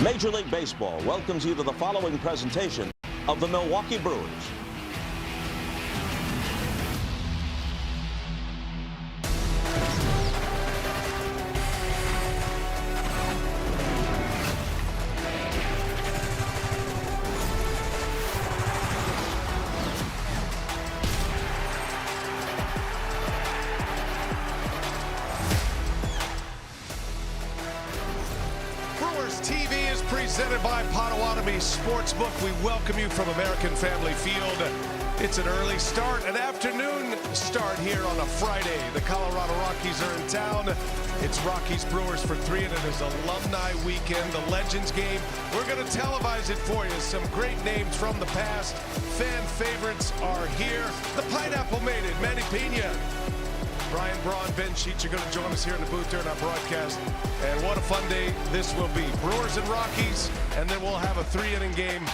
Major League Baseball welcomes you to the following presentation of the Milwaukee Brewers. TV is presented by Potawatomi Sportsbook. We welcome you from American Family Field. It's an early start, an afternoon start here on a Friday. The Colorado Rockies are in town. It's Rockies Brewers for 3, and it is alumni weekend, the Legends game. We're going to televise it for you. Some great names from the past. Fan favorites are here. The Pineapple Maiden, Manny Pena. Brian Braun, Ben Sheets are going to join us here in the booth during our broadcast. And what a fun day this will be. Brewers and Rockies, and then we'll have a 3-inning game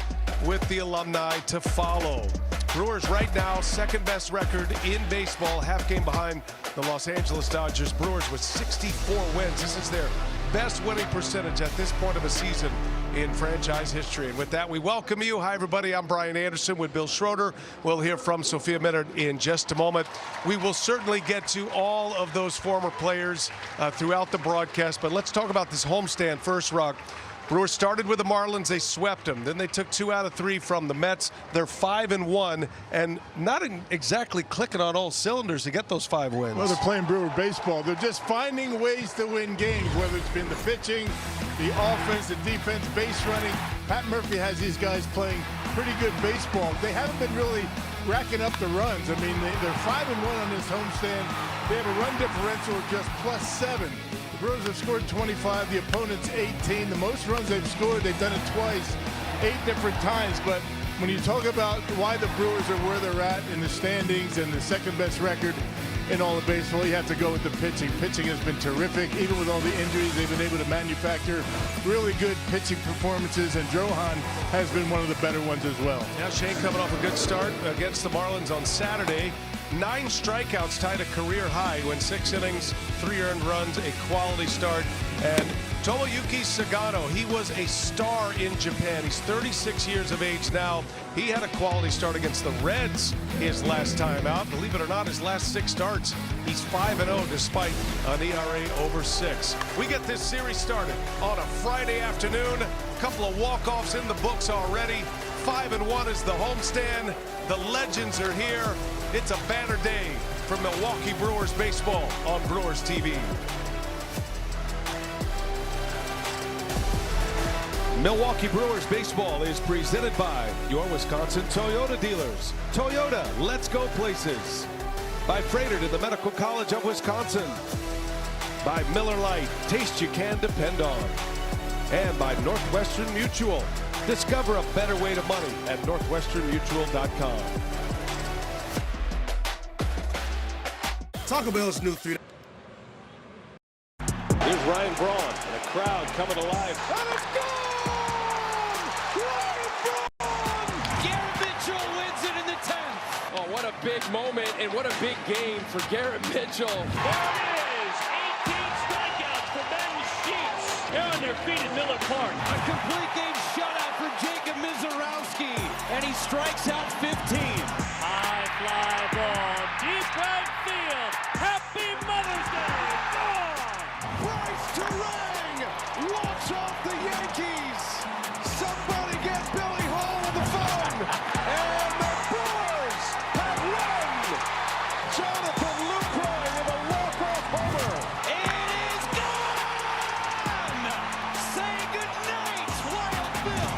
with the alumni to follow. Brewers right now, second best record in baseball, half game behind the Los Angeles Dodgers. Brewers with 64 wins. This is their best winning percentage at this point of a season in franchise history. And with that, we welcome you. Hi, everybody. I'm Brian Anderson with Bill Schroeder. We'll hear from Sophia Minard in just a moment. We will certainly get to all of those former players throughout the broadcast, but let's talk about this homestand first, Rock. Brewers started with the Marlins. They swept them. Then they took 2 out of 3 from the Mets. They're 5-1 and not exactly clicking on all cylinders to get those 5 wins. Well, they're playing Brewer baseball. They're just finding ways to win games, whether it's been the pitching, the offense, the defense, base running. Pat Murphy has these guys playing pretty good baseball. They haven't been really racking up the runs. I mean, they're 5-1 on this homestand. They have a run differential of just +7. The Brewers have scored 25, the opponent's 18. The most runs they've scored, they've done it twice, 8 different times. But when you talk about why the Brewers are where they're at in the standings and the second best record in all of baseball, you have to go with the pitching. Pitching has been terrific. Even with all the injuries, they've been able to manufacture really good pitching performances, and Drohan has been one of the better ones as well. Now Shane coming off a good start against the Marlins on Saturday. 9 strikeouts, tied a career high, went 6 innings, 3 earned runs, a quality start. And Tomoyuki Sagano, he was a star in Japan. He's 36 years of age now. He had a quality start against the Reds his last time out. Believe it or not, his last 6 starts, he's 5-0 despite an ERA over 6. We get this series started on a Friday afternoon. A couple of walk-offs in the books already. 5-1 is the homestand. The Legends are here. It's a banner day for Milwaukee Brewers baseball on Brewers TV. Milwaukee Brewers baseball is presented by your Wisconsin Toyota dealers. Toyota, let's go places. By Freighter to the Medical College of Wisconsin. By Miller Lite, taste you can depend on. And by Northwestern Mutual. Discover a better way to money at northwesternmutual.com. Taco Bell's new 3. Here's Ryan Braun, and a crowd coming alive. And it's gone! Ryan Braun! Garrett Mitchell wins it in the 10th. Oh, what a big moment and what a big game for Garrett Mitchell. There it is, 18 strikeouts for Ben Sheets. They're on their feet at Miller Park. A complete game shutout for Jacob Mizorowski, and he strikes out 15. High fly ball, deep right field. Happy Mother's Day! Gone! Bryce Terang walks off the Yankees. Somebody get Billy Hall on the phone. And the Brewers have won. Jonathan Lucroy with a walk-off homer. It is gone! Say goodnight, Wild Bill.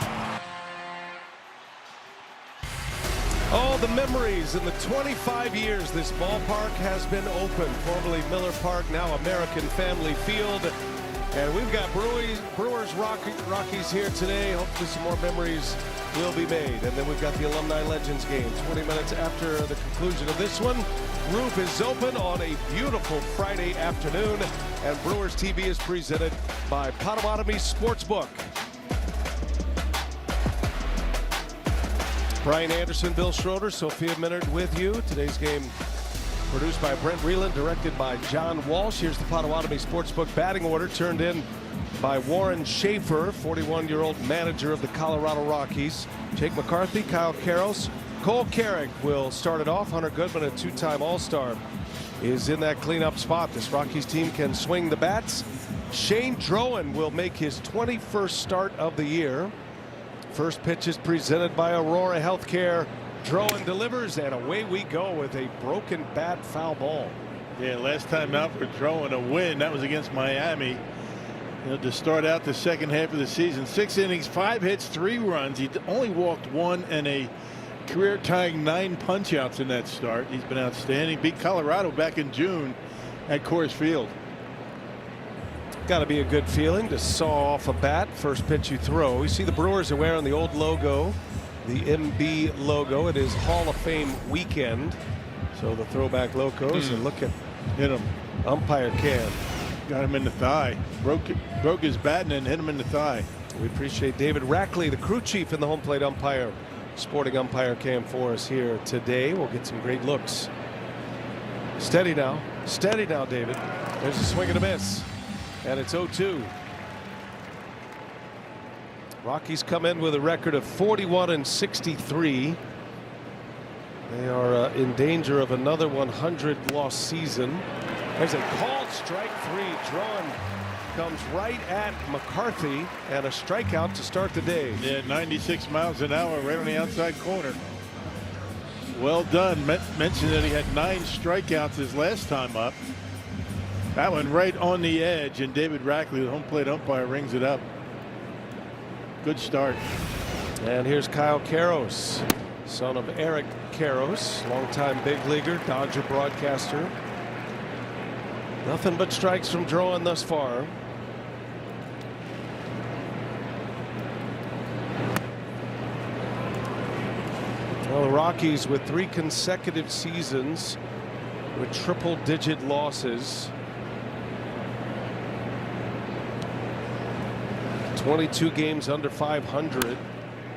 Oh, the memories in the 25 years this ballpark has been open. Formerly Miller Park, now American Family Field. And we've got Brewers Rockies here today. Hopefully some more memories will be made. And then we've got the Alumni Legends game 20 minutes after the conclusion of this one. Roof is open on a beautiful Friday afternoon. And Brewers TV is presented by Potawatomi Sportsbook. Brian Anderson, Bill Schroeder, Sophia Minard with you. Today's game produced by Brent Reeland, directed by John Walsh. Here's the Potawatomi Sportsbook batting order turned in by Warren Schaefer, 41-year-old manager of the Colorado Rockies. Jake McCarthy, Kyle Karros, Cole Carrick will start it off. Hunter Goodman, a two-time All-Star, is in that cleanup spot. This Rockies team can swing the bats. Shane Drowan will make his 21st start of the year. First pitch is presented by Aurora Healthcare. Drowan delivers, and away we go with a broken bat, foul ball. Yeah, last time out for Drowan, a win. That was against Miami. To start out the second half of the season. 6 innings, 5 hits, 3 runs. He only walked 1 and a career-tying 9 punch-outs in that start. He's been outstanding. Beat Colorado back in June at Coors Field. Got to be a good feeling to saw off a bat. First pitch you throw. You see the Brewers are wearing the old logo, the MB logo. It is Hall of Fame weekend. So the throwback logos, and look at hit him. Umpire Cam. Got him in the thigh. Broke his bat and then hit him in the thigh. We appreciate David Rackley, the crew chief and the home plate umpire, sporting umpire cam for us here today. We'll get some great looks. Steady now, David. There's a swing and a miss, and it's 0-2. Rockies come in with a record of 41-63. They are in danger of another 100-loss season. There's a called strike 3. Drowan comes right at McCarthy, and a strikeout to start the day. Yeah, 96 miles an hour right on the outside corner. Well done. Mentioned that he had 9 strikeouts his last time up. That one right on the edge, and David Rackley, the home plate umpire, rings it up. Good start. And here's Kyle Karros, son of Eric Karros, longtime big leaguer, Dodger broadcaster. Nothing but strikes from Drowan thus far. Well, the Rockies with 3 consecutive seasons with triple-digit losses. 22 games under 500.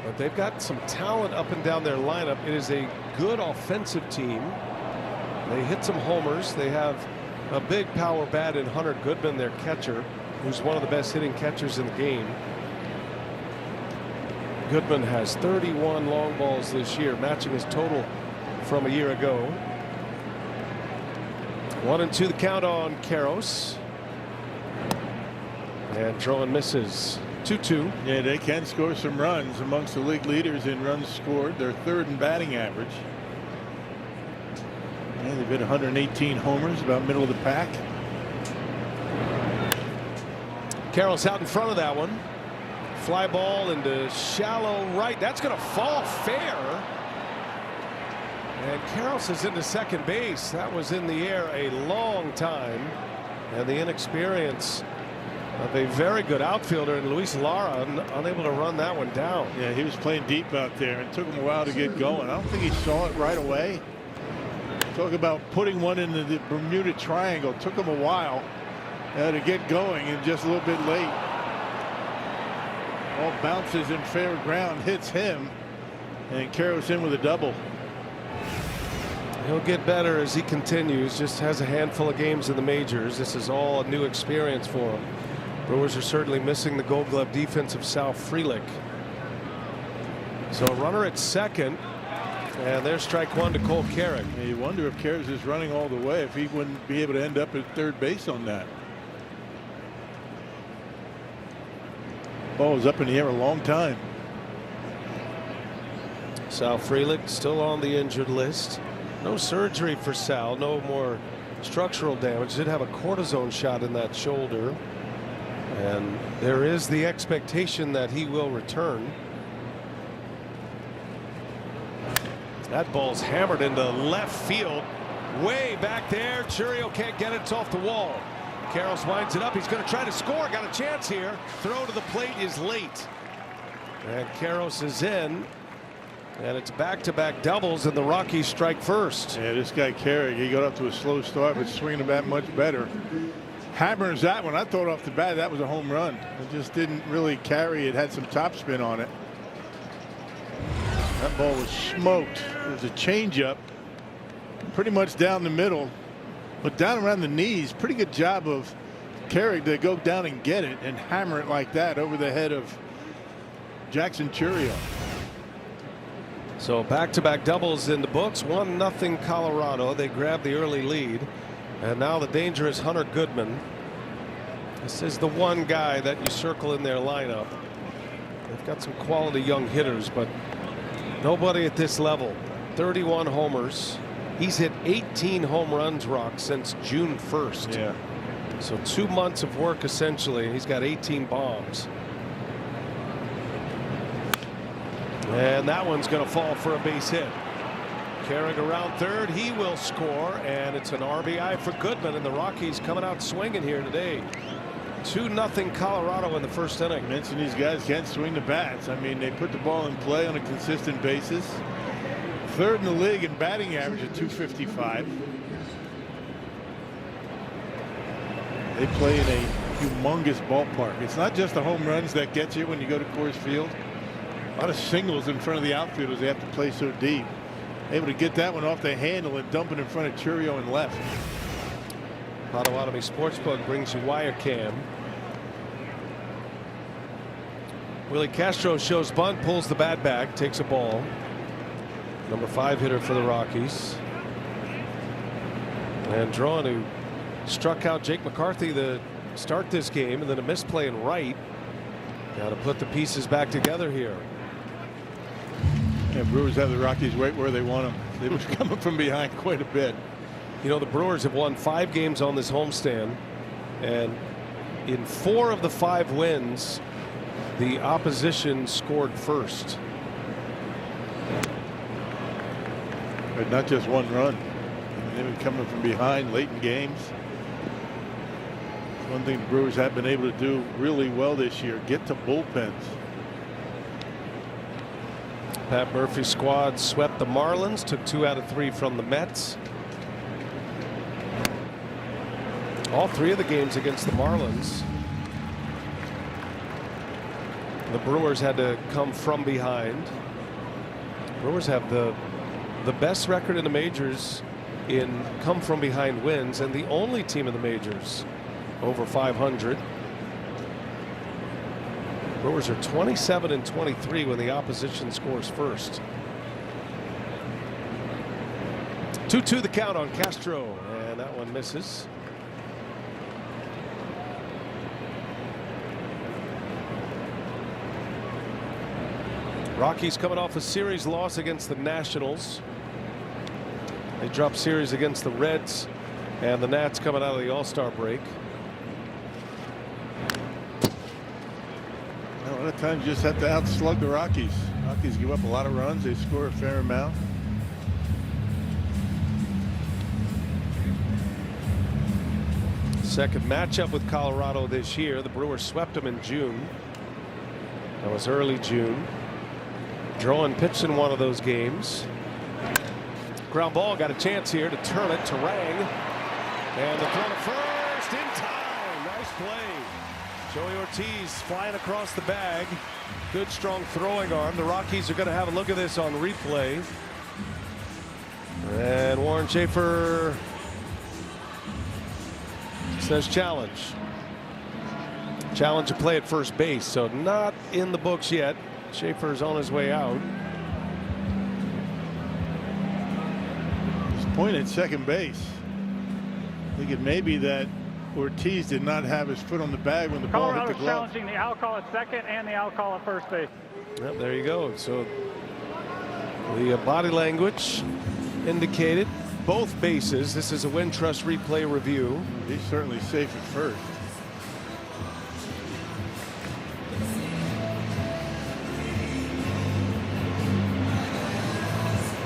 But they've got some talent up and down their lineup. It is a good offensive team. They hit some homers. They have a big power bat in Hunter Goodman, their catcher, who's one of the best hitting catchers in the game. Goodman has 31 long balls this year, matching his total from a year ago. 1-2 the count on Karros. And Drowan misses. 2-2. Yeah, they can score some runs, amongst the league leaders in runs scored. They're 3rd in batting average. Yeah, they've hit 118 homers, about middle of the pack. Karros out in front of that one. Fly ball into shallow right. That's going to fall fair. And Karros is into second base. That was in the air a long time. And the inexperience of a very good outfielder in Luis Lara, unable to run that one down. Yeah, he was playing deep out there, and it took him a while to get going. I don't think he saw it right away. Talk about putting one into the Bermuda Triangle. Took him a while to get going, and just a little bit late. All bounces in fair ground, hits him, and Karros in with a double. He'll get better as he continues. Just has a handful of games in the majors. This is all a new experience for him. Brewers are certainly missing the Gold Glove defense of Sal Frelick. So a runner at second, and there's strike 1 to Cole Carrick. You wonder if Karros is running all the way, if he wouldn't be able to end up at third base on that. Ball was up in the air a long time. Sal Frelick still on the injured list. No surgery for Sal, no more structural damage. Did have a cortisone shot in that shoulder, and there is the expectation that he will return. That ball's hammered into left field, way back there. Churio can't get it. It's off the wall. Karros winds it up. He's going to try to score. Got a chance here. Throw to the plate is late, and Karros is in. And it's back-to-back doubles, and the Rockies strike first. Yeah, this guy Carrick, he got up to a slow start, but swinging the bat much better. Hammers that one. I thought off the bat that was a home run. It just didn't really carry. It had some topspin on it. That ball was smoked. It was a changeup, pretty much down the middle, but down around the knees. Pretty good job of carry to go down and get it and hammer it like that over the head of Jackson Chourio. So back-to-back doubles in the books. 1-0 Colorado. They grab the early lead, and now the dangerous Hunter Goodman. This is the one guy that you circle in their lineup. They've got some quality young hitters, but nobody at this level. 31 homers. He's hit 18 home runs, Rock, since June 1st. Yeah. So 2 months of work essentially, and he's got 18 bombs. And that one's going to fall for a base hit. Carrying around third, he will score, and it's an RBI for Goodman, and the Rockies coming out swinging here today. 2-0 Colorado in the first inning. I mentioned these guys can't swing the bats. I mean, they put the ball in play on a consistent basis. Third in the league in batting average at .255. They play in a humongous ballpark. It's not just the home runs that get you when you go to Coors Field. A lot of singles in front of the outfielders. They have to play so deep. Able to get that one off the handle and dump it in front of Chourio and left. Potawatomi Sportsbook brings you Wire Cam. Willie Castro shows bunt, pulls the bat back, takes a ball. Number 5 hitter for the Rockies. And Drawn, who struck out Jake McCarthy to start this game, and then a misplay in right. Got to put the pieces back together here. Yeah, Brewers have the Rockies right where they want them. They were coming from behind quite a bit. You know, the Brewers have won 5 games on this homestand, and in 4 of the 5 wins, the opposition scored first. But not just one run. I mean, they've been coming from behind late in games. One thing the Brewers have been able to do really well this year, get to bullpens. Pat Murphy's squad swept the Marlins, took 2 out of 3 from the Mets. All 3 of the games against the Marlins, the Brewers had to come from behind. Brewers have the best record in the majors in come from behind wins, and the only team in the majors over 500. Brewers are 27-23 when the opposition scores first. 2-2 the count on Castro, and that one misses. Rockies coming off a series loss against the Nationals. They dropped series against the Reds, and the Nats coming out of the All-Star break. A lot of times you just have to outslug the Rockies. Rockies give up a lot of runs. They score a fair amount. Second matchup with Colorado this year. The Brewers swept them in June. That was early June. Drawn pitched in one of those games. Ground ball, got a chance here to turn it to Rang. And the throw to first in time. Nice play. Joey Ortiz flying across the bag. Good strong throwing arm. The Rockies are going to have a look at this on replay. And Warren Schaefer says challenge. Challenge to play at first base, so not in the books yet. Schaefer's on his way out. His point at second base. Thinking maybe that Ortiz did not have his foot on the bag when the ball hit the glove. Challenging the out call at second and the out call at first base. Yep, there you go. So the body language indicated both bases. This is a Wintrust replay review. He's certainly safe at first.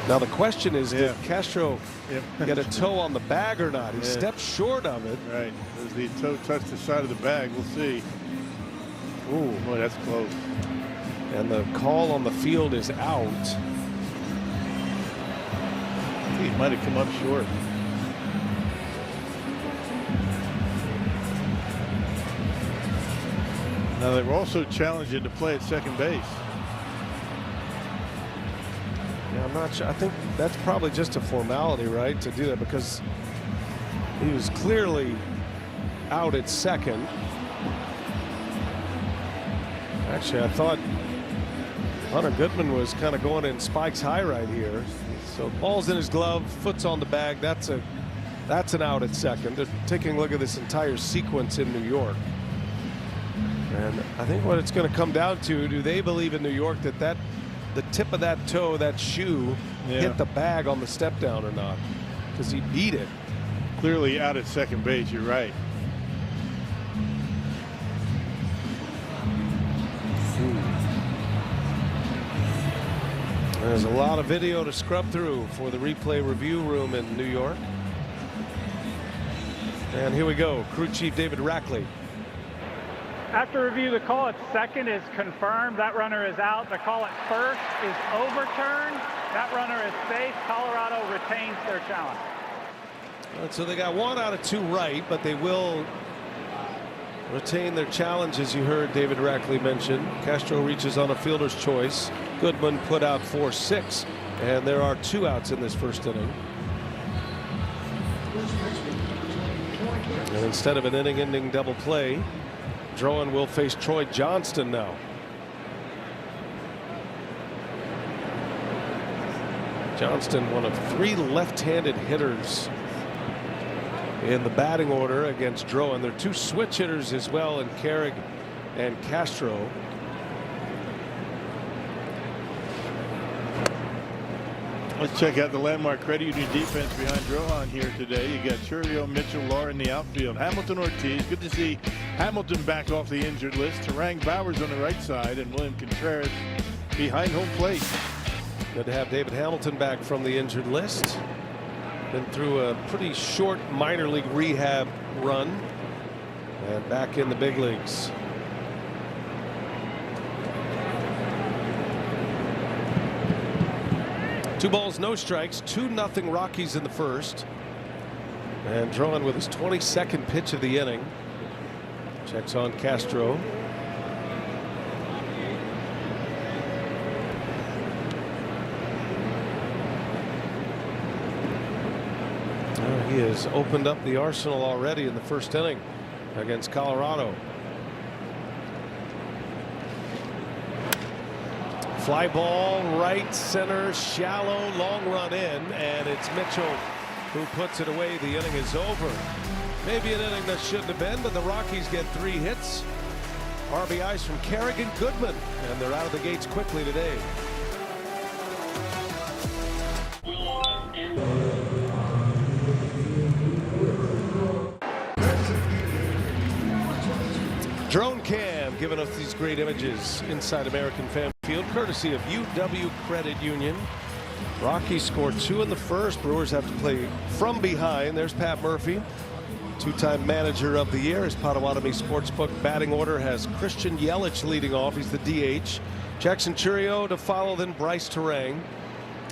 Now the question is, did Castro get a toe on the bag or not? He stepped short of it. Right. Does the toe touch the side of the bag? We'll see. Ooh, boy, that's close. And the call on the field is out. I think he might have come up short. Now they were also challenging to play at second base. Yeah, I'm not sure. I think that's probably just a formality, right, to do that, because he was clearly out at second. Actually, I thought Hunter Goodman was kind of going in spikes high right here. So ball's in his glove, foot's on the bag. That's an out at second. They're taking a look at this entire sequence in New York. And I think what it's going to come down to, do they believe in New York that the tip of that toe, that shoe, hit the bag on the step down or not? Because he beat it. Clearly out at second base, you're right. There's a lot of video to scrub through for the replay review room in New York. And here we go. Crew Chief David Rackley. After review, the call at second is confirmed. That runner is out. The call at first is overturned. That runner is safe. Colorado retains their challenge. So they got 1 out of 2 right, but they will retain their challenge, as you heard David Rackley mention. Castro reaches on a fielder's choice. Goodman put out 4-6, and there are 2 outs in this first inning. And instead of an inning-ending double play, Drowan will face Troy Johnston now. Johnston, one of 3 left-handed hitters in the batting order against Drowan. There are 2 switch hitters as well in Carrig and Castro. Let's check out the landmark credit union defense behind Drowan here today. You got Chourio, Mitchell, Lahr in the outfield. Hamilton, Ortiz. Good to see Hamilton back off the injured list. Terang, Bowers on the right side, and William Contreras behind home plate. Good to have David Hamilton back from the injured list. Been through a pretty short minor league rehab run and back in the big leagues. Two balls, no strikes, 2-0 Rockies in the first. And Drowan with his 22nd pitch of the inning. Checks on Castro. He has opened up the arsenal already in the first inning against Colorado. Fly ball, right center, shallow, long run in, and it's Mitchell who puts it away. The inning is over. Maybe an inning that shouldn't have been, but the Rockies get 3 hits. RBIs from Carrig and Goodman, and they're out of the gates quickly today. Drone cam giving us these great images inside American Family Field, courtesy of UW Credit Union. Rockies scored 2 in the first. Brewers have to play from behind. There's Pat Murphy, 2-time manager of the year. His Potawatomi Sportsbook batting order has Christian Yelich leading off. He's the DH. Jackson Chourio to follow, then Bryce Terang.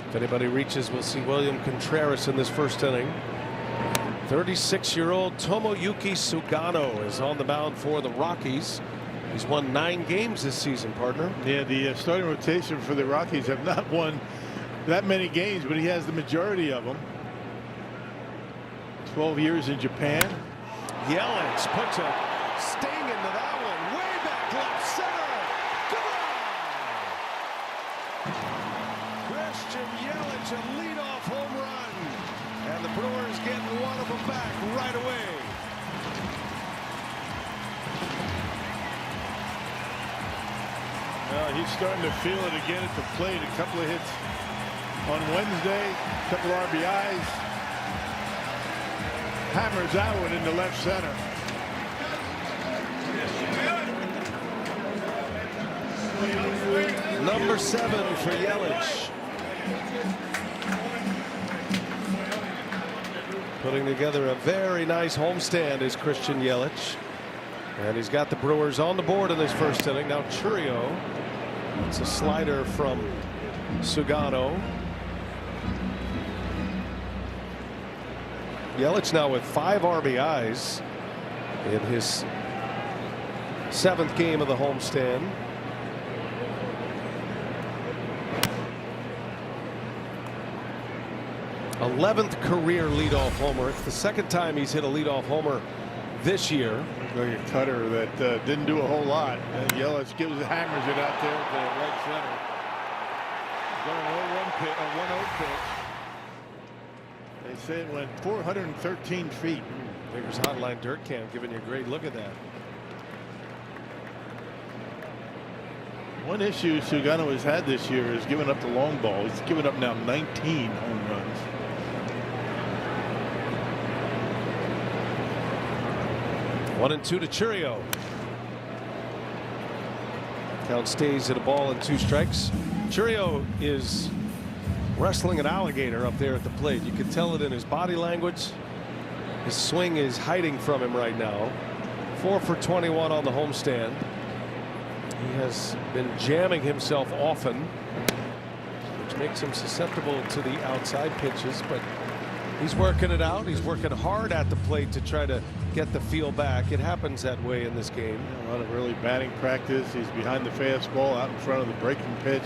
If anybody reaches, we'll see William Contreras in this first inning. 36-year-old Tomoyuki Sugano is on the mound for the Rockies. He's won 9 games this season, partner. Yeah, the starting rotation for the Rockies have not won that many games, but he has the majority of them. 12 years in Japan. Yelich puts a sting into that one. Way back left center. Goodbye. Christian Yelich, a leadoff home run. And the Brewers getting one of them back right away. He's starting to feel it again at the plate. A couple of hits on Wednesday, a couple RBIs. Hammers that one into left center. Number 7 for Yelich. Putting together a very nice homestand is Christian Yelich. And he's got the Brewers on the board in this first inning. Now Chourio. It's a slider from Sugano. Yelich now with 5 RBIs in his 7th game of the homestand. th career leadoff homer. It's the 2nd time he's hit a leadoff homer this year. Like a cutter that didn't do a whole lot. And Yelich hammers it out there to right center. Going 1-0 pitch. They say it went 413 feet. Baker's Hotline Dirt Cam giving you a great look at that. One issue Sugano has had this year is giving up the long ball. He's given up now 19 home runs. 1-2 to Churio. Count stays at a ball and 2 strikes. Churio is wrestling an alligator up there at the plate. You can tell it in his body language. His swing is hiding from him right now. 4 for 21 on the homestand. He has been jamming himself often, which makes him susceptible to the outside pitches, but he's working it out. He's working hard at the plate to try to get the feel back. It happens that way in this game. A lot of early batting practice. He's behind the fastball, out in front of the breaking pitch.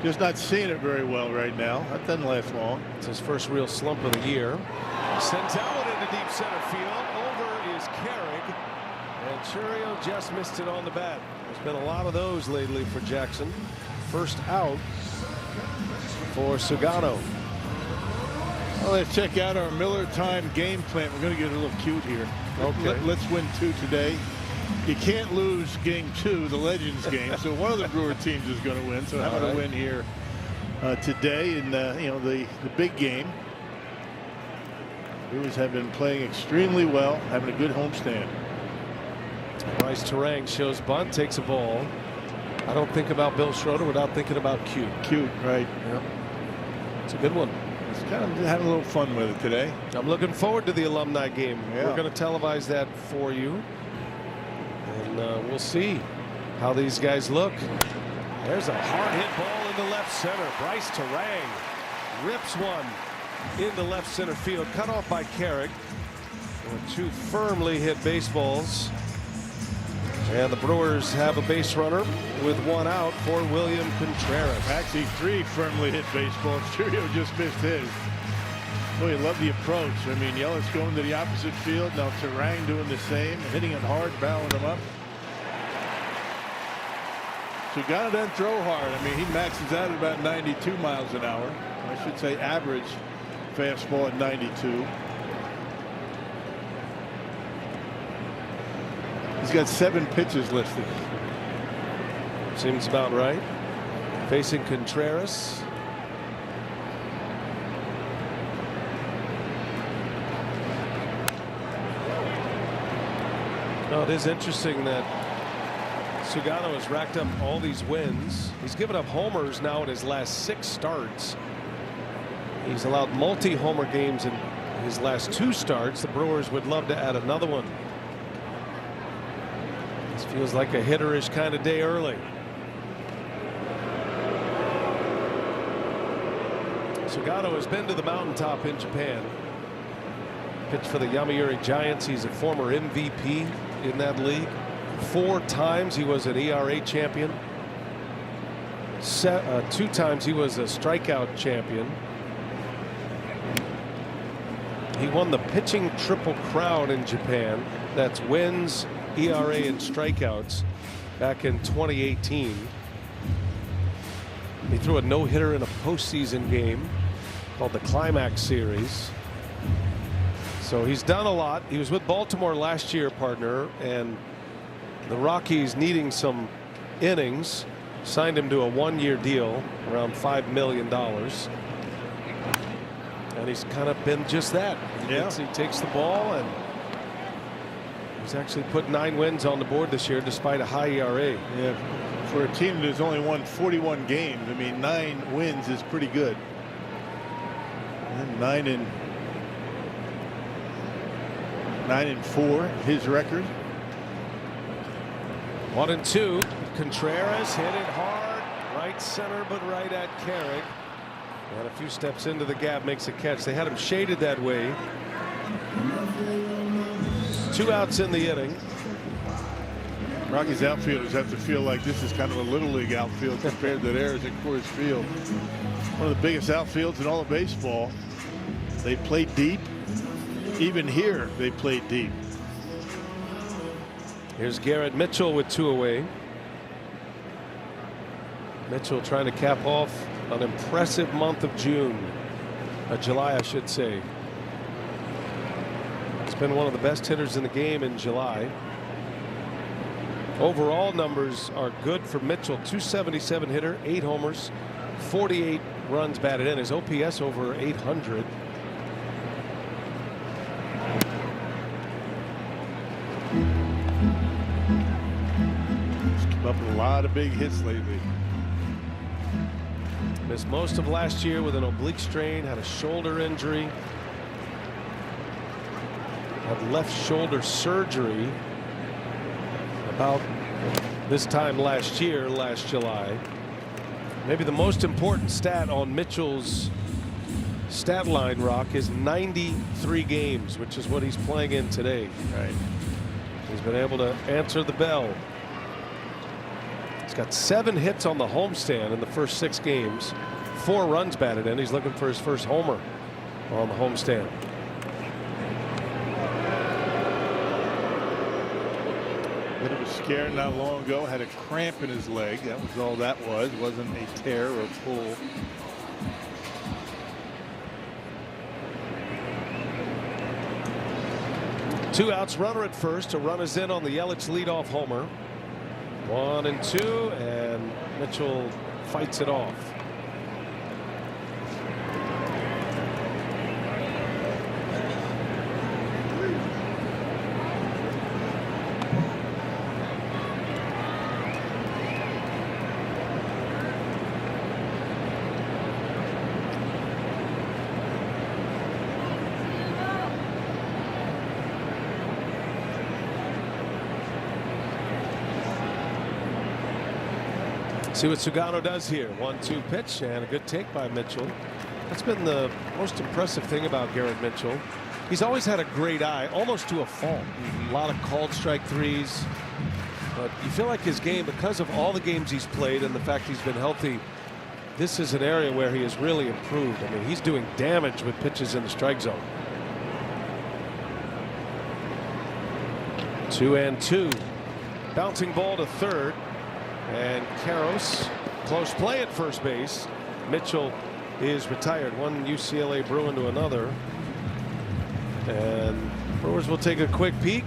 Just not seeing it very well right now. That doesn't last long. It's his first real slump of the year. Sends out into deep center field. Over is Carrick, and Churio just missed it on the bat. There's been a lot of those lately for Jackson. First out for Sugano. Well, let's check out our Miller Time game plan. We're going to get a little cute here. Okay. Let's win 2 today. You can't lose game 2, the Legends game. So one of the Brewer teams is going to win. So having a win here today in the big game. Brewers have been playing extremely well, having a good homestand. Bryce Terang shows bunt, takes a ball. I don't think about Bill Schroeder without thinking about Cute. Cute, right? Yep. It's a good one. It's kind of having a little fun with it today. I'm looking forward to the alumni game. Yeah. We're going to televise that for you, and we'll see how these guys look. There's a hard hit ball into left center. Bryce Terang rips one into left center field, cut off by Carrick. And 2 firmly hit baseballs. And the Brewers have a base runner with 1 out for William Contreras. Actually 3 firmly hit baseballs. Churio just missed his. Boy, you love the approach. I mean, Yelich going to the opposite field. Now Terang doing the same, hitting it hard, barreling him up. Sugano doesn't throw hard. I mean, he maxes out at about 92 miles an hour. I should say average fastball at 92. He's got 7 pitches listed. Seems about right. Facing Contreras. Well, it is interesting that Sugano has racked up all these wins. He's given up homers now in his last 6 starts. He's allowed multi-homer games in his last 2 starts. The Brewers would love to add another one. This feels like a hitterish kind of day early. Sugano has been to the mountaintop in Japan. Pitched for the Yomiuri Giants. He's a former MVP in that league. 4 times he was an ERA champion. 2 times he was a strikeout champion. He won the pitching triple crown in Japan. That's wins, ERA, and strikeouts back in 2018. He threw a no-hitter in a postseason game called the Climax Series. So he's done a lot. He was with Baltimore last year, partner, and the Rockies, needing some innings, signed him to a 1-year deal, around $5 million. And he's kind of been just that. He takes the ball, and he's actually put 9 wins on the board this year despite a high ERA. Yeah, for a team that's only won 41 games, I mean, 9 wins is pretty good. And 9-4, his record. 1-2. Contreras hit it hard, right center, but right at Carrick. And a few steps into the gap, makes a catch. They had him shaded that way. 2 outs in the inning. Rockies outfielders have to feel like this is kind of a little league outfield compared to theirs at Coors Field. One of the biggest outfields in all of baseball. They play deep. Even here, they play deep. Here's Garrett Mitchell with 2 away. Mitchell trying to cap off an impressive month of July, I should say. He's been one of the best hitters in the game in July. Overall numbers are good for Mitchell. 277 hitter, 8 homers, 48 runs batted in. His OPS over 800. He's come up with a lot of big hits lately. Missed most of last year with an oblique strain, had a shoulder injury, had left shoulder surgery about this time last year, last July. Maybe the most important stat on Mitchell's stat line, Rock, is 93 games, which is what he's playing in today. Right. He's been able to answer the bell. He's got 7 hits on the homestand in the first 6 games, 4 runs batted in. He's looking for his first homer on the homestand. Bit of a scare not long ago. Had a cramp in his leg. That was all that was. Wasn't a tear or a pull. Two outs, runner at first. A run is in on the Yelich leadoff homer. 1 and 2, and Mitchell fights it off. See what Sugano does here. 1-2 pitch and a good take by Mitchell. That's been the most impressive thing about Garrett Mitchell. He's always had a great eye, almost to a fault. A lot of called strike threes. But you feel like his game, because of all the games he's played and the fact he's been healthy, this is an area where he has really improved. I mean, he's doing damage with pitches in the strike zone. 2-2. Bouncing ball to third. And Karros, close play at first base. Mitchell is retired. One UCLA Bruin to another. And Brewers will take a quick peek.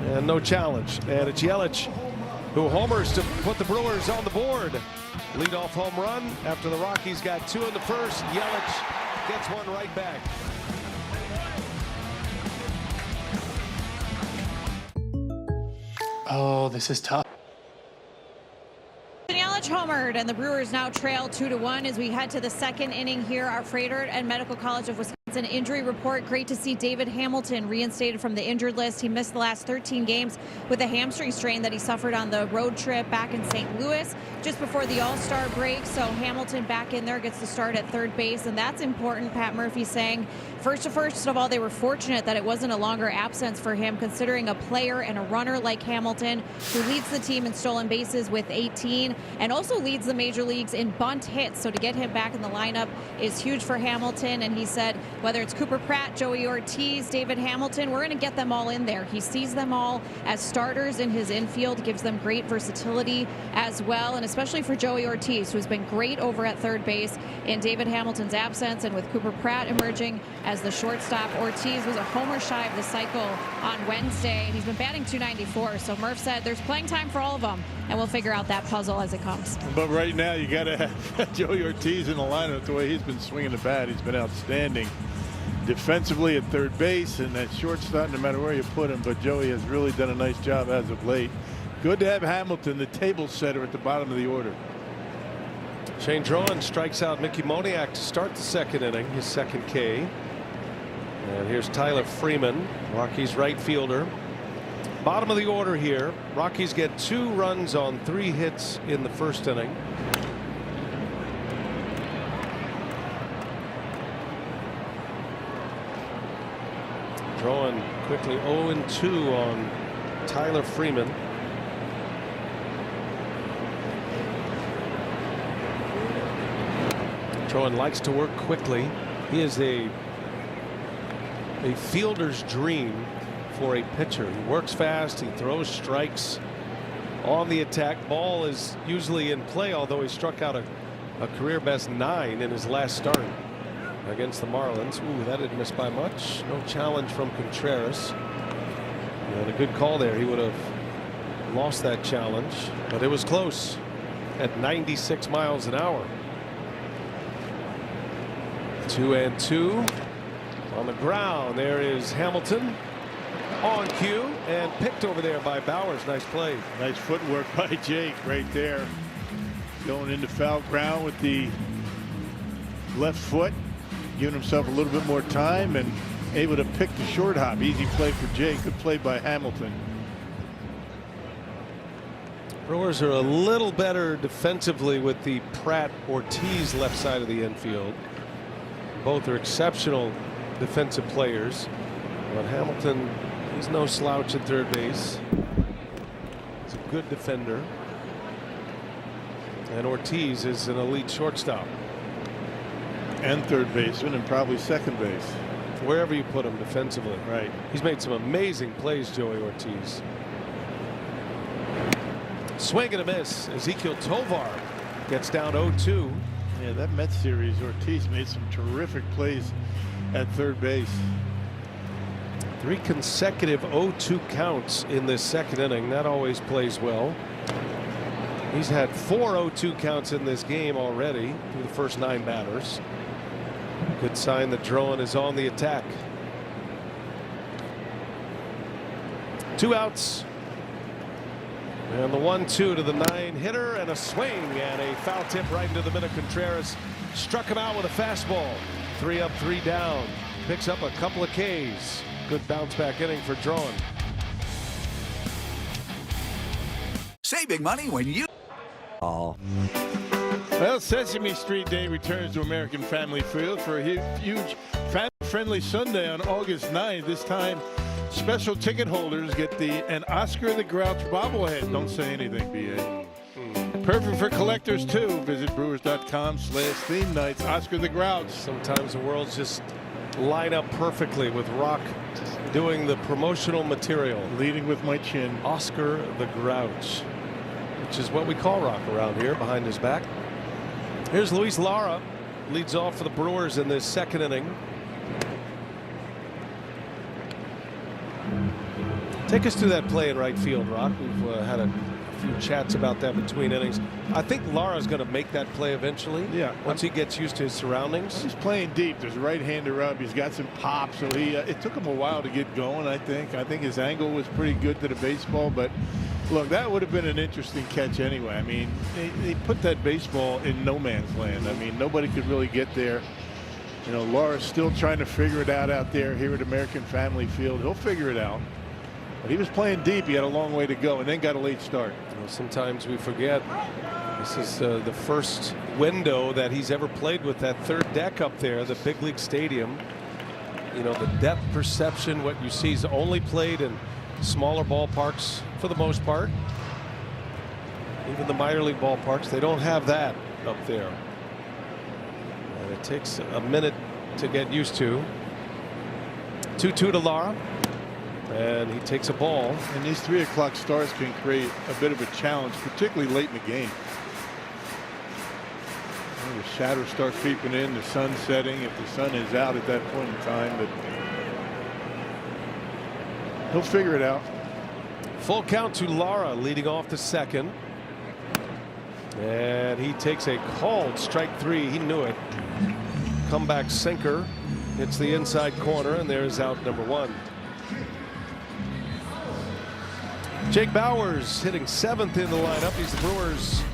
And no challenge. And it's Yelich who homers to put the Brewers on the board. Leadoff home run after the Rockies got 2 in the first. Yelich gets one right back. Oh, this is tough. Yelich homered, and the Brewers now trail 2-1 as we head to the second inning here. Our Freighter and Medical College of Wisconsin injury report. Great to see David Hamilton reinstated from the injured list. He missed the last 13 games with a hamstring strain that he suffered on the road trip back in St. Louis just before the All-Star break. So Hamilton back in there, gets to start at third base, and that's important. Pat Murphy saying first of all, they were fortunate that it wasn't a longer absence for him, considering a player and a runner like Hamilton, who leads the team in stolen bases with 18 and also leads the major leagues in bunt hits. So to get him back in the lineup is huge for Hamilton. And he said whether it's Cooper Pratt, Joey Ortiz, David Hamilton, we're going to get them all in there. He sees them all as starters in his infield, gives them great versatility as well, and especially for Joey Ortiz, who's been great over at third base in David Hamilton's absence. And with Cooper Pratt emerging as the shortstop, Ortiz was a homer shy of the cycle on Wednesday, and he's been batting .294. So Murph said there's playing time for all of them, and we'll figure out that puzzle as it comes. But right now you got to have Joey Ortiz in the lineup. The way he's been swinging the bat, he's been outstanding defensively at third base and at shortstop, no matter where you put him. But Joey has really done a nice job as of late. Good to have Hamilton, the table setter, at the bottom of the order. Shane Drohan strikes out Mickey Moniak to start the second inning, his second K. And here's Tyler Freeman, Rockies right fielder. Bottom of the order here. Rockies get 2 runs on 3 hits in the first inning. Drohan quickly 0-2 on Tyler Freeman. Drohan likes to work quickly. He is a fielder's dream for a pitcher. He works fast, he throws strikes on the attack. Ball is usually in play, although he struck out a career best 9 in his last start against the Marlins. Ooh, that didn't miss by much. No challenge from Contreras. And a good call there. He would have lost that challenge, but it was close at 96 miles an hour. 2-2 on the ground. There is Hamilton on cue and picked over there by Bowers. Nice play. Nice footwork by Jake right there. Going into foul ground with the left foot, giving himself a little bit more time and able to pick the short hop. Easy play for Jake. Good play by Hamilton. Brewers are a little better defensively with the Pratt-Ortiz left side of the infield. Both are exceptional defensive players, but Hamilton, he's no slouch at third base. He's a good defender, and Ortiz is an elite shortstop and third baseman and probably second base, wherever you put him defensively. Right. He's made some amazing plays, Joey Ortiz. Swing and a miss. Ezekiel Tovar gets down 0-2. Yeah, that Mets series, Ortiz made some terrific plays at third base. 3 consecutive 0-2 counts in this second inning. That always plays well. He's had 4 0-2 counts in this game already through the first 9 batters. Good sign that Drowan is on the attack. 2 outs. And the 1-2 to the 9 hitter, and a swing and a foul tip right into the middle. Contreras struck him out with a fastball. 3 up, 3 down. Picks up a couple of Ks. Good bounce back inning for Drowan. Saving money when you. Well, Sesame Street Day returns to American Family Field for a huge family-friendly Sunday on August 9th. This time, special ticket holders get an Oscar the Grouch bobblehead. Don't say anything, B.A. Perfect for collectors, too. Visit brewers.com/theme nights. Oscar the Grouch. Sometimes the worlds just line up perfectly with Rock doing the promotional material. Leading with my chin. Oscar the Grouch, which is what we call Rock around here, behind his back. Here's Luis Lara, leads off for the Brewers in this second inning. Take us through that play in right field, Rock. We've had a few chats about that between innings. I think Lara's going to make that play eventually. Yeah. Once he gets used to his surroundings. He's playing deep. There's a right-hander up. He's got some pop, so it took him a while to get going. I think his angle was pretty good to the baseball, but look, that would have been an interesting catch anyway. I mean, they put that baseball in no man's land. I mean, nobody could really get there. You know, Lara's still trying to figure it out there here at American Family Field. He'll figure it out. But he was playing deep. He had a long way to go and then got a late start. Well, sometimes we forget this is the first window that he's ever played with that third deck up there, the big league stadium. You know, the depth perception, what you see is only played in smaller ballparks for the most part. Even the minor league ballparks, they don't have that up there. And it takes a minute to get used to. 2-2 to Lara. And he takes a ball. And these 3 o'clock starts can create a bit of a challenge, particularly late in the game. The shadow starts creeping in, the sun setting, if the sun is out at that point in time. But he'll figure it out. Full count to Lara, leading off the second. And he takes a called strike 3. He knew it. Comeback sinker. Hits the inside corner, and there's out number 1. Jake Bowers hitting 7th in the lineup. He's the Brewers'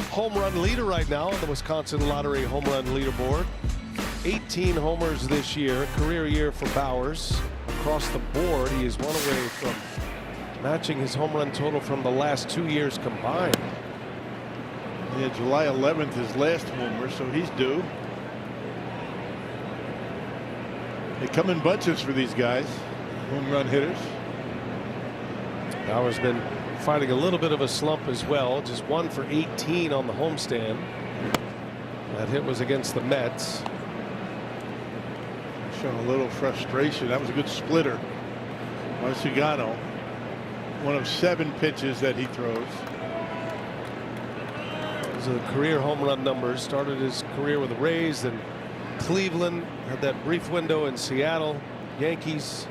home run leader right now on the Wisconsin Lottery home run leaderboard. 18 homers this year, career year for Bowers. Across the board, he is 1 away from matching his home run total from the last 2 years combined. Yeah, July 11th, his last homer, so he's due. They come in bunches for these guys, home run hitters. Bowers been fighting a little bit of a slump as well. Just 1 for 18 on the homestand. That hit was against the Mets. Showing a little frustration. That was a good splitter. Sugano, one of 7 pitches that he throws. Those are the career home run numbers. Started his career with the Rays, then Cleveland, had that brief window in Seattle, Yankees,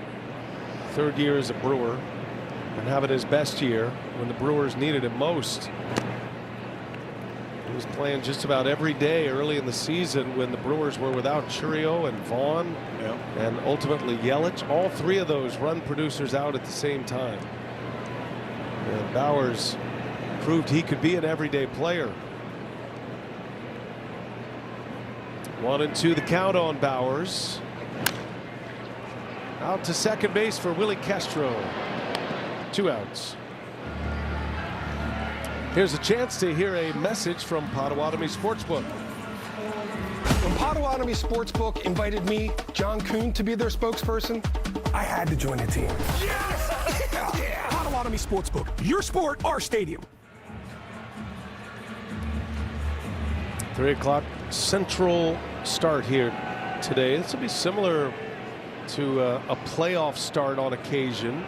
3rd year as a Brewer, and having his best year when the Brewers needed him most. He was playing just about every day early in the season when the Brewers were without Churio and Vaughn, and ultimately Yelich. All 3 of those run producers out at the same time. And Bowers proved he could be an everyday player. 1-2 the count on Bowers. Out to second base for Willie Castro. 2 outs. Here's a chance to hear a message from Potawatomi Sportsbook. When Potawatomi Sportsbook invited me, John Kuhn, to be their spokesperson, I had to join the team. Yes! Yeah! Potawatomi Sportsbook. Your sport, our stadium. 3 o'clock Central start here today. This will be similar to a playoff start on occasion.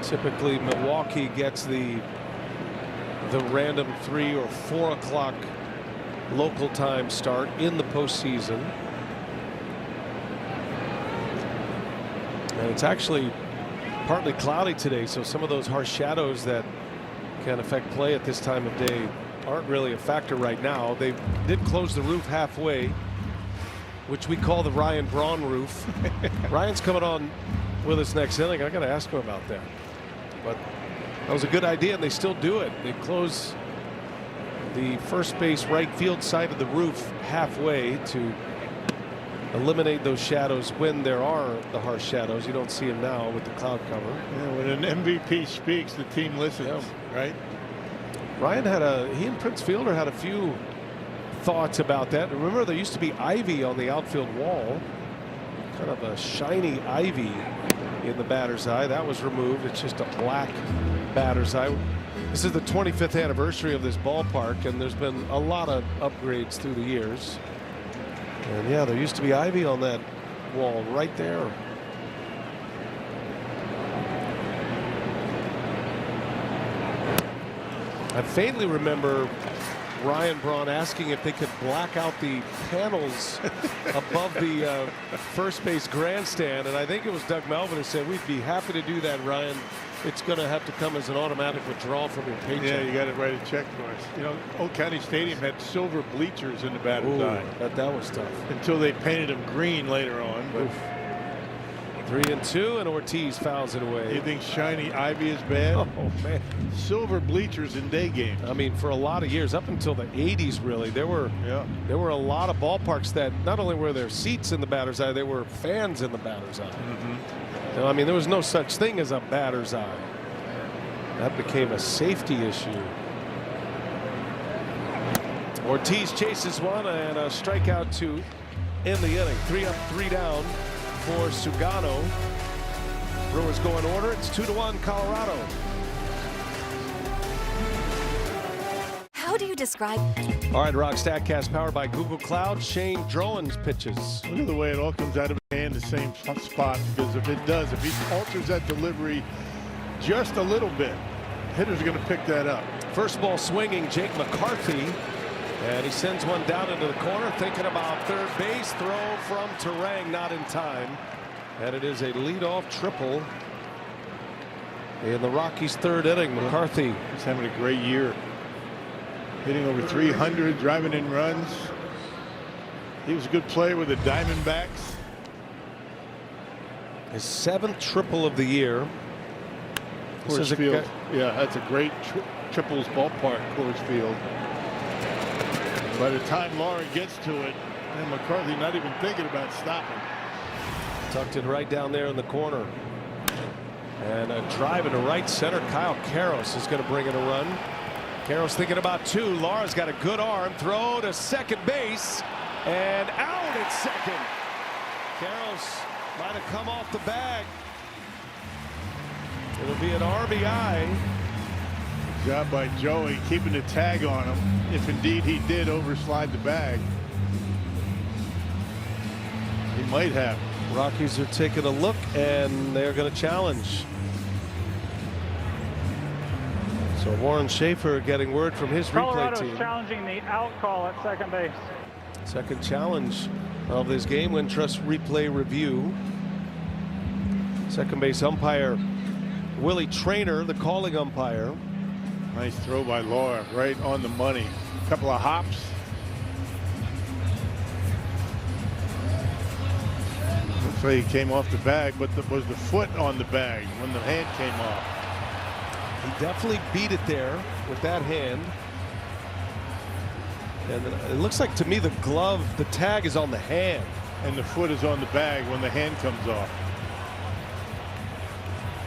Typically Milwaukee gets the random 3 or 4 o'clock local time start in the postseason. And it's actually partly cloudy today, so some of those harsh shadows that can affect play at this time of day aren't really a factor right now. They did close the roof halfway, which we call the Ryan Braun roof. Ryan's coming on with us next inning. I got to ask him about that. But that was a good idea, and they still do it. They close the first base right field side of the roof halfway to eliminate those shadows when there are the harsh shadows. You don't see them now with the cloud cover. Yeah, when an MVP speaks, the team listens, right? Ryan he and Prince Fielder had a few thoughts about that. Remember, there used to be ivy on the outfield wall, kind of a shiny ivy in the batter's eye. That was removed. It's just a black batter's eye. This is the 25th anniversary of this ballpark, and there's been a lot of upgrades through the years. And yeah, there used to be ivy on that wall right there. I faintly remember Ryan Braun asking if they could black out the panels above the first base grandstand, and I think it was Doug Melvin who said, "We'd be happy to do that, Ryan. It's going to have to come as an automatic withdrawal from your paycheck." Yeah, you got to write a check for us. You know, Oak County Stadium had silver bleachers in the batter's eye. That was tough. Until they painted them green later on. But 3-2, and Ortiz fouls it away. You think shiny ivy is bad? Oh man, silver bleachers in day games. I mean, for a lot of years, up until the 80s, really, there were a lot of ballparks that not only were there seats in the batter's eye, there were fans in the batter's eye. No, I mean, there was no such thing as a batter's eye. That became a safety issue. Ortiz chases one, and a strikeout to end the inning. 3 up, 3 down for Sugano. Brewers go in order. It's 2-1 Colorado. How do you describe? All right, Rock Statcast powered by Google Cloud. Shane Drowan's pitches. Look at the way it all comes out of his hand, the same spot, because if it does, if he alters that delivery just a little bit, hitters are going to pick that up. First ball swinging, Jake McCarthy, and he sends one down into the corner, thinking about third base. Throw from Terang, not in time, and it is a leadoff triple in the Rockies' 3rd inning. McCarthy, he's having a great year, hitting over 300, driving in runs. He was a good player with the Diamondbacks. His 7th triple of the year. Coors Field. Yeah, that's a great triples ballpark, Coors Field. By the time Lauren gets to it, and McCarthy not even thinking about stopping. Tucked it right down there in the corner. And a drive into right center. Kyle Karros is going to bring in a run. Karros thinking about 2. Laura's got a good arm. Throw to second base. And out at second. Karros might have come off the bag. It'll be an RBI. Good job by Joey keeping the tag on him, if indeed he did overslide the bag. He might have. Rockies are taking a look, and they're going to challenge. So Warren Schaefer getting word from his replay Colorado's team. challenging the out call at second base. Second challenge of this game. Wintrust replay review. Second base umpire Willie Traynor, the calling umpire. Nice throw by Laura, right on the money. Couple of hops. Looks like he came off the bag, but was the foot on the bag when the hand came off? He definitely beat it there with that hand. And it looks like to me the glove, the tag is on the hand. And the foot is on the bag when the hand comes off.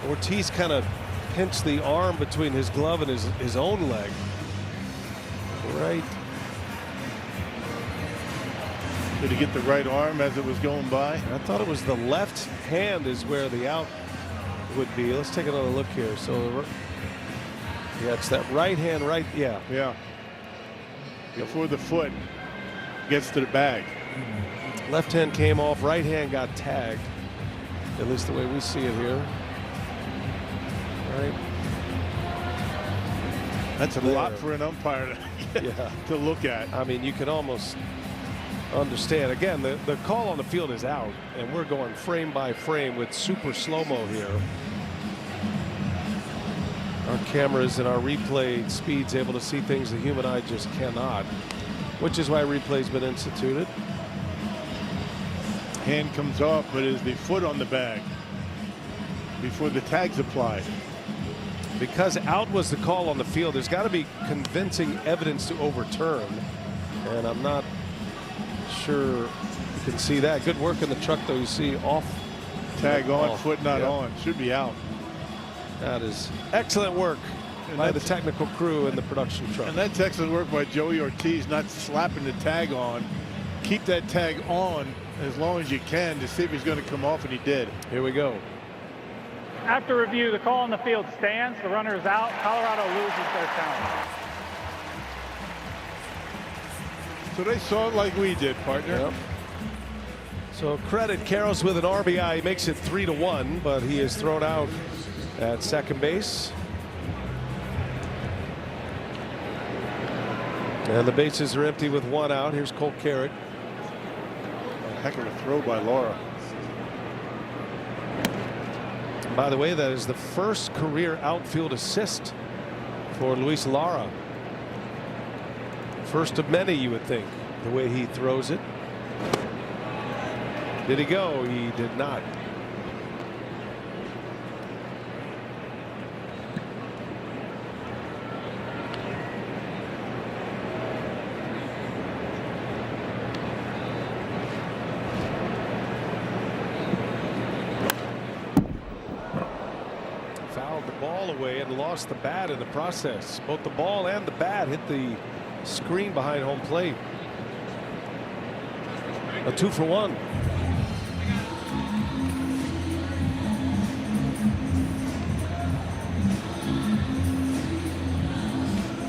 Ortiz kind of pinched the arm between his glove and his own leg. Right. Did he get the right arm as it was going by? I thought it was the left hand is where the out would be. Let's take another look here. So yeah, it's that right hand, right? Yeah. Yeah. Before the foot gets to the bag. Left hand came off, right hand got tagged. At least the way we see it here. Right. That's a lot for an umpire to look at. I mean, you can almost understand. Again, the call on the field is out, and we're going frame by frame with super slow-mo here. Our cameras and our replay speed's able to see things the human eye just cannot, which is why replay's been instituted. Hand comes off, but is the foot on the bag before the tag's applied? Because out was the call on the field, there's got to be convincing evidence to overturn, and I'm not sure you can see that. Good work in the truck, though. You see off. Tag on, foot not on. Should be out. That is excellent work by the technical crew in the production truck. And that's excellent work by Joey Ortiz, not slapping the tag on. Keep that tag on as long as you can to see if he's going to come off, and he did. Here we go. After review, the call on the field stands. The runner is out. Colorado loses their challenge. So they saw it like we did, partner. Yep. So credit Karros with an RBI. He makes it 3-1, but he is thrown out at second base. And the bases are empty with one out. Here's Cole Carrick. A heck of a throw by Laura. By the way, that is the first career outfield assist for Luis Lara. First of many, you would think, the way he throws it. Did he go? He did not. Fouled the ball away and lost the bat in the process. Both the ball and the bat hit the screen behind home plate. A 2-for-1.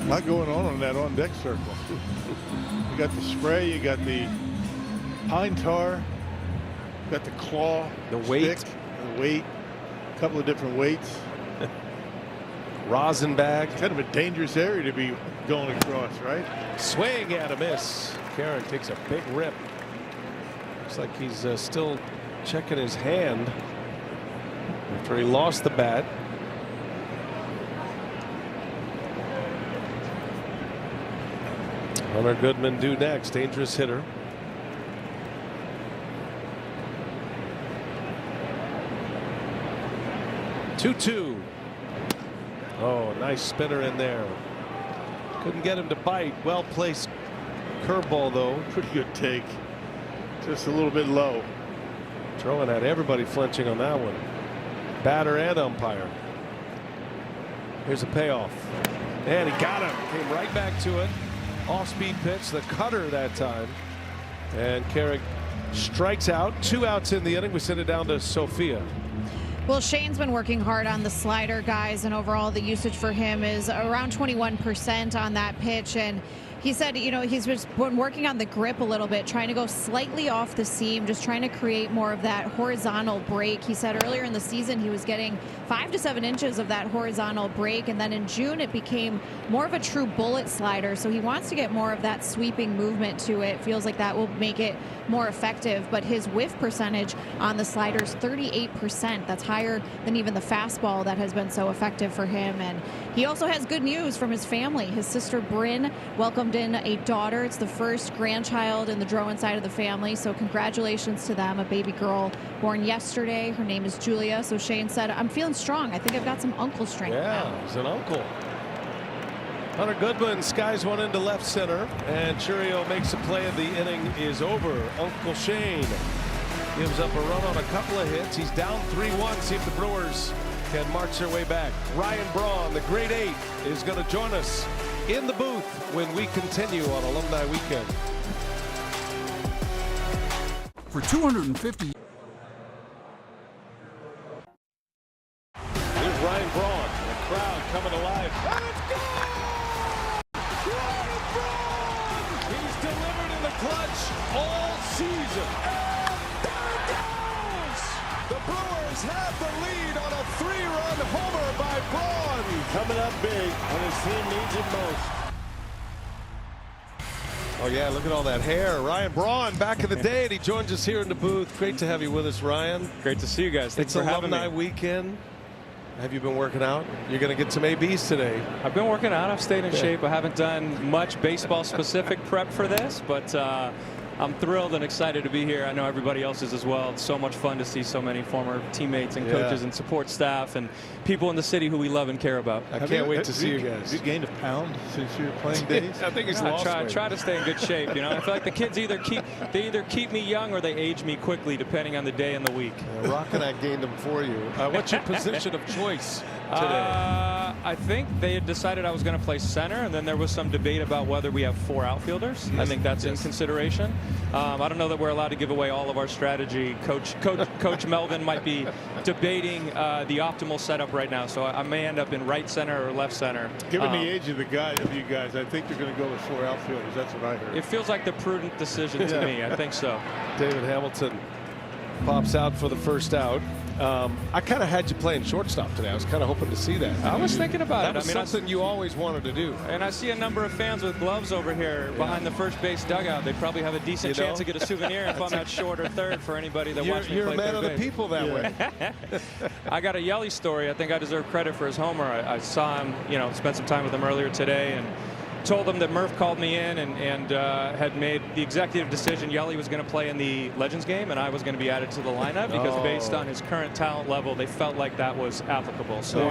A lot going on that on deck circle. You got the spray, you got the pine tar, you got the claw, the weight, the weight, a couple of different weights. Rosin bag. Kind of a dangerous area to be going across, right? Swing and a miss. Karen takes a big rip. Looks like he's still checking his hand after he lost the bat. Hunter Goodman due next. Dangerous hitter. Two. Oh, nice spinner in there. Couldn't get him to bite. Well placed curveball, though. Pretty good take. Just a little bit low. Throwing at everybody flinching on that one. Batter and umpire. Here's a payoff. And he got him. Came right back to it. Off-speed pitch. The cutter that time. And Carrick strikes out. 2 outs in the inning. We send it down to Sophia. Well, Shane's been working hard on the slider, guys, and overall the usage for him is around 21% on that pitch, and He said, you know, he's just been working on the grip a little bit, trying to go slightly off the seam, just trying to create more of that horizontal break. He said earlier in the season he was getting 5 to 7 inches of that horizontal break, and then in June it became more of a true bullet slider. So he wants to get more of that sweeping movement to it. Feels like that will make it more effective, but his whiff percentage on the slider is 38%. That's higher than even the fastball that has been so effective for him. And he also has good news from his family. His sister Bryn welcomed in a daughter. It's the first grandchild in the Drowan side of the family, so congratulations to them. A baby girl born yesterday. Her name is Julia. So Shane said, I'm feeling strong. I think I've got some uncle strength now. Yeah, he's an uncle. Hunter Goodman skies one into left center, and Churio makes a play, and the inning is over. Uncle Shane gives up a run on a couple of hits. He's down 3-1. See if the Brewers can march their way back. Ryan Braun, the Great Eight, is going to join us in the booth when we continue on Alumni Weekend. For 250. Here's Ryan Braun. The crowd coming alive. And it's gone! Ryan Braun! He's delivered in the clutch all season. And there it goes! The Brewers have the lead on a 3-run homer by Braun. Coming up big when his team needs it most. Oh yeah, look at all that hair. Ryan Braun back in the day, and he joins us here in the booth. Great to have you with us, Ryan. Great to see you guys. Thanks It's for having me. Alumni Weekend. Have you been working out? You're going to get some ABs today. I've been working out. I've stayed in shape. I haven't done much baseball-specific prep for this, but I'm thrilled and excited to be here. I know everybody else is as well. It's so much fun to see so many former teammates and coaches and support staff and people in the city who we love and care about. I can't wait to see you guys. Have you gained a pound since your playing days? I think he's I lost weight. try to stay in good shape. You know, I feel like the kids either keep me young or they age me quickly, depending on the day and the week. Rock and I gained them for you. What's your position of choice today? I think they had decided I was going to play center, and then there was some debate about whether we have 4 outfielders. I think that's in consideration. I don't know that we're allowed to give away all of our strategy. Coach Melvin might be debating the optimal setup right now, so I may end up in right center or left center. Given the age of you guys, I think they're going to go with 4 outfielders. That's what I heard. It feels like the prudent decision to me. I think so. David Hamilton pops out for the first out. I kind of had you playing shortstop today. I was kind of hoping to see that. I was thinking about it. That was something you always wanted to do. And I see a number of fans with gloves over here behind the first base dugout. They probably have a decent chance to get a souvenir if I'm at short or third for anybody that watches me play. You're a man of the base. people that way. I got a Yelly story. I think I deserve credit for his homer. I saw him, spent some time with him earlier today, and told him that Murph called me in and had made the executive decision. Yelly was going to play in the Legends game, and I was going to be added to the lineup because based on his current talent level, they felt like that was applicable. So,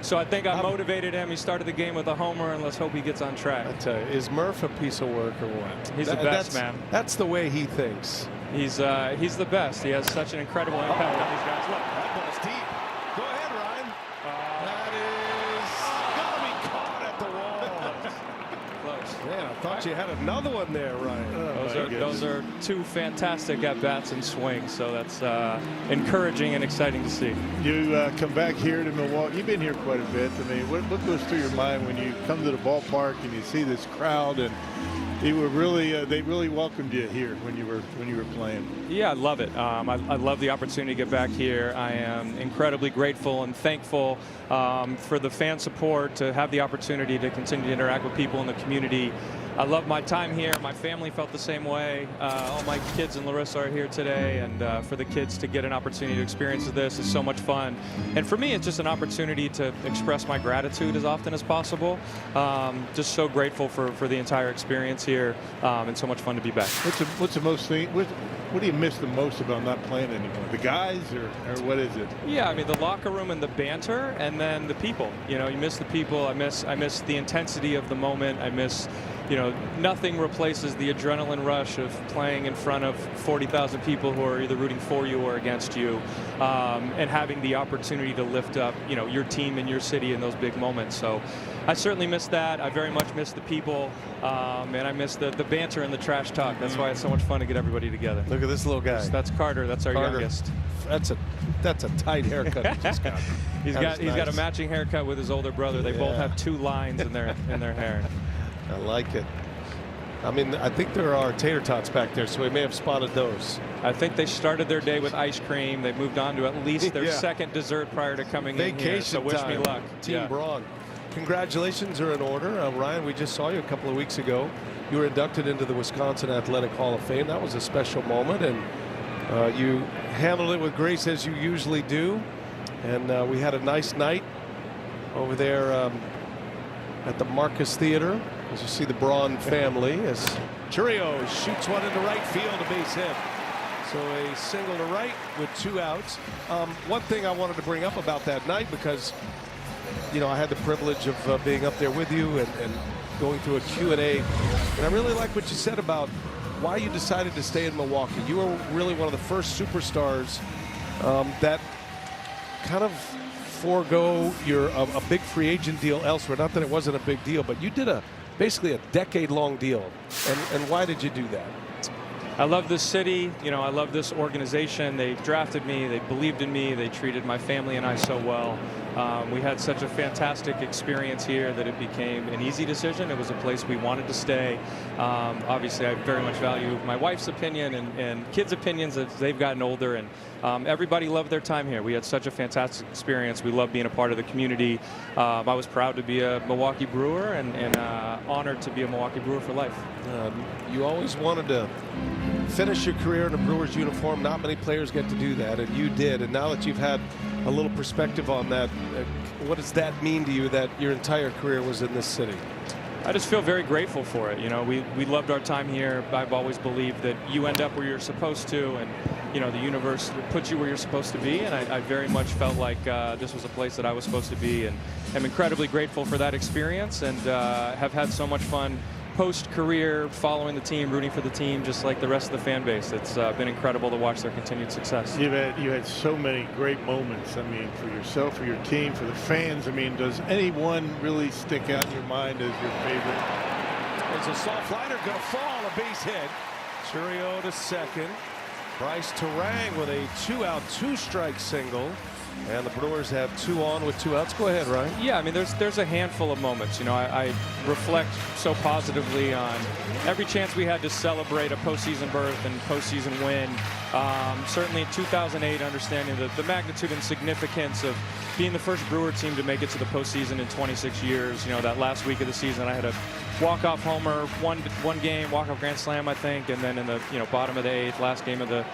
so I think I motivated him. He started the game with a homer, and let's hope he gets on track. I tell you, is Murph a piece of work or what? He's the best, man. That's the way he thinks. He's the best. He has such an incredible impact on these guys. Look, that ball's deep. Go ahead, Ryan. That is gotta be caught at the wall. Close. Man, I thought you had another one there, Ryan. Those are 2 fantastic at-bats and swings, so that's encouraging and exciting to see. You come back here to Milwaukee. You've been here quite a bit. I mean, what goes through your mind when you come to the ballpark and you see this crowd, and they really welcomed you here when you were playing? Yeah, I love it. I love the opportunity to get back here. I am incredibly grateful and thankful for the fan support, to have the opportunity to continue to interact with people in the community. I love my time here. My family felt the same way. All my kids and Larissa are here today, and for the kids to get an opportunity to experience this is so much fun. And for me, it's just an opportunity to express my gratitude as often as possible. Just so grateful for the entire experience here, and so much fun to be back. What's the most thing? What do you miss the most about not playing anymore? The guys, or what is it? Yeah, I mean, the locker room and the banter, and then the people. You miss the people. I miss the intensity of the moment. I miss, nothing replaces the adrenaline rush of playing in front of 40,000 people who are either rooting for you or against you, and having the opportunity to lift up, your team and your city in those big moments. So I certainly miss that. I very much miss the people, and I miss the banter and the trash talk. That's why it's so much fun to get everybody together. Look at this little guy. That's Carter. That's our youngest. That's a tight haircut he just got. He's got a matching haircut with his older brother. They both have 2 lines in their hair. I like it. I mean, I think there are tater tots back there, so we may have spotted those. I think they started their day with ice cream. They moved on to at least their second dessert prior to coming in here. So wish me luck. Team Braun. Congratulations are in order. Ryan, we just saw you a couple of weeks ago. You were inducted into the Wisconsin Athletic Hall of Fame. That was a special moment, and you handled it with grace as you usually do. And we had a nice night over there at the Marcus Theater. As you see the Braun family as Churios shoots one into right field, a base hit. So a single to right with 2 outs. One thing I wanted to bring up about that night, because you know I had the privilege of being up there with you and going through a Q&A, and I really like what you said about why you decided to stay in Milwaukee. You were really one of the first superstars that kind of forego a big free agent deal elsewhere. Not that it wasn't a big deal, but you did basically a decade-long deal. And why did you do that? I love this city. You know, I love this organization. They drafted me. They believed in me. They treated my family and I so well. We had such a fantastic experience here that it became an easy decision. It was a place we wanted to stay. Obviously, I very much value my wife's opinion and kids' opinions as they've gotten older. And everybody loved their time here. We had such a fantastic experience. We love being a part of the community. I was proud to be a Milwaukee Brewer and honored to be a Milwaukee Brewer for life. You always wanted to finish your career in a Brewers uniform. Not many players get to do that, and you did. And now that you've had a little perspective on that, what does that mean to you that your entire career was in this city? I just feel very grateful for it. You know, we loved our time here. I've always believed that you end up where you're supposed to, and you know the universe puts you where you're supposed to be. And I very much felt like this was a place that I was supposed to be, and I'm incredibly grateful for that experience, and have had so much fun post-career following the team, rooting for the team, just like the rest of the fan base. It's been incredible to watch their continued success. You had so many great moments. I mean, for yourself, for your team, for the fans. I mean, does anyone really stick out in your mind as your favorite? There's a soft liner going to fall, a base hit. Churio to second. Bryce Terang with a 2-out, 2-strike single. And the Brewers have 2 on with 2 outs. Go ahead, Ryan. Yeah, I mean, there's a handful of moments. You know, I reflect so positively on every chance we had to celebrate a postseason berth and postseason win. Certainly in 2008, understanding the magnitude and significance of being the first Brewer team to make it to the postseason in 26 years. You know, that last week of the season, I had a walk-off homer, one game, walk-off grand slam, I think, and then in the bottom of the 8th, last game of the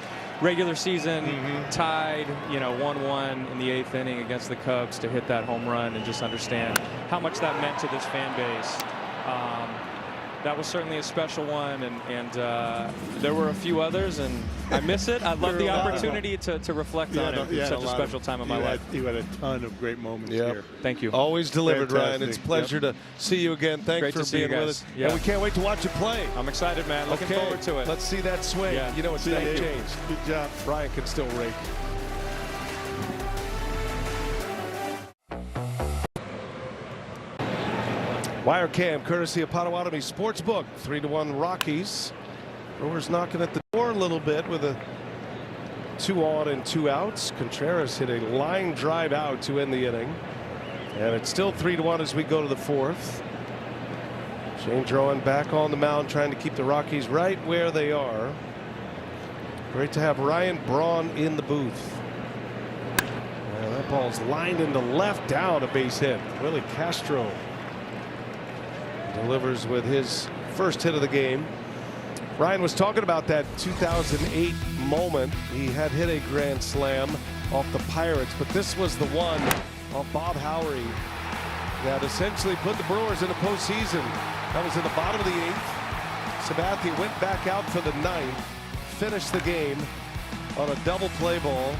regular season, tied, 1-1 in the 8th inning against the Cubs to hit that home run, and just understand how much that meant to this fan base. That was certainly a special one, and there were a few others, and I miss it. I love the opportunity to reflect on it. It's such a special time of my life. You had a ton of great moments here. Thank you. Always delivered, Ryan. It's a pleasure to see you again. Thanks for being with us. Yeah. And we can't wait to watch you play. I'm excited, man. Looking forward to it. Let's see that swing. Yeah. You know, it's never changed. Good job. Ryan can still rake. Wire cam, courtesy of Potawatomi Sportsbook. 3-1 Rockies. Brewers knocking at the door a little bit with a 2 on and 2 outs. Contreras hit a line drive out to end the inning. And it's still 3-1 as we go to the 4th. Shane Drowan back on the mound, trying to keep the Rockies right where they are. Great to have Ryan Braun in the booth. And that ball's lined into left, down, a base hit. Willie Castro delivers with his first hit of the game. Ryan was talking about that 2008 moment. He had hit a grand slam off the Pirates, but this was the one off Bob Howery that essentially put the Brewers in the postseason. That was in the bottom of the 8th. Sabathia went back out for the 9th, finished the game on a double play ball.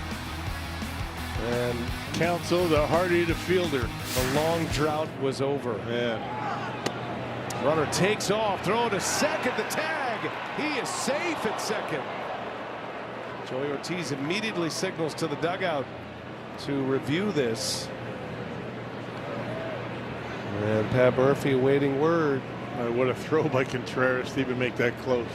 And Counsell, the hard-hitted fielder. The long drought was over. Yeah. Runner takes off, throw to second, the tag. He is safe at second. Joey Ortiz immediately signals to the dugout to review this. And Pat Murphy awaiting word. What a throw by Contreras to even make that close.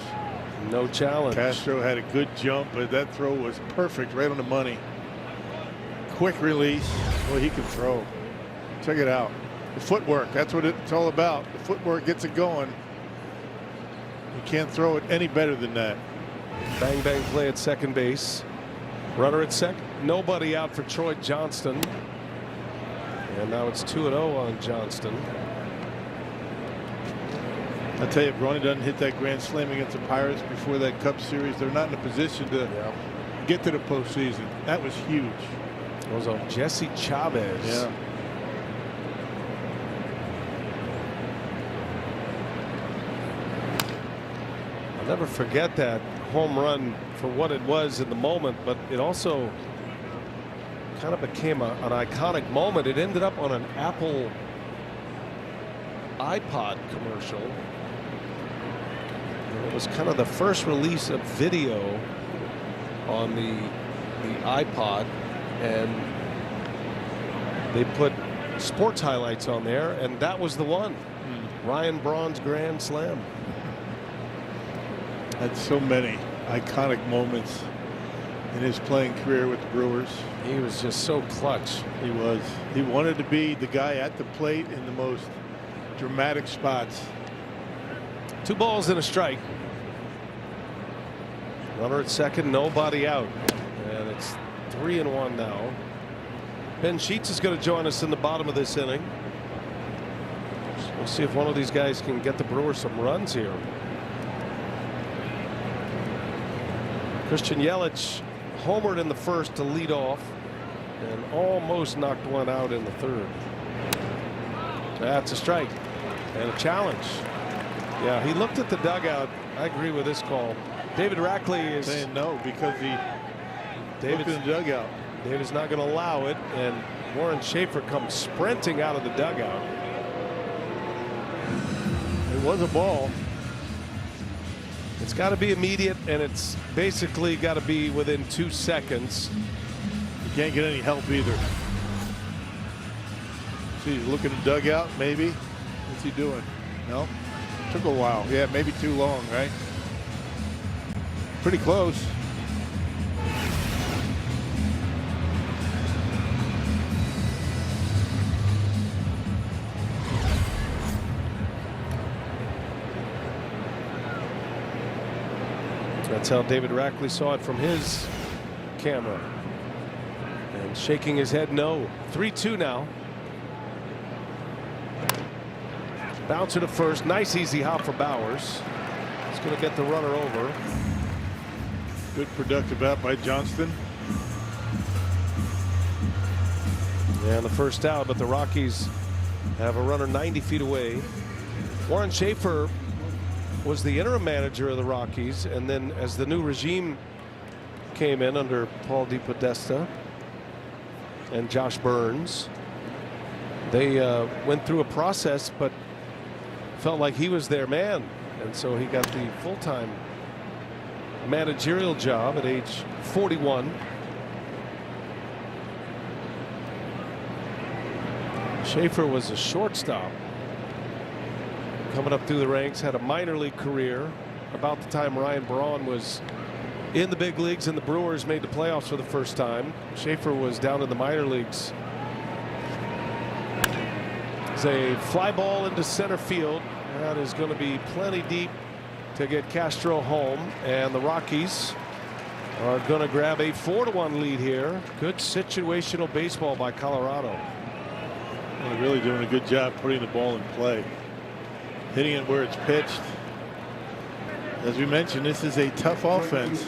No challenge. Castro had a good jump, but that throw was perfect, right on the money. Quick release. Well, he can throw. Check it out. The footwork, that's what it's all about. The footwork gets it going. You can't throw it any better than that. Bang bang play at second base. Runner at second. Nobody out for Troy Johnston. And now it's 2-0 on Johnston. I tell you, if Ronnie doesn't hit that grand slam against the Pirates before that Cup Series, they're not in a position to get to the postseason. That was huge. It was on Jesse Chavez. Yeah. I'll never forget that home run for what it was in the moment, but it also kind of became an iconic moment. It ended up on an Apple iPod commercial. And it was kind of the first release of video on the iPod, and they put sports highlights on there, and that was the one. Ryan Braun's grand slam. Had so many iconic moments in his playing career with the Brewers. He was just so clutch. He was. He wanted to be the guy at the plate in the most dramatic spots. 2 balls and a strike. Runner at second, nobody out, and it's 3-1 now. Ben Sheets is going to join us in the bottom of this inning. So we'll see if one of these guys can get the Brewers some runs here. Christian Yelich homered in the first to lead off and almost knocked one out in the third. That's a strike and a challenge. Yeah, he looked at the dugout. I agree with this call. David Rackley is saying no because he looked in the dugout. David's not going to allow it, and Warren Schaefer comes sprinting out of the dugout. It was a ball. It's got to be immediate, and it's basically got to be within 2 seconds. You can't get any help either. See, he's looking at the dugout, maybe. What's he doing? No? Took a while. Yeah, maybe too long, right? Pretty close. That's how David Rackley saw it from his camera. And shaking his head no. 3-2 now. Bouncer to first. Nice easy hop for Bowers. He's going to get the runner over. Good productive out by Johnston. And the first out, but the Rockies have a runner 90 feet away. Warren Schaefer was the interim manager of the Rockies, and then as the new regime came in under Paul DePodesta and Josh Burns, they went through a process but felt like he was their man, and so he got the full-time managerial job at age 41. Schaefer was a shortstop coming up through the ranks, had a minor league career about the time Ryan Braun was in the big leagues and the Brewers made the playoffs for the first time. Schaefer was down in the minor leagues. It's a fly ball into center field. That is going to be plenty deep to get Castro home, and the Rockies are going to grab a 4-1 lead here. Good situational baseball by Colorado. Well, they're really doing a good job putting the ball in play. Hitting it where it's pitched. As we mentioned, this is a tough offense.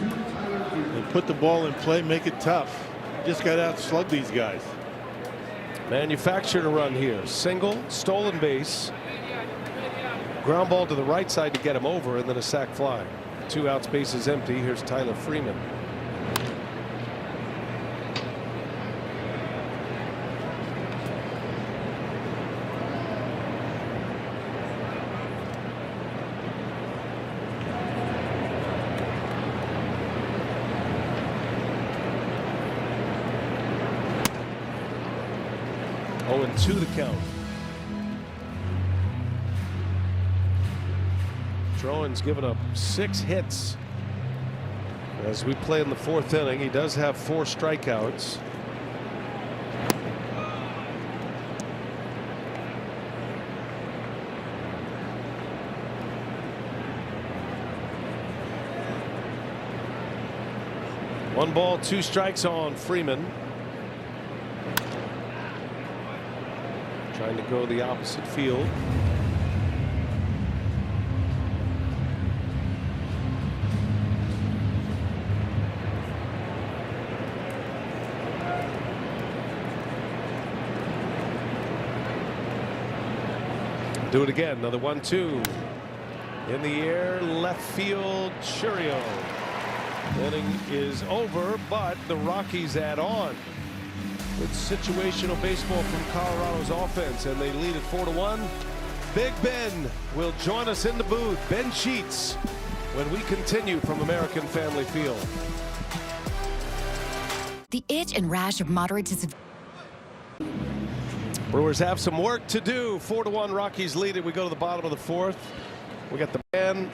They put the ball in play, make it tough. Just got to outslug these guys. Manufactured a run here. Single, stolen base, ground ball to the right side to get him over, and then a sac fly. 2 outs, bases empty. Here's Tyler Freeman. To the count. Trowan's given up 6 hits as we play in the 4th inning. He does have 4 strikeouts. 1 ball, 2 strikes on Freeman. Trying to go the opposite field. Do it again. Another 1-2 in the air, left field. Churio. Inning is over, but the Rockies add on. It's situational baseball from Colorado's offense, and they lead at 4-1. Big Ben will join us in the booth. Ben Sheets, when we continue from American Family Field. The itch and rash of moderate to severe. Brewers have some work to do. 4-1 Rockies lead it. We go to the bottom of the 4th. We got the man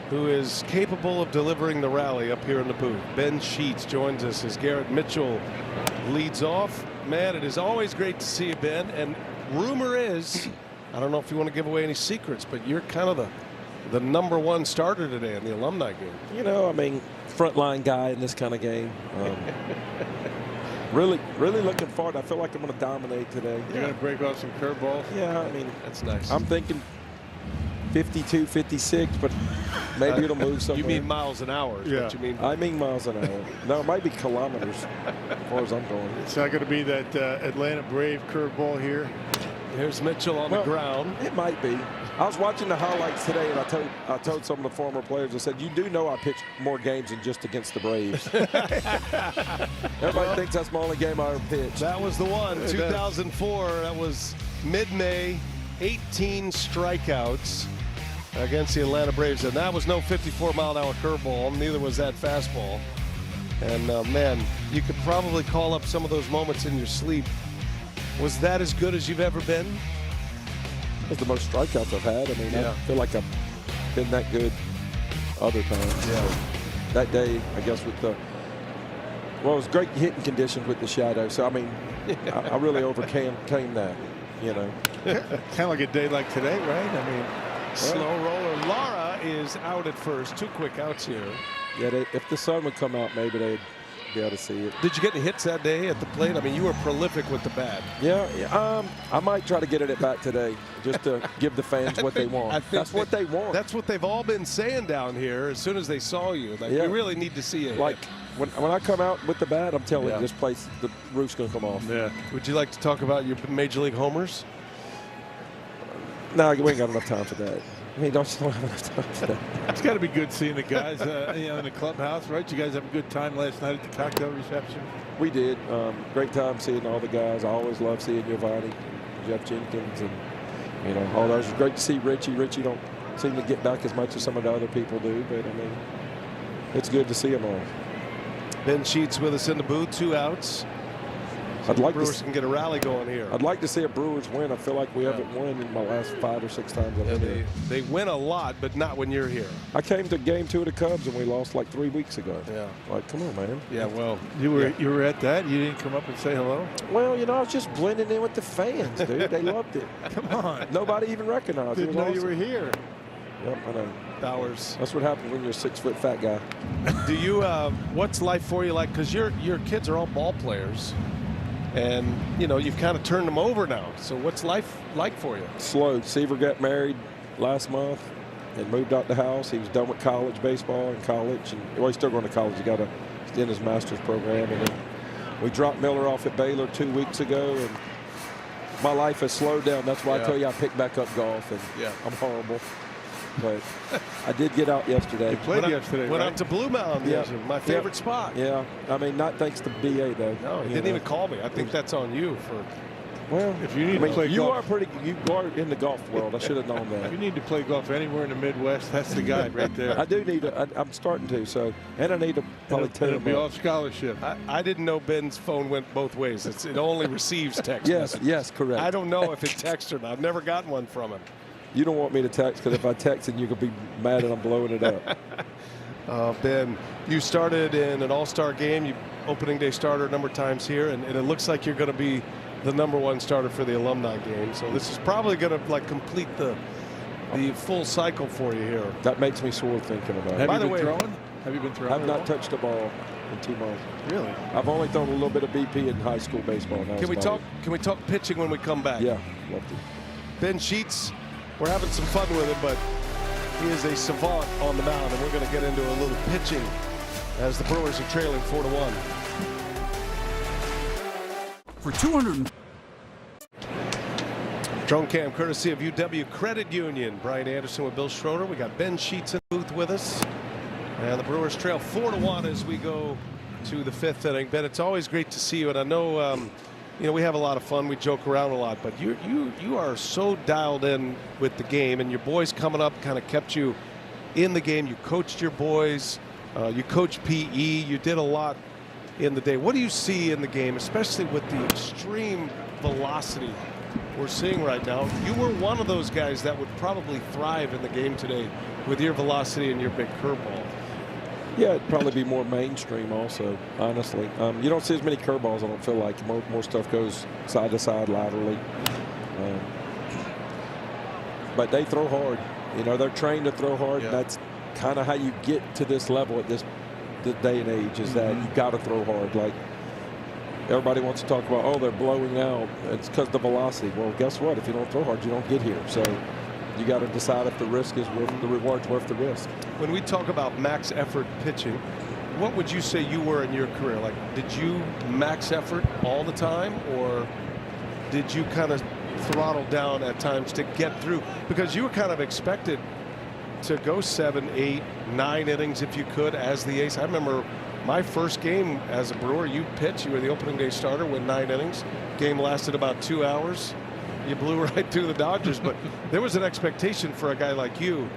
who is capable of delivering the rally up here in the booth. Ben Sheets joins us as Garrett Mitchell leads off. Man, it is always great to see you, Ben. And rumor is, I don't know if you want to give away any secrets, but you're kind of the #1 starter today in the alumni game. You know, I mean, frontline guy in this kind of game. Really looking forward. I feel like I'm going to dominate today. You're going to break off some curveballs? Yeah, I mean, that's nice. I'm thinking 52, 56, but maybe it'll move somewhere. You mean miles an hour? Is what you mean? I mean miles an hour. No, it might be kilometers as far as I'm going. It's not going to be that Atlanta Brave curveball here. Here's Mitchell on the ground. It might be. I was watching the highlights today, and I told some of the former players, I said, you do know I pitched more games than just against the Braves. Everybody thinks that's my only game I ever pitched. That was the one, 2004. That was mid-May, 18 strikeouts against the Atlanta Braves. And that was no 54-mile-an-hour curveball. Neither was that fastball. And, man, you could probably call up some of those moments in your sleep. Was that as good as you've ever been? That's the most strikeouts I've had. I mean, I feel like I've been that good other times. Yeah. So that day, I guess, with the, well, it was great hitting conditions with the shadow. So, I mean, I really overcame that, you know. Kind of like a day like today, right? I mean, slow roller. Lara is out at first. 2 quick outs here. Yeah, if the sun would come out, maybe they'd be able to see it. Did you get any hits that day at the plate? I mean, you were prolific with the bat. Yeah, I might try to get it at bat today just to give the fans what they want. That's what they want. That's what they've all been saying down here as soon as they saw you. Like, we really need to see it. Like, when I come out with the bat, I'm telling you, this place, the roof's going to come off. Yeah. Would you like to talk about your Major League homers? No, we ain't got enough time for that. I mean, don't have enough time for that. It's got to be good seeing the guys in the clubhouse, right? You guys have a good time last night at the cocktail reception? We did. Great time seeing all the guys. I always love seeing Giovanni, Jeff Jenkins, and, you know, all those. It's great to see Richie. Richie don't seem to get back as much as some of the other people do, but, I mean, it's good to see them all. Ben Sheets with us in the booth, 2 outs. I'd like Brewers can get a rally going here. I'd like to see a Brewers win. I feel like we haven't won in my last 5 or 6 times I've been here. They win a lot, but not when you're here. I came to Game 2 of the Cubs and we lost like 3 weeks ago. Yeah. Like, come on, man. Yeah, well, you were at that. You didn't come up and say hello. Well, you know, I was just blending in with the fans, dude. They loved it. Come on. Nobody even recognized it. Didn't know you were here. Yep, I know. Bowers. That's what happens when you're a 6-foot fat guy. Do you? What's life for you like? Because your kids are all ball players. And, you know, you've kind of turned them over now. So what's life like for you? Slow. Seaver got married last month and moved out the house. He was done with college baseball in college. And, well, he's still going to college. He got to extend his master's program. And then we dropped Miller off at Baylor 2 weeks ago. And my life has slowed down. That's why I tell you I picked back up golf. And I'm horrible. But I did get out yesterday. You played yesterday, Went right? out to Blue Mountain, my favorite spot. Yeah, I mean, not thanks to BA, though. No, he didn't even call me. I think that's on you for. Well, if you need to play you golf, you are in the golf world. I should have known that. If you need to play golf anywhere in the Midwest, that's the guy right there. I do need to. I'm starting to. So, and I need to probably tell it'll be all scholarship. I didn't know Ben's phone went both ways. It only receives text. Yes, correct. I don't know if it texts or not. I've never gotten one from him. You don't want me to text because if I text and you could be mad and I'm blowing it up. Ben, you started in an all-star game. You opening day starter a number of times here, and it looks like you're going to be the #1 starter for the alumni game. So this is probably going to like complete the full cycle for you here. That makes me sore thinking about it. Have By you the been way, throwing? Have you been throwing? I've not touched a ball in 2 months. Really? I've only thrown a little bit of BP in high school baseball. Now Can we talk pitching when we come back? Yeah, love to. Ben Sheets, we're having some fun with him, but he is a savant on the mound, and we're going to get into a little pitching as the Brewers are trailing 4-1. For 200. Drone cam courtesy of UW Credit Union. Brian Anderson with Bill Schroeder. We got Ben Sheets in the booth with us. And the Brewers trail 4-1 as we go to the 5th inning. Ben, it's always great to see you. And I know, you know, we have a lot of fun. We joke around a lot. But you are so dialed in with the game. And your boys coming up kind of kept you in the game. You coached your boys. You coached PE. You did a lot in the day. What do you see in the game, especially with the extreme velocity we're seeing right now? You were one of those guys that would probably thrive in the game today with your velocity and your big curveball. Yeah, it'd probably be more mainstream also, honestly. You don't see as many curveballs, I don't feel like. More stuff goes side to side laterally. But they throw hard. You know, they're trained to throw hard. Yeah. That's kind of how you get to this level at this day and age, is that you got to throw hard. Like, everybody wants to talk about, oh, they're blowing out. It's because of the velocity. Well, guess what? If you don't throw hard, you don't get here. So you got to decide if the risk is worth the reward's worth the risk. When we talk about max effort pitching, what would you say you were in your career? Like, did you max effort all the time, or did you kind of throttle down at times to get through? Because you were kind of expected to go 7, 8, 9 innings if you could as the ace. I remember my first game as a Brewer, you pitched, you were the opening day starter, went 9 innings. Game lasted about 2 hours. You blew right through the Dodgers, but there was an expectation for a guy like you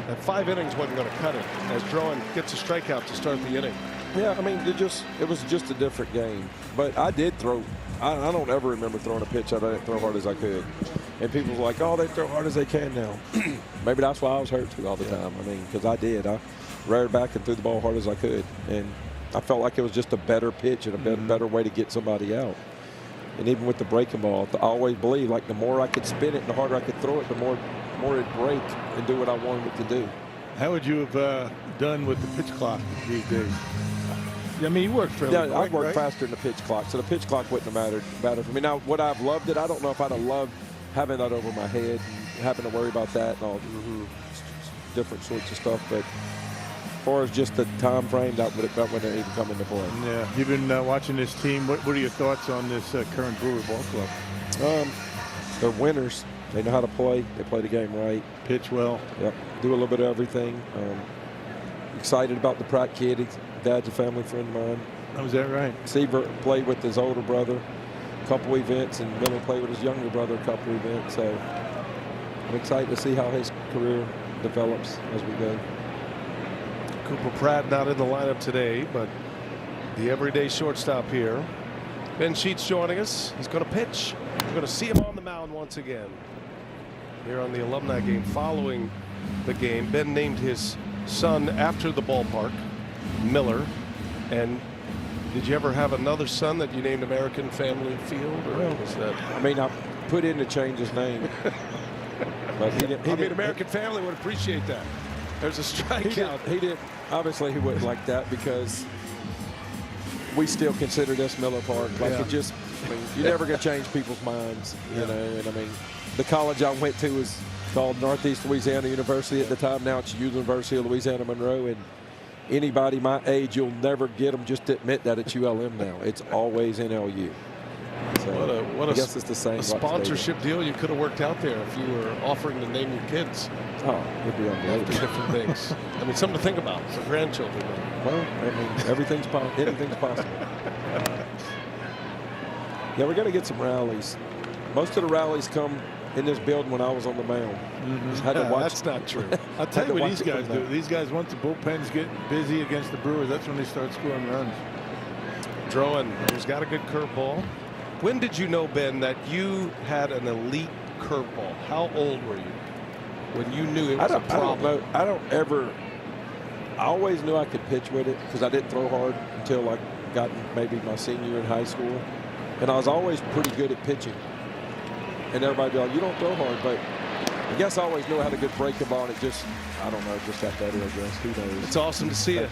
that 5 innings wasn't going to cut it, as Drowan gets a strikeout to start the inning. Yeah, I mean, it was just a different game. But I did throw. I don't ever remember throwing a pitch I didn't throw hard as I could. And people were like, oh, they throw hard as they can now. Maybe that's why I was hurt too all the time. I mean, because I did. I reared back and threw the ball hard as I could. And I felt like it was just a better pitch and a better way to get somebody out. And even with the breaking ball, I always believed, like, the more I could spin it and the harder I could throw it, the more it'd break and do what I wanted it to do. How would you have done with the pitch clock these days? I mean, you work fairly quick, I work right? faster than the pitch clock, so the pitch clock wouldn't have mattered for me. Now, would I have loved it? I don't know if I'd have loved having that over my head and having to worry about that and all different sorts of stuff. But as far as just the time frame, that wouldn't even come into play. Yeah, you've been watching this team. What are your thoughts on this current Brewer ball club? They're winners. They know how to play. They play the game right. Pitch well. Yep. Do a little bit of everything. Excited about the Pratt kid. His dad's a family friend of mine. Oh, is that right? Seaver played with his older brother a couple events, and Miller played with his younger brother a couple events. So I'm excited to see how his career develops as we go. Cooper Pratt not in the lineup today, but the everyday shortstop here. Ben Sheets joining us. He's going to pitch. We're going to see him on the mound once again here on the alumni game. Following the game, Ben named his son after the ballpark, Miller. And did you ever have another son that you named American Family Field, or was that? I mean, I put in to change his name. But he didn't. I mean, American Family would appreciate that. There's a strikeout. He didn't. Obviously, he wouldn't like that, because we still consider this Miller Park. Like, it just, I mean, you're never going to change people's minds, you know. And I mean, the college I went to was called Northeast Louisiana University at the time. Now it's University of Louisiana Monroe. And anybody my age, you'll never get them just to admit that it's ULM now. It's always NLU. So what I guess it's the same. A sponsorship deal you could have worked out there if you were offering to name your kids. Oh, it'd be unbelievable. Different things. I mean, something to think about for grandchildren. Well, I mean, anything's possible. Yeah, we're going to get some rallies. Most of the rallies come in this building when I was on the mound. Had to watch. That's not true. I'll tell you what these guys do. These guys, once the bullpens get busy against the Brewers, that's when they start scoring runs. Drowan, who's got a good curveball. When did you know, Ben, that you had an elite curveball? How old were you when you knew it was a problem? I always knew I could pitch with it, because I didn't throw hard until I got maybe my senior year in high school. And I was always pretty good at pitching. And everybody be like, you don't throw hard, but I guess I always knew how to break the ball, and it just, I don't know, just got better, I guess. Who knows? It's awesome to see it.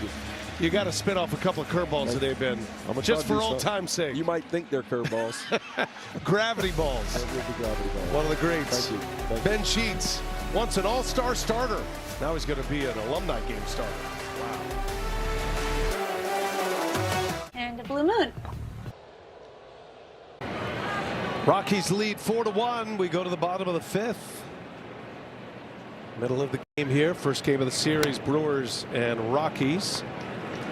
You got to spit off a couple of curveballs today, Ben. Just for old time's sake. You might think they're curveballs. Gravity balls. Gravity balls. One of the greats. Thank you. Ben Sheets, once an all-star starter. Now he's going to be an alumni game starter. Wow. And a blue moon. Rockies lead 4-1. We go to the bottom of the 5th. Middle of the game here. First game of the series, Brewers and Rockies.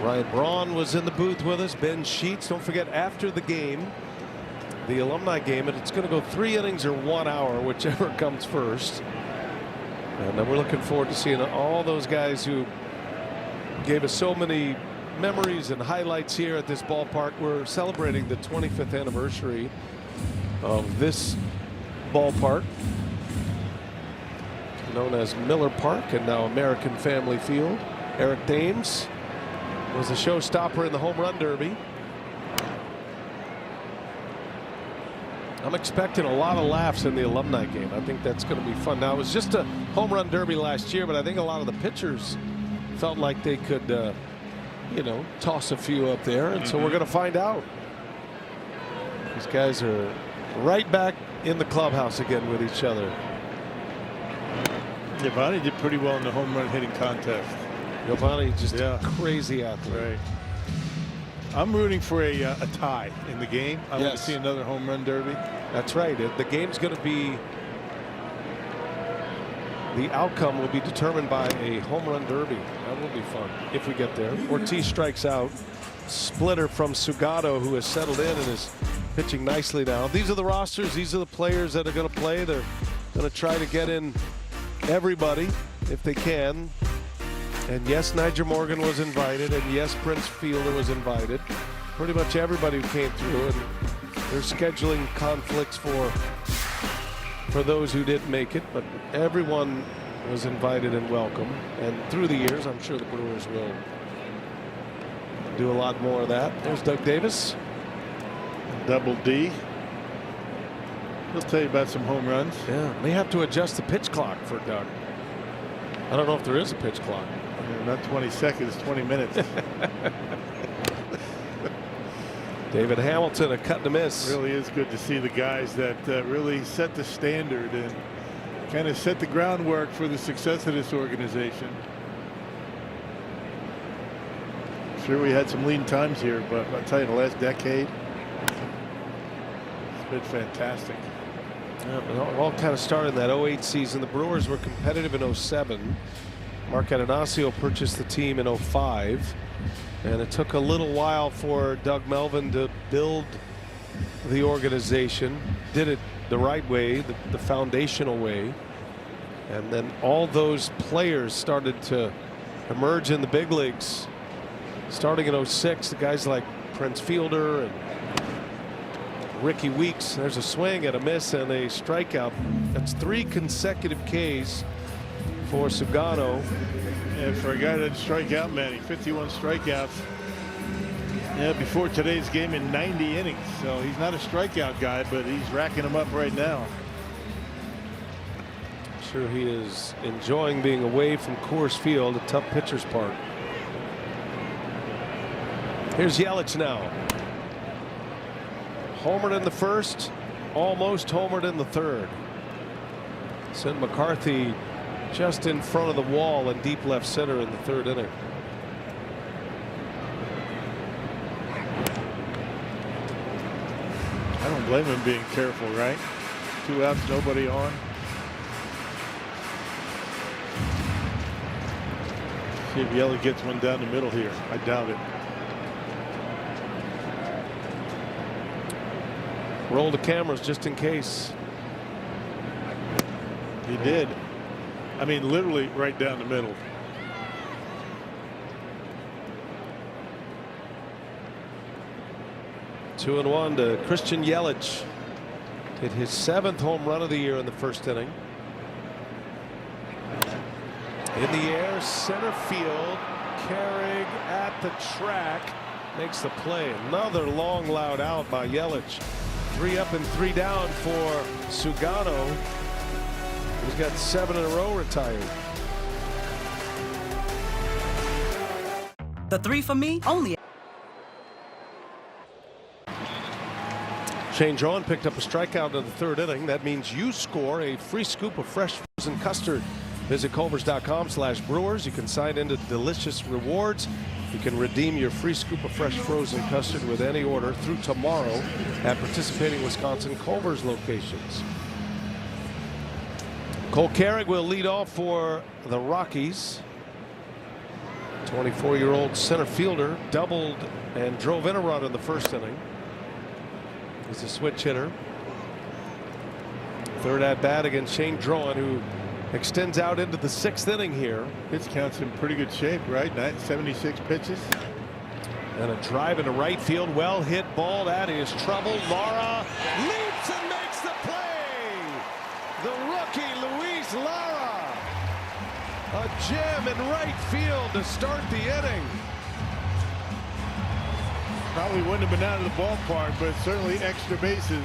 Ryan Braun was in the booth with us. Ben Sheets. Don't forget, after the game, the alumni game, and it's going to go 3 innings or 1 hour, whichever comes first. And we're looking forward to seeing all those guys who gave us so many memories and highlights here at this ballpark. We're celebrating the 25th anniversary of this ballpark, known as Miller Park and now American Family Field. Eric Thames was a showstopper in the home run derby. I'm expecting a lot of laughs in the alumni game. I think that's going to be fun. Now, it was just a home run derby last year, but I think a lot of the pitchers felt like they could, you know, toss a few up there. And so we're going to find out. These guys are right back in the clubhouse again with each other. Giovanni did pretty well in the home run hitting contest. Giovanni just a crazy athlete. Right. I'm rooting for a tie in the game. I want to see another home run derby. That's right. The game's going to be, the outcome will be determined by a home run derby. That will be fun if we get there. Ortiz strikes out. Splitter from Sugado, who has settled in and is pitching nicely now. These are the rosters. These are the players that are going to play. They're going to try to get in everybody if they can. And yes, Niger Morgan was invited, and yes, Prince Fielder was invited. Pretty much everybody who came through, and there's scheduling conflicts for those who didn't make it, but everyone was invited and welcome. And through the years, I'm sure the Brewers will do a lot more of that. There's Doug Davis. Double D. He'll tell you about some home runs. Yeah, they have to adjust the pitch clock for Doug. I don't know if there is a pitch clock. Yeah, not 20 seconds, 20 minutes. David Hamilton, a cut and a miss. Really is good to see the guys that really set the standard and kind of set the groundwork for the success of this organization. Sure, we had some lean times here, but I'll tell you, the last decade, it's been fantastic. Yeah, it all kind of started in that 08 season. The Brewers were competitive in 07. Mark Atanasio purchased the team in 05. And it took a little while for Doug Melvin to build the organization. Did it the right way, the foundational way. And then all those players started to emerge in the big leagues. Starting in 06, the guys like Prince Fielder and Ricky Weeks. There's a swing and a miss and a strikeout. That's 3 consecutive Ks for Sugano. And for a guy that strike out, Manny, 51 strikeouts. Yeah, before today's game in 90 innings. So he's not a strikeout guy, but he's racking them up right now. I'm sure he is enjoying being away from Coors Field, a tough pitcher's park. Here's Yelich now. Homered in the first, almost homered in the third. Sent McCarthy just in front of the wall and deep left center in the third inning. I don't blame him being careful, right? 2 outs, nobody on. See if Yelich gets one down the middle here. I doubt it. Roll the cameras just in case. He did. I mean, literally right down the middle. Two and one to Christian Yelich. Hit his 7th home run of the year in the first inning. In the air, center field. Carrig at the track makes the play. Another long, loud out by Yelich. 3 up and 3 down for Sugano. He's got 7 in a row retired. The 3 for me, only. Shane Drawn picked up a strikeout in the 3rd inning. That means you score a free scoop of fresh frozen custard. Visit culvers.com/Brewers. You can sign into delicious rewards. You can redeem your free scoop of fresh frozen custard with any order through tomorrow at participating Wisconsin Culver's locations. Cole Carrick will lead off for the Rockies. 24-year-old center fielder doubled and drove in a run in the 1st inning. He's a switch hitter. 3rd at bat against Shane Drawn, who extends out into the 6th inning here. Pitch count's in pretty good shape, right? 76 pitches. And a drive into right field. Well hit ball. That is trouble. Lara leaps and makes the play. The rookie Luis Lara. A gem in right field to start the inning. Probably wouldn't have been out of the ballpark, but certainly extra bases.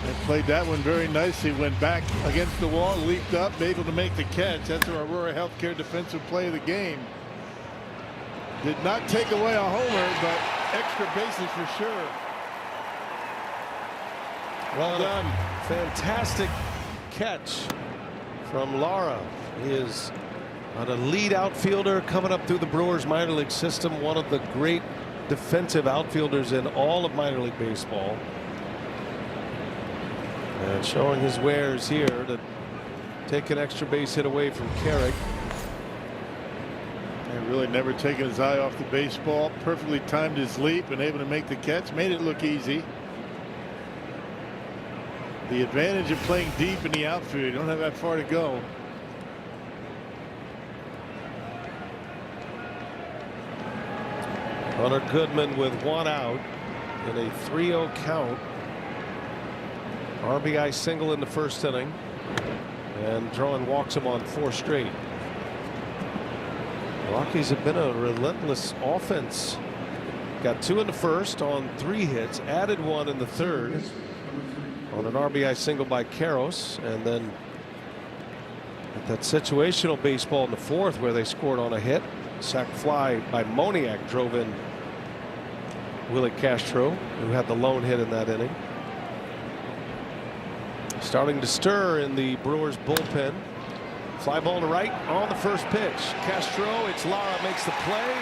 And played that one very nicely. Went back against the wall, leaped up, able to make the catch. That's our Aurora Healthcare defensive play of the game. Did not take away a homer, but extra bases for sure. Well done. Fantastic catch from Lara. He is an elite outfielder coming up through the Brewers minor league system. One of the great defensive outfielders in all of minor league baseball. And showing his wares here to take an extra base hit away from Carrick. And really never taken his eye off the baseball. Perfectly timed his leap and able to make the catch. Made it look easy. The advantage of playing deep in the outfield. You don't have that far to go. Hunter Goodman with 1 out in a 3-0 count. RBI single in the 1st inning, and Drawn walks him on 4 straight. The Rockies have been a relentless offense. Got 2 in the 1st on 3 hits, added 1 in the 3rd on an RBI single by Karros, and then at that situational baseball in the 4th where they scored on a hit. Sac fly by Moniak drove in Willie Castro, who had the lone hit in that inning. Starting to stir in the Brewers bullpen. Fly ball to right on the 1st pitch. Castro, it's Lara makes the play.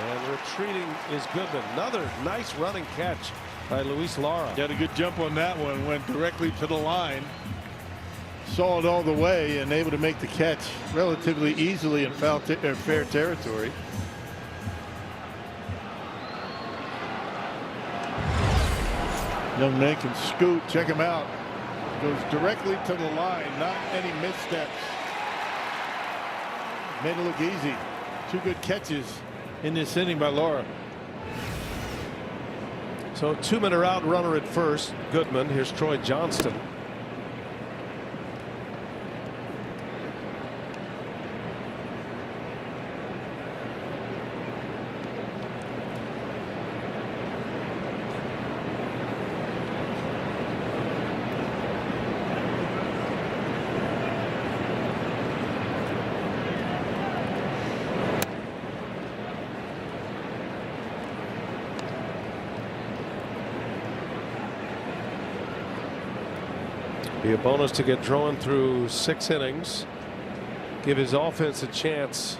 And retreating is Goodman. Another nice running catch by Luis Lara. Got a good jump on that one. Went directly to the line. Saw it all the way and able to make the catch relatively easily in fair territory. Young man can scoot. Check him out. Goes directly to the line. Not any missteps. Made it look easy. 2 good catches in this inning by Lara. So 2-men are out, runner at 1st. Goodman. Here's Troy Johnston. Be a bonus to get drawn through 6 innings. Give his offense a chance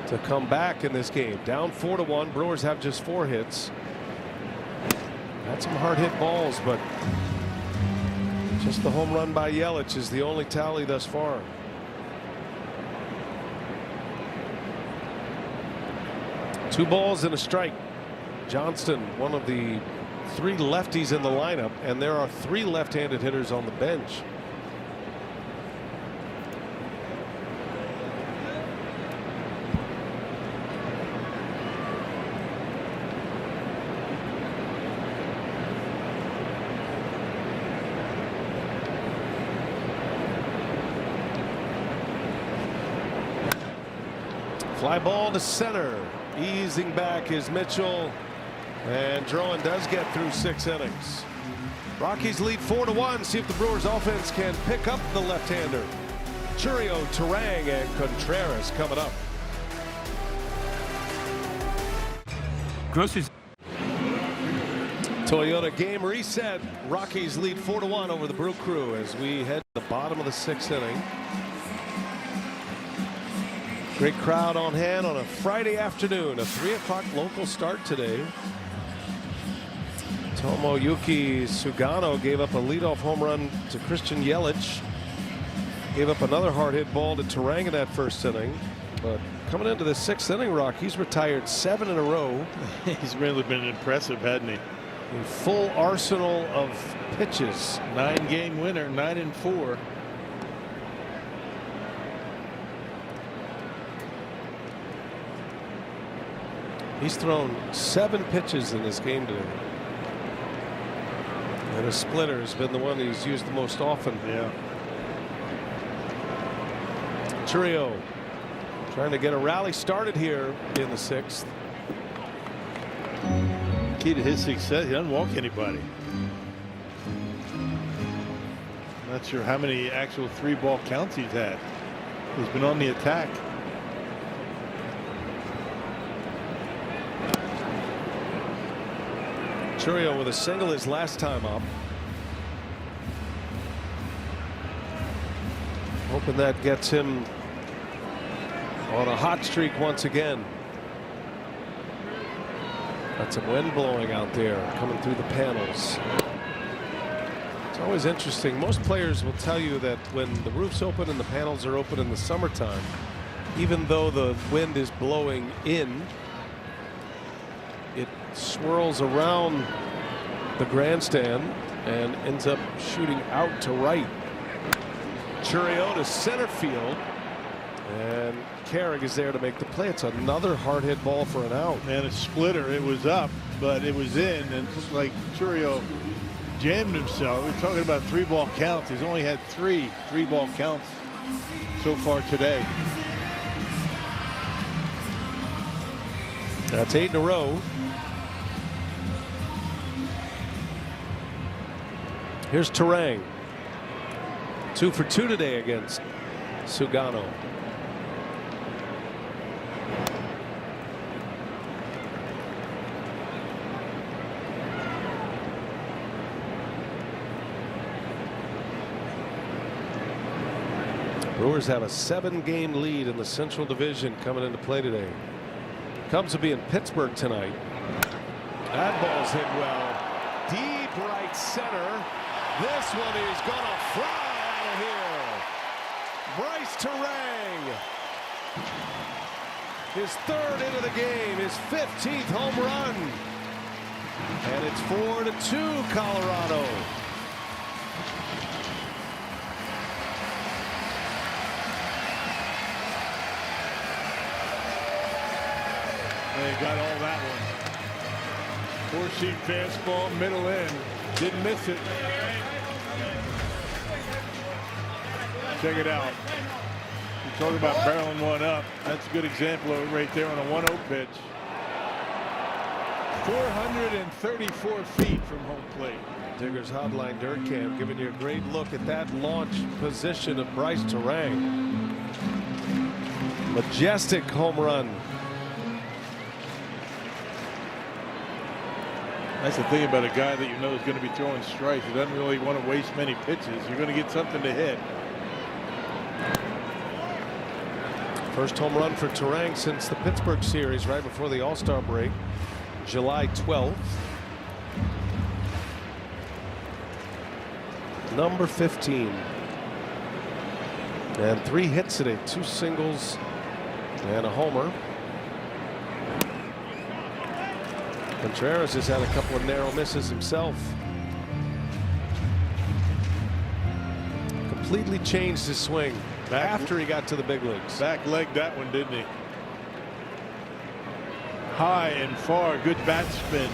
to come back in this game. Down 4-1. Brewers have just 4 hits. Had some hard hit balls, but just the home run by Yelich is the only tally thus far. Two balls and a strike. Johnston, one of the 3 lefties in the lineup, and there are 3 left-handed hitters on the bench. Fly ball to center. Easing back is Mitchell. And Drowan does get through 6 innings. Rockies lead 4-1. See if the Brewers offense can pick up the left-hander. Churio, Turang, and Contreras coming up. Groceries. Toyota game reset. Rockies lead 4-1 over the Brew Crew as we head to the bottom of the 6th inning. Great crowd on hand on a Friday afternoon. A 3 o'clock local start today. Tomoyuki Sugano gave up a leadoff home run to Christian Yelich. Gave up another hard hit ball to Turang in that first inning. But coming into the 6th inning, Rock, he's retired 7 in a row. He's really been impressive, hasn't he? A full arsenal of pitches. 9-game winner, 9-4. He's thrown 7 pitches in this game today. And a splitter has been the one that he's used the most often. Yeah. Churio trying to get a rally started here in the 6th. Key to his success, he doesn't walk anybody. Not sure how many actual 3-ball counts he's had. He's been on the attack. Churio with a single his last time up. Hoping that gets him on a hot streak once again. Got some wind blowing out there coming through the panels. It's always interesting. Most players will tell you that when the roof's open and the panels are open in the summertime, even though the wind is blowing in, it swirls around the grandstand and ends up shooting out to right. Churio to center field, and Carrick is there to make the play. It's another hard hit ball for an out. And a splitter. It was up, but it was in, and just like Churio jammed himself. We're talking about 3-ball counts. He's only had 3-ball counts so far today. That's 8 in a row. Here's Turang. 2 for 2 today against Sugano. Brewers have a 7-game lead in the Central Division coming into play today. Cubs will be in Pittsburgh tonight. That ball's hit well. Deep right center. This one is going to fly out of here. Bryce Turang. His 3rd hit of the game. His 15th home run. And it's 4-2 Colorado. They got all that one. 4-seam fastball, middle in. Didn't miss it. Check it out. You talk about barreling one up. That's a good example of it right there on a 1-0 pitch. 434 feet from home plate. Digger's Hotline Dirt Cam giving you a great look at that launch position of Bryce Turang. Majestic home run. That's the thing about a guy that you know is going to be throwing strikes. He doesn't really want to waste many pitches. You're going to get something to hit. First home run for Turang since the Pittsburgh series right before the All-Star break, July 12th. Number 15. And 3 hits today, 2 singles and a homer. Contreras has had a couple of narrow misses himself. Completely changed his swing after he got to the big leagues. Back legged that one, didn't he? High and far, good bat spin.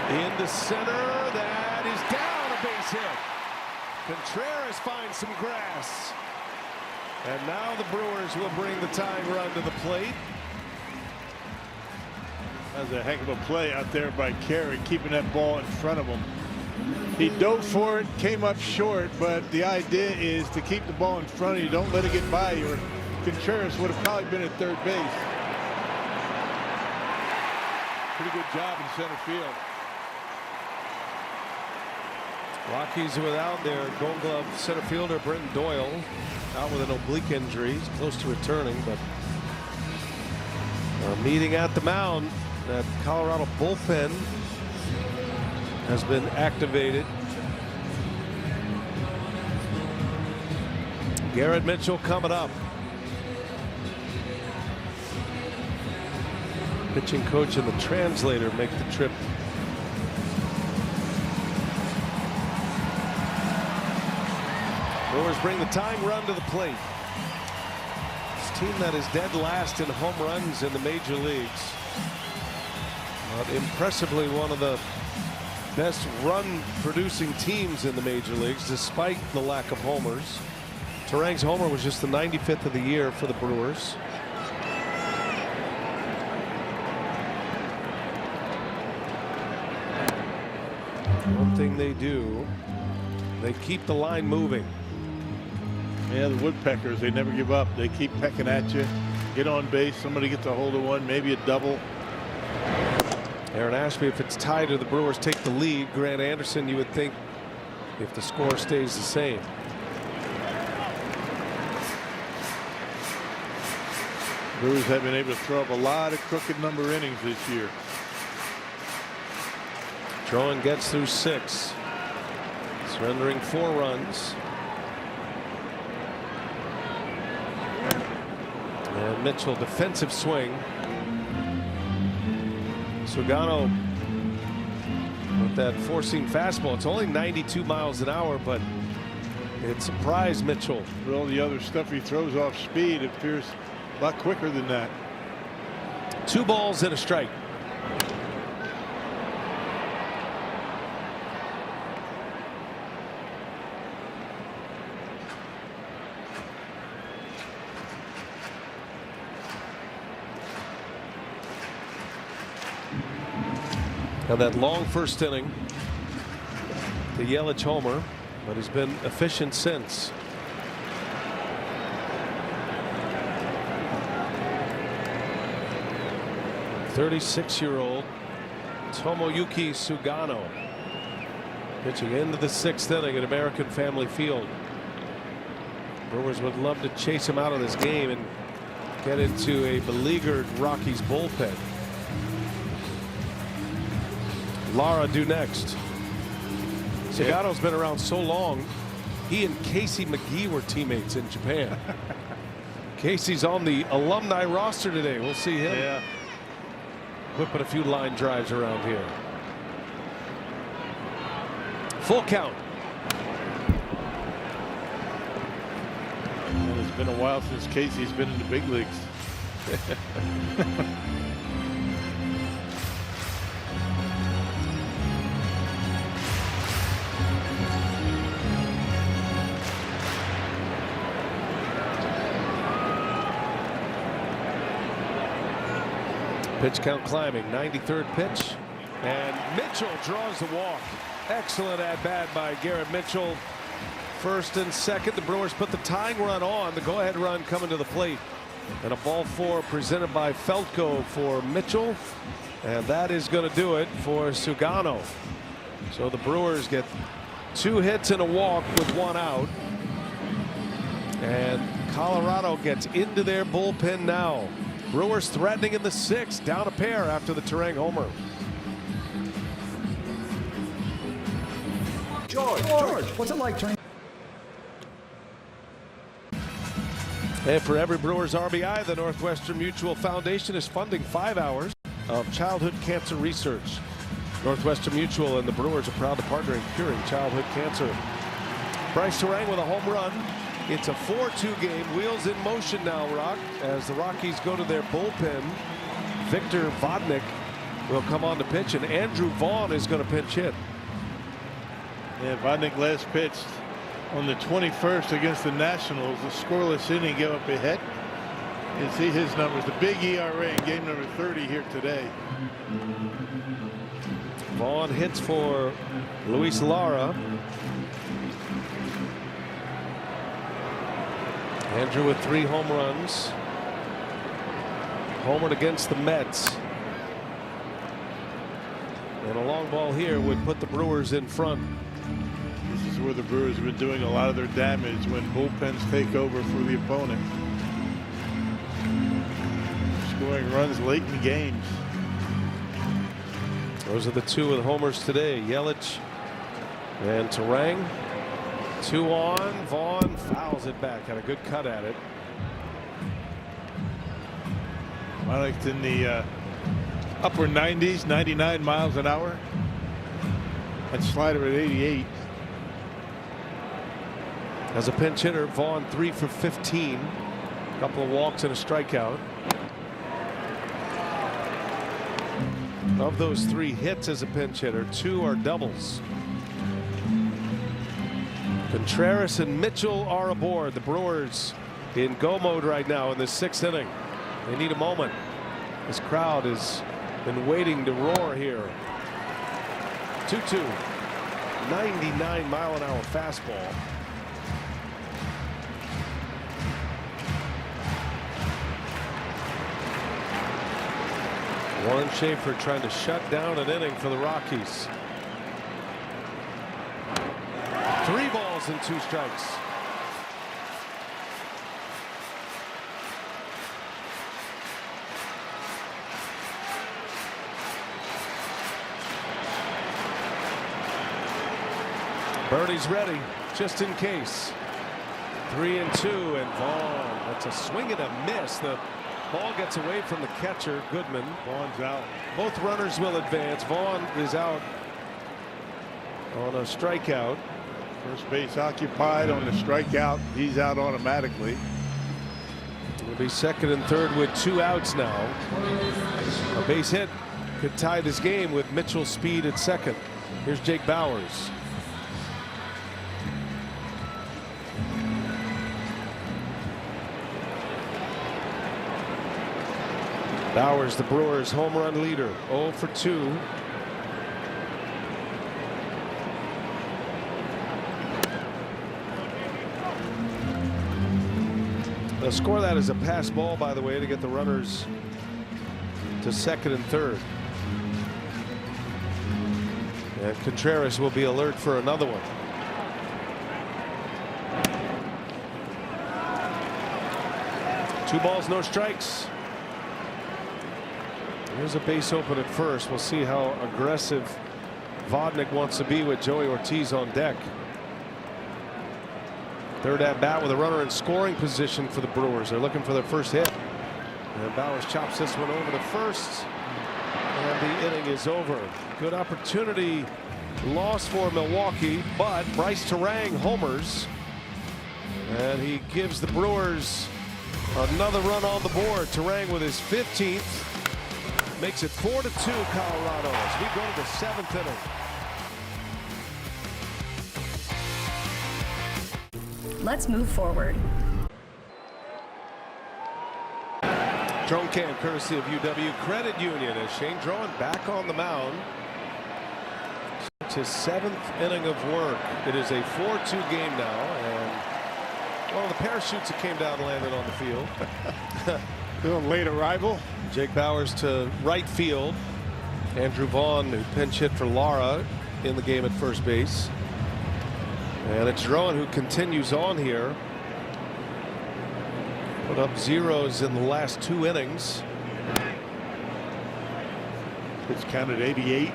Into center, that is down, a base hit. Contreras finds some grass. And now the Brewers will bring the tying run to the plate. That was a heck of a play out there by Carey, keeping that ball in front of him. He dove for it, came up short, but the idea is to keep the ball in front of you. Don't let it get by you. Contreras would have probably been at third base. Pretty good job in center field. Rockies without their Gold Glove center fielder Brenton Doyle, out with an oblique injury. He's close to returning, but meeting at the mound. That Colorado bullpen has been activated. Garrett Mitchell coming up. Pitching coach and the translator make the trip. Brewers bring the tying run to the plate. This team that is dead last in home runs in the major leagues. But impressively one of the best run producing teams in the major leagues despite the lack of homers. Terang's homer was just the 95th of the year for the Brewers. One thing they do, they keep the line moving. Yeah, the Woodpeckers, they never give up. They keep pecking at you. Get on base, somebody gets a hold of one, maybe a double. Aaron Ashby, if it's tied or the Brewers take the lead, Grant Anderson, you would think if the score stays the same. Brewers have been able to throw up a lot of crooked number innings this year. Trowan gets through 6, surrendering 4 runs. And Mitchell, defensive swing. Sugano with that four-seam fastball. It's only 92 miles an hour, but it surprised Mitchell. For all the other stuff he throws off speed, it appears a lot quicker than that. 2 balls and a strike. Now that long first inning, the Yelich homer, but he's been efficient since. .36-year-old Tomoyuki Sugano pitching into the 6th inning at American Family Field. Brewers would love to chase him out of this game and get into a beleaguered Rockies bullpen. Lara due next. Sugano's been around so long. He and Casey McGee were teammates in Japan. Casey's on the alumni roster today. We'll see him. Yeah. Whipping a few line drives around here. Full count. Well, it's been a while since Casey's been in the big leagues. Pitch count climbing. 93rd pitch, and Mitchell draws the walk. Excellent at bat by Garrett Mitchell. First and second, the Brewers put the tying run on. The go-ahead run coming to the plate, and a ball 4 presented by Feltko for Mitchell, and that is going to do it for Sugano. So the Brewers get 2 hits and a walk with 1 out, and Colorado gets into their bullpen now. Brewers threatening in the 6th, down a pair after the Terang homer. George, what's it like turning? And for every Brewers RBI, the Northwestern Mutual Foundation is funding 5 hours of childhood cancer research. Northwestern Mutual and the Brewers are proud to partner in curing childhood cancer. Bryce Terang with a home run. It's a 4-2 game. Wheels in motion now, Rock, as the Rockies go to their bullpen. Victor Vodnik will come on to pitch, and Andrew Vaughn is going to pinch hit. Yeah, Vodnik last pitched on the 21st against the Nationals. A scoreless inning, gave up a hit. You see his numbers, the big ERA in game number 30 here today. Vaughn hits for Luis Lara. Andrew with 3 home runs. Homered against the Mets. And a long ball here would put the Brewers in front. This is where the Brewers have been doing a lot of their damage when bullpens take over for the opponent. Scoring runs late in games. Those are the 2 with homers today. Yelich and Turang. 2 on. Vaughn fouls it back. Had a good cut at it. Mike's in the upper 90s, 99 miles an hour. And slider at 88. As a pinch hitter, Vaughn 3 for 15. A couple of walks and a strikeout. Of those 3 hits as a pinch hitter, 2 are doubles. Contreras and Mitchell are aboard. The Brewers in go mode right now in the 6th inning. They need a moment. This crowd has been waiting to roar here. 2-2. 99-mile-an-hour fastball. Warren Schaefer trying to shut down an inning for the Rockies. 3 balls and 2 strikes. Bernie's ready just in case. 3-2 and Vaughn. That's a swing and a miss. The ball gets away from the catcher, Goodman. Vaughn's out. Both runners will advance. Vaughn is out on a strikeout. First base occupied on the strikeout. He's out automatically. It'll be 2nd and 3rd with 2 outs now. A base hit could tie this game with Mitchell's speed at 2nd. Here's Jake Bauers. Bauers, the Brewers home run leader, 0 for 2. They'll score that as a pass ball, by the way, to get the runners to 2nd and 3rd. And Contreras will be alert for another one. Two balls, no strikes. Here's a base open at first. We'll see how aggressive Vodnik wants to be with Joey Ortiz on deck. Third at bat with a runner in scoring position for the Brewers. They're looking for their first hit. And Bauers chops this one over to first. And the inning is over. Good opportunity lost for Milwaukee, but Bryce Turang homers. And he gives the Brewers another run on the board. Turang with his 15th. Makes it 4-2 Colorado as we go to the 7th inning. Let's move forward. Drone cam courtesy of UW Credit Union as Shane Drowan back on the mound. It's his 7th inning of work. It is a 4-2 game now, and one of the parachutes that came down landed on the field. Little late arrival. Jake Bauers to right field. Andrew Vaughn, who pinch hit for Lara in the game at first base. And it's Drowan who continues on here. Put up zeros in the last 2 innings. It's counted 88.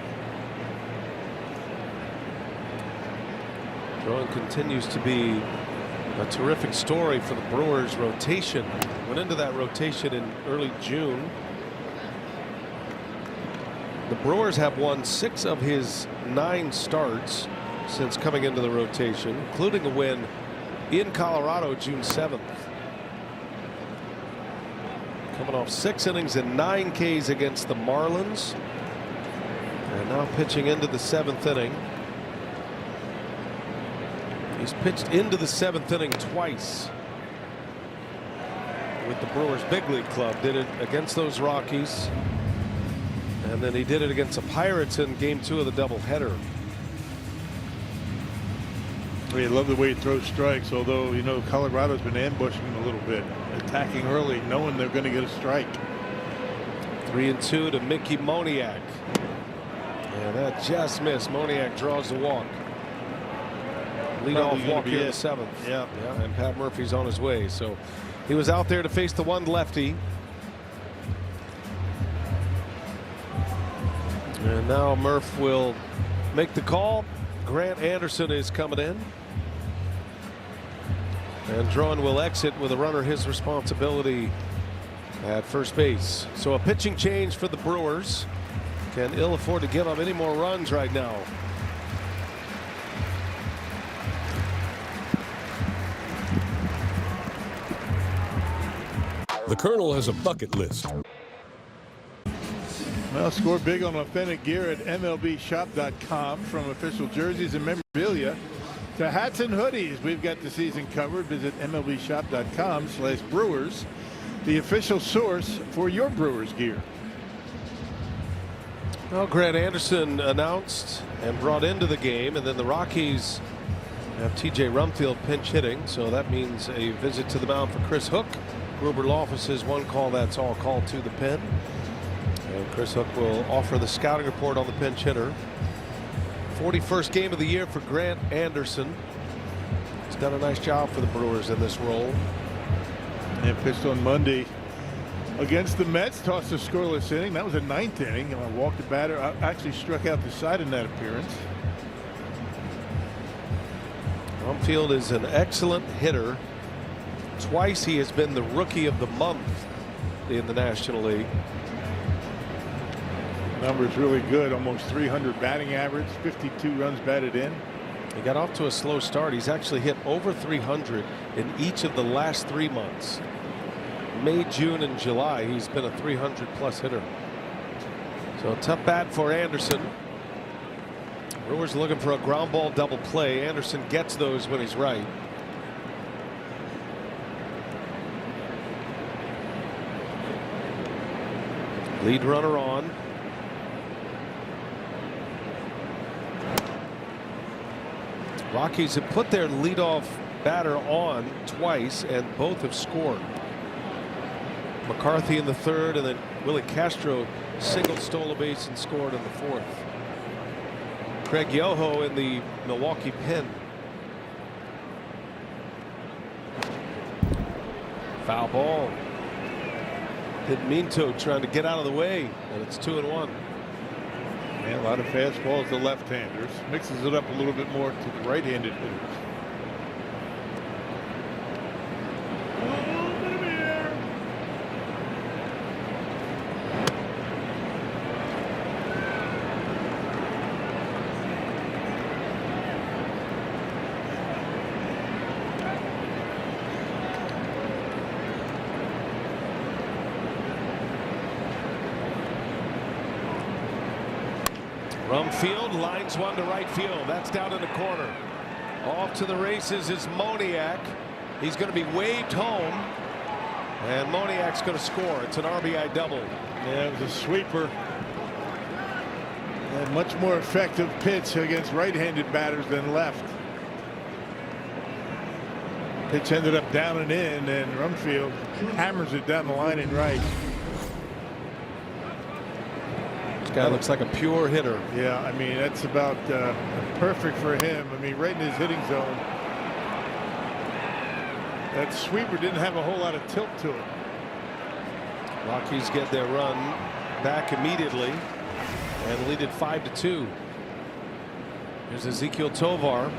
Drowan continues to be a terrific story for the Brewers rotation. Went into that rotation in early June. The Brewers have won 6 of his 9 starts since coming into the rotation, including a win in Colorado June 7th. Coming off 6 innings and 9 Ks against the Marlins. And now pitching into the 7th inning. He's pitched into the 7th inning twice with the Brewers big league club. Did it against those Rockies. And then he did it against the Pirates in game 2 of the doubleheader. I love the way he throws strikes, although, you know, Colorado's been ambushing him a little bit, attacking early, knowing they're going to get a strike. 3-2 to Mickey Moniak. And that just missed. Moniak draws the walk. Leadoff walk here in the 7th. Yeah. And Pat Murphy's on his way. So he was out there to face the one lefty. And now Murph will make the call. Grant Anderson is coming in. And Drawn will exit with a runner his responsibility at first base. So a pitching change for the Brewers. Can ill afford to give up any more runs right now. The Colonel has a bucket list. Well, score big on authentic gear at MLBshop.com. From official jerseys and memorabilia to hats and hoodies, we've got the season covered. Visit MLBshop.com/Brewers, the official source for your Brewers gear. Well, Grant Anderson announced and brought into the game, and then the Rockies have T.J. Rumfield pinch hitting, so that means a visit to the mound for Chris Hook. Gruber Law says one call, that's all, call to the pen. And Chris Hook will offer the scouting report on the pinch hitter. 41st game of the year for Grant Anderson. He's done a nice job for the Brewers in this role. And pitched on Monday against the Mets, tossed a scoreless inning. That was a 9th inning. Walked the batter, actually struck out the side in that appearance. Rumfield is an excellent hitter. Twice he has been the Rookie of the Month in the National League. Numbers really good, almost 300 batting average, 52 runs batted in. He got off to a slow start. He's actually hit over 300 in each of the last 3 months. May, June, and July, he's been a 300+ hitter. So a tough bat for Anderson. Brewers looking for a ground ball double play. Anderson gets those when he's right. Lead runner on. Rockies have put their leadoff batter on twice, and both have scored. McCarthy in the 3rd, and then Willie Castro single, stole a base, and scored in the 4th. Craig Yoho in the Milwaukee pen. Foul ball. Hit Minto trying to get out of the way, and it's 2-1. And a lot of fastballs to left-handers. Mixes it up a little bit more to the right-handed hitters. Rumfield lines one to right field. That's down in the corner. Off to the races is Moniak. He's going to be waved home, and Moniak's going to score. It's an RBI double. Yeah, it was a sweeper. A much more effective pitch against right-handed batters than left. Pitch ended up down and in, and Rumfield hammers it down the line and right. Guy looks like a pure hitter. Yeah, I mean, that's about perfect for him. I mean, right in his hitting zone. That sweeper didn't have a whole lot of tilt to it. Rockies get their run back immediately and lead it 5-2. Here's Ezequiel Tovar.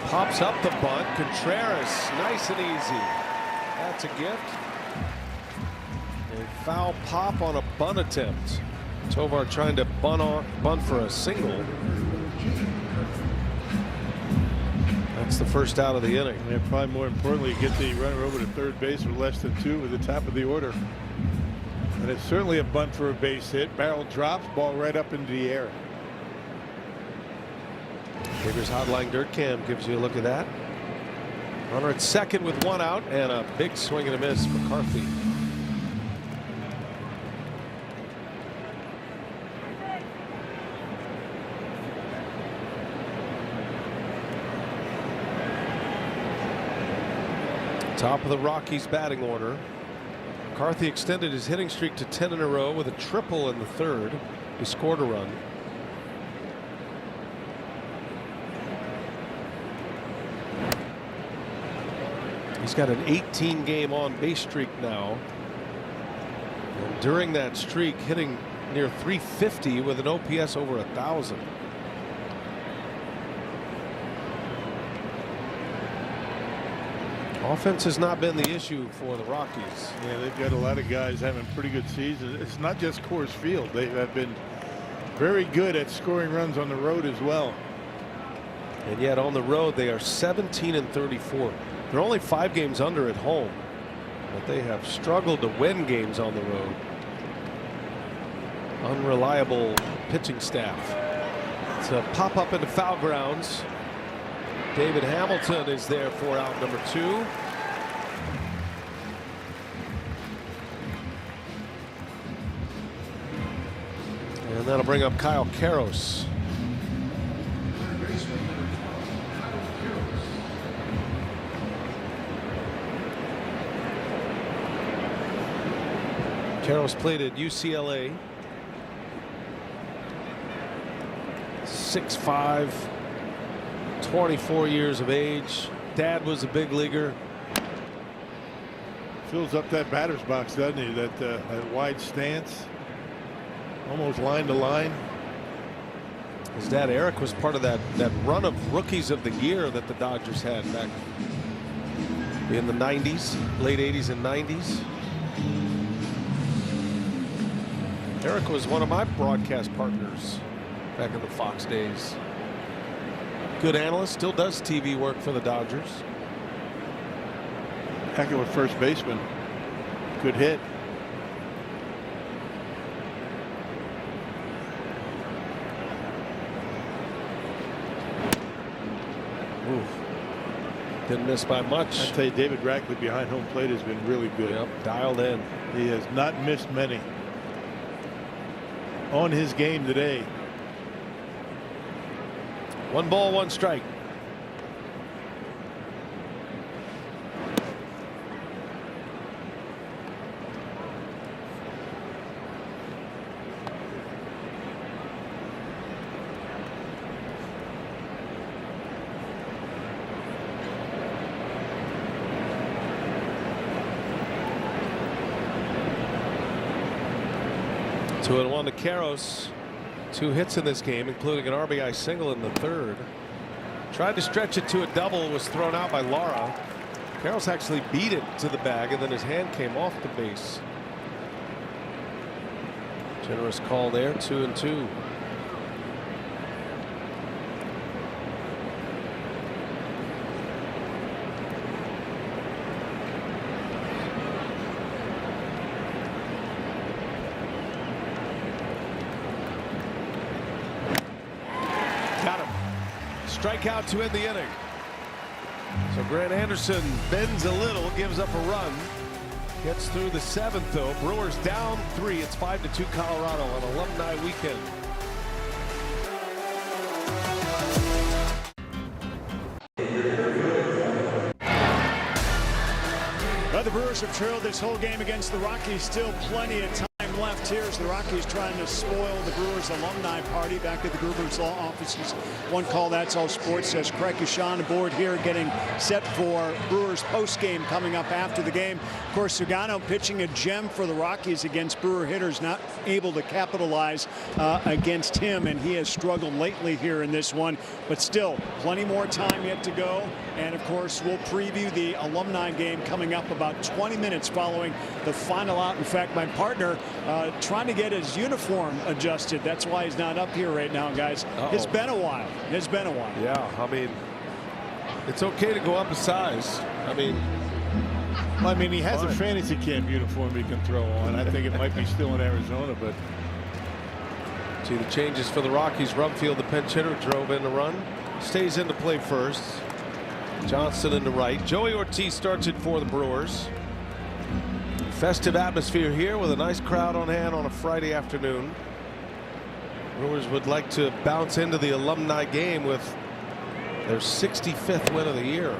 Pops up the bunt. Contreras, nice and easy. That's a gift. A foul pop on a bunt attempt. Tovar trying to bunt for a single. That's the first out of the inning. And probably more importantly, get the runner over to third base with less than 2 at the top of the order. And it's certainly a bunt for a base hit. Barrel drops, ball right up into the air. Digger's Hotline Dirt Cam gives you a look at that. Runner at second with 1 out, and a big swing and a miss for McCarthy. Top of the Rockies batting order. McCarthy extended his hitting streak to 10 in a row with a triple in the third. He scored a run. He's got an 18-game on-base streak now. And during that streak, hitting near 350 with an OPS over 1,000. Offense has not been the issue for the Rockies. Yeah, they've got a lot of guys having pretty good seasons. It's not just Coors Field. They have been very good at scoring runs on the road as well. And yet on the road, they are 17-34. They're only 5 games under at home, but they have struggled to win games on the road. Unreliable pitching staff. It's a pop up into foul grounds. David Hamilton is there for out number 2. And that'll bring up Kyle Karros. Karros played at UCLA. 6'5", 24 years of age. Dad was a big leaguer. Fills up that batter's box, doesn't he? That wide stance, almost line to line. His dad Eric was part of that run of rookies of the year that the Dodgers had back in the 90s, late 80s and 90s. Eric was one of my broadcast partners back in the Fox days. Good analyst, still does TV work for the Dodgers. Heck of a first baseman. Good hit. Oof. Didn't miss by much. I tell you, David Rackley behind home plate has been really good. Yep, dialed in. He has not missed many on his game today. 1 ball, 1 strike. Two and 1 to Karros. 2 hits in this game, including an RBI single in the third. Tried to stretch it to a double, was thrown out by Lara. Karros actually beat it to the bag, and then his hand came off the base. Generous call there, 2 and 2. Strikeout to end the inning. So Grant Anderson bends a little, gives up a run, gets through the 7th though. Brewers down 3. It's 5-2 Colorado on Alumni Weekend. Well, the Brewers have trailed this whole game against the Rockies. Still plenty of time left here as the Rockies trying to spoil the Brewers alumni party back at the Gruber's Law offices. One call, that's all sports, says Craig Kashan aboard here getting set for Brewers post game coming up after the game. Of course, Sugano pitching a gem for the Rockies against Brewer hitters, not able to capitalize against him, and he has struggled lately here in this one, but still plenty more time yet to go. And of course, we'll preview the alumni game coming up about 20 minutes following the final out. In fact, my partner trying to get his uniform adjusted. That's why he's not up here right now, guys. It's been a while. It's been a while. Yeah, I mean, it's okay to go up a size. I mean, he has a fantasy camp uniform he can throw on. I think it might be still in Arizona, but see the changes for the Rockies. Rumfield, the pinch hitter, drove in the run, stays into play first. Johnson into right. Joey Ortiz starts it for the Brewers. Festive atmosphere here with a nice crowd on hand on a Friday afternoon. Brewers would like to bounce into the alumni game with their 65th win of the year.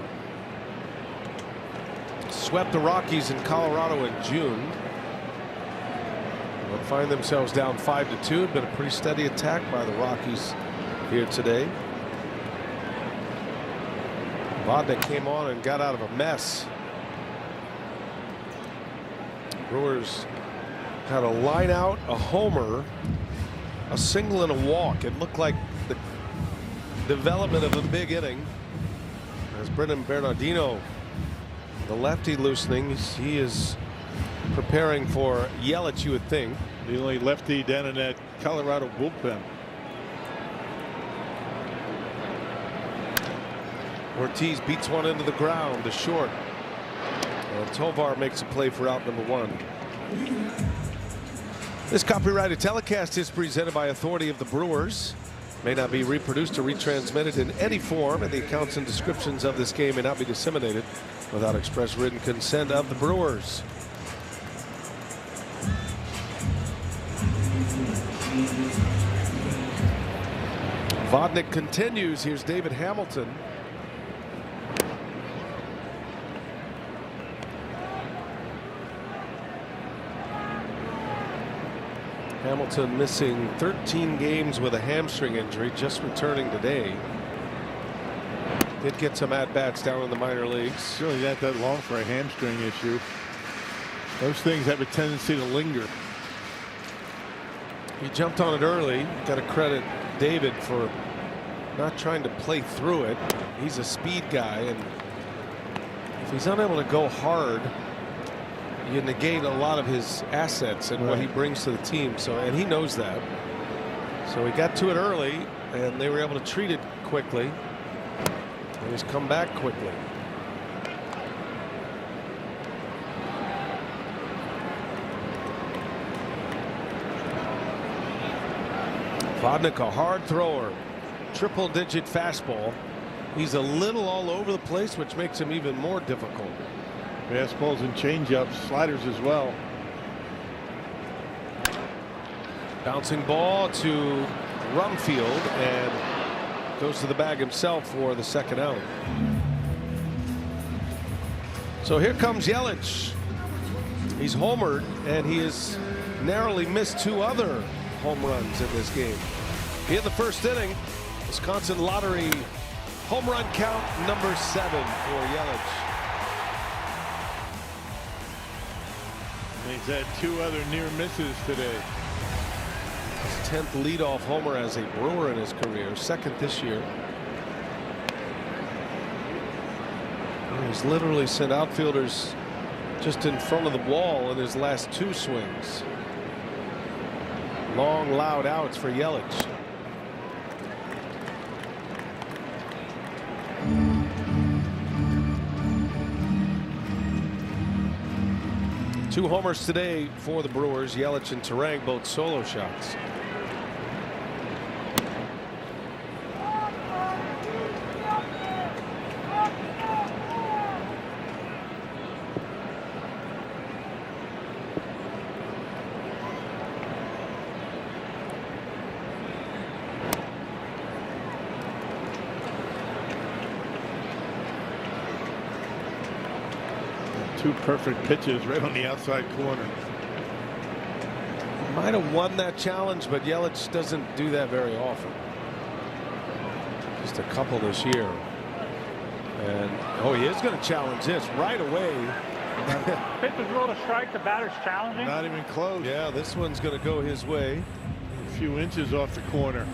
Swept the Rockies in Colorado in June. They'll find themselves down 5-2. Been a pretty steady attack by the Rockies here today. Vodnik came on and got out of a mess. Brewers had a line out, a homer, a single, and a walk. It looked like the development of a big inning as Brennan Bernardino, the lefty, loosening. He is preparing for Yelich, you would think. The only lefty down in that Colorado bullpen. Ortiz beats one into the ground to short. And Tovar makes a play for out number 1. This copyrighted telecast is presented by authority of the Brewers. May not be reproduced or retransmitted in any form, and the accounts and descriptions of this game may not be disseminated without express written consent of the Brewers. Vodnik continues. Here's David Hamilton. Hamilton missing 13 games with a hamstring injury, just returning today. Did get some at-bats down in the minor leagues. It's really not that long for a hamstring issue. Those things have a tendency to linger. He jumped on it early. Got to credit David for not trying to play through it. He's a speed guy, and if he's unable to go hard, you negate a lot of his assets and what he brings to the team. So, and he knows that. So he got to it early, and they were able to treat it quickly. And he's come back quickly. Vodnik, a hard thrower, triple-digit fastball. He's a little all over the place, which makes him even more difficult. Fastballs and changeups, sliders as well. Bouncing ball to Rumfield, and goes to the bag himself for the second out. So here comes Yelich. He's homered, and he has narrowly missed 2 other home runs in this game. In the first inning, Wisconsin Lottery home run count number 7 for Yelich. He's had 2 other near misses today. His 10th leadoff homer as a Brewer in his career, 2nd this year. He's literally sent outfielders just in front of the wall in his last 2 swings. Long, loud outs for Yelich. Two homers today for the Brewers. Yelich and Terang both solo shots. Two perfect pitches right on the outside corner. Might have won that challenge, but Yelich doesn't do that very often. Just a couple this year. And oh, he is going to challenge this right away. Pitch is a little strike. The batter's challenging. Not even close. Yeah, this one's going to go his way. A few inches off the corner.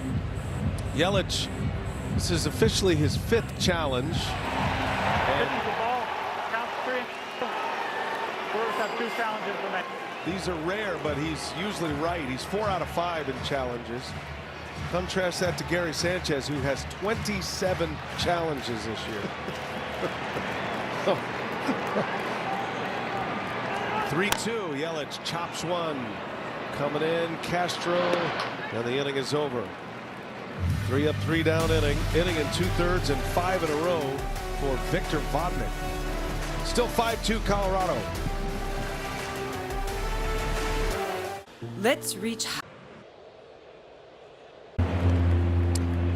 Yelich, this is officially his 5th challenge. Pitches the ball. Counts 3. Brewers have 2 challenges remaining. These are rare, but he's usually right. He's 4 out of 5 in challenges. Contrast that to Gary Sanchez, who has 27 challenges this year. 3-2. Yelich chops one. Coming in, Castro, and the inning is over. 3 up, 3 down inning in 2/3 and 5 in a row for Victor Vodnik. Still 5-2 Colorado. Let's reach.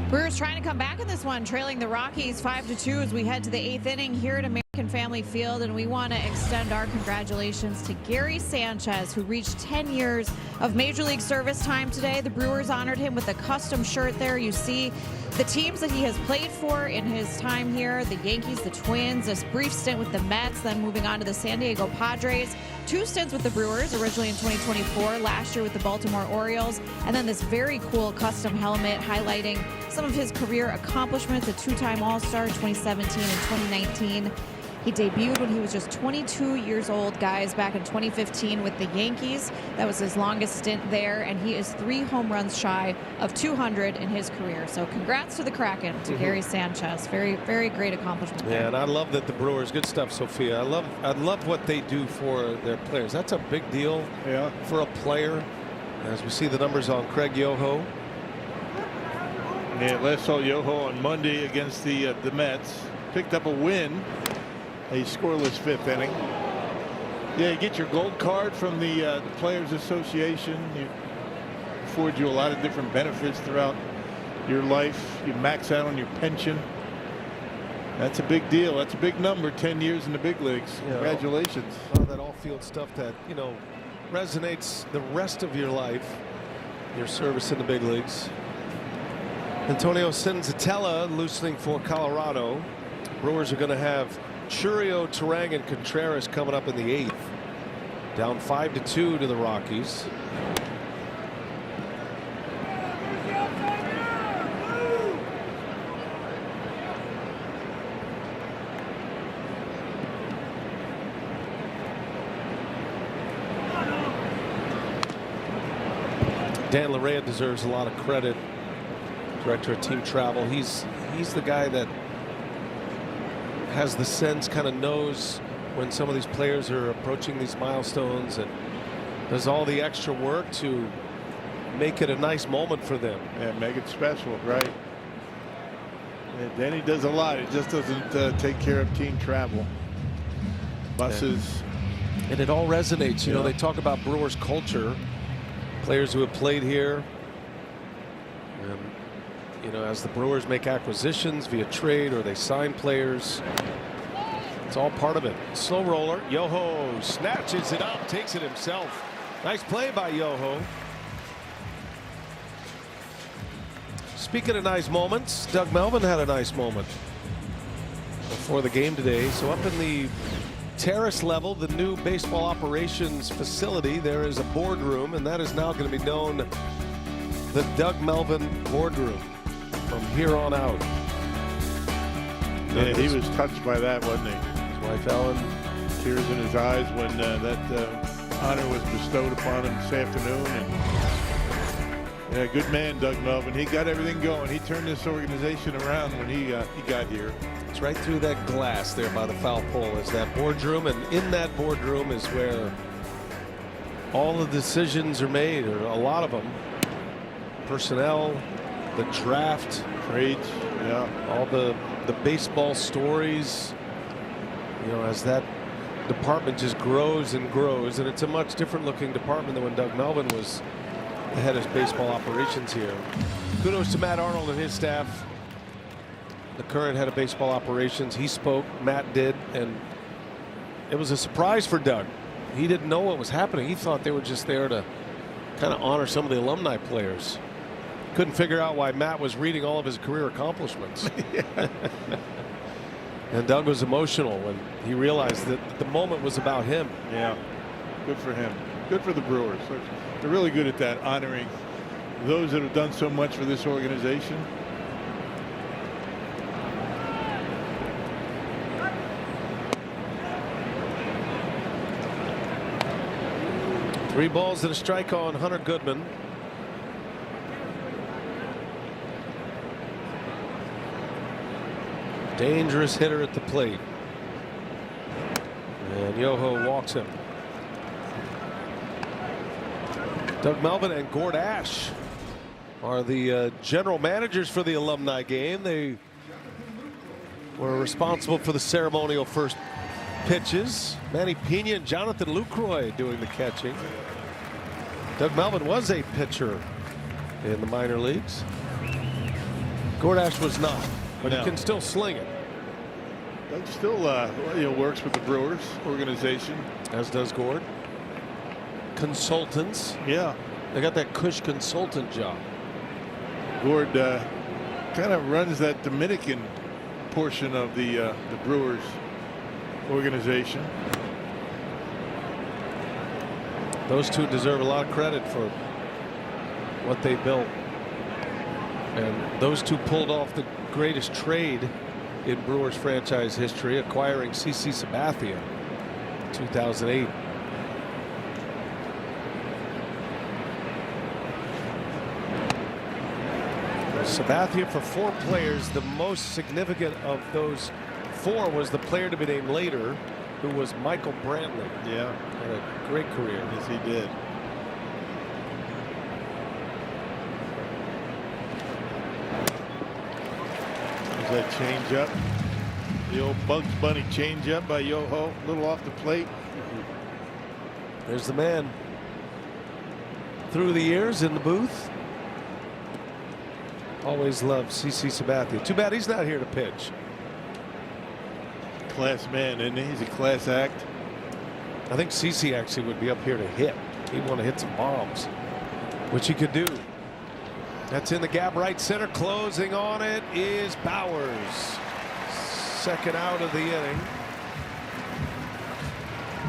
Brewers trying to come back in this one, trailing the Rockies 5-2 as we head to the 8th inning here at American Family Field, and we want to extend our congratulations to Gary Sanchez, who reached 10 years of Major League service time today. The Brewers honored him with a custom shirt there. You see the teams that he has played for in his time here: the Yankees, the Twins, a brief stint with the Mets, then moving on to the San Diego Padres, 2 stints with the Brewers, originally in 2024, last year with the Baltimore Orioles, and then this very cool custom helmet highlighting some of his career accomplishments: a 2-time All-Star, 2017 and 2019. He debuted when he was just 22 years old, guys, back in 2015 with the Yankees. That was his longest stint there, and he is 3 home runs shy of 200 in his career. So congrats to the Kraken, to Gary Sanchez. Very, very great accomplishment there. Yeah, and I love that the Brewers, good stuff, Sophia. I love what they do for their players. That's a big deal for a player. As we see the numbers on Craig Yoho. Yeah, last saw Yoho on Monday against the Mets. Picked up a win. A scoreless 5th inning. Yeah, you get your gold card from the Players Association. It affords you a lot of different benefits throughout your life. You max out on your pension. That's a big deal. That's a big number. 10 years in the big leagues. Congratulations. All that off-field stuff that, you know, resonates the rest of your life. Your service in the big leagues. Antonio Senzatella loosening for Colorado. Brewers are going to have Churio, Turang, and Contreras coming up in the 8th. Down 5-2 to the Rockies. Dan Larrea deserves a lot of credit. Director of team travel. He's the guy that has the sense, kind of knows when some of these players are approaching these milestones, and does all the extra work to make it a nice moment for them. Yeah, make it special, right? And Danny does a lot. He just doesn't take care of team travel. Buses. And it all resonates. You know, they talk about Brewers culture, players who have played here. And, you know, as the Brewers make acquisitions via trade or they sign players, it's all part of it. Slow roller. Yoho snatches it up, takes it himself. Nice play by Yoho. Speaking of nice moments, Doug Melvin had a nice moment before the game today. So up in the terrace level, the new baseball operations facility, there is a boardroom, and that is now going to be known the Doug Melvin boardroom from here on out. Yeah, he was touched by that, wasn't he? His wife Ellen, tears in his eyes when that honor was bestowed upon him this afternoon. And yeah, good man, Doug Melvin. He got everything going. He turned this organization around when he got here. It's right through that glass there by the foul pole is that boardroom, and in that boardroom is where all the decisions are made, or a lot of them. Personnel, the draft, trades, all the baseball stories. You know, as that department just grows and grows, and it's a much different looking department than when Doug Melvin was the head of baseball operations here. Kudos to Matt Arnold and his staff. The current head of baseball operations, he spoke, Matt did, and it was a surprise for Doug. He didn't know what was happening. He thought they were just there to kind of honor some of the alumni players. Couldn't figure out why Matt was reading all of his career accomplishments. And Doug was emotional when he realized that the moment was about him. Yeah, good for him. Good for the Brewers. They're really good at that, honoring those that have done so much for this organization. Three balls and a strike on Hunter Goodman. Dangerous hitter at the plate. And Yoho walks him. Doug Melvin and Gord Ash are the general managers for the alumni game. They were responsible for the ceremonial first pitches. Manny Pena and Jonathan Lucroy doing the catching. Doug Melvin was a pitcher in the minor leagues. Gordash was not, but he can still sling it. Doug still works with the Brewers organization. As does Gord. Consultants. Yeah. They got that Cush consultant job. Gord kind of runs that Dominican portion of the Brewers organization. Those two deserve a lot of credit for what they built. And those two pulled off the greatest trade in Brewers franchise history, acquiring CC Sabathia in 2008. Sabathia for 4 players. The most significant of those 4 was the player to be named later, who was Michael Brantley. Yeah. Had a great career. Yes, he did. There's that change up. The old Bugs Bunny change up by Yoho. A little off the plate. There's the man through the years in the booth. Always loved CC Sabathia. Too bad he's not here to pitch. Class man, isn't he? He's a class act. I think CC actually would be up here to hit. He'd want to hit some bombs, which he could do. That's in the gap right center. Closing on it is Bowers. Second out of the inning.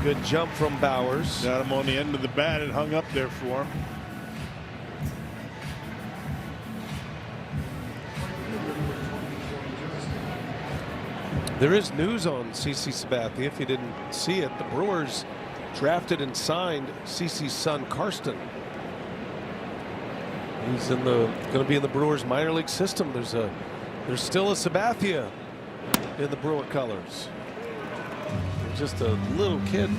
Good jump from Bowers. Got him on the end of the bat and hung up there for him. There is news on CC Sabathia. If you didn't see it, the Brewers drafted and signed CC's son Karsten. He's going to be in the Brewers minor league system. There's still a Sabathia in the Brewer colors. Just a little kid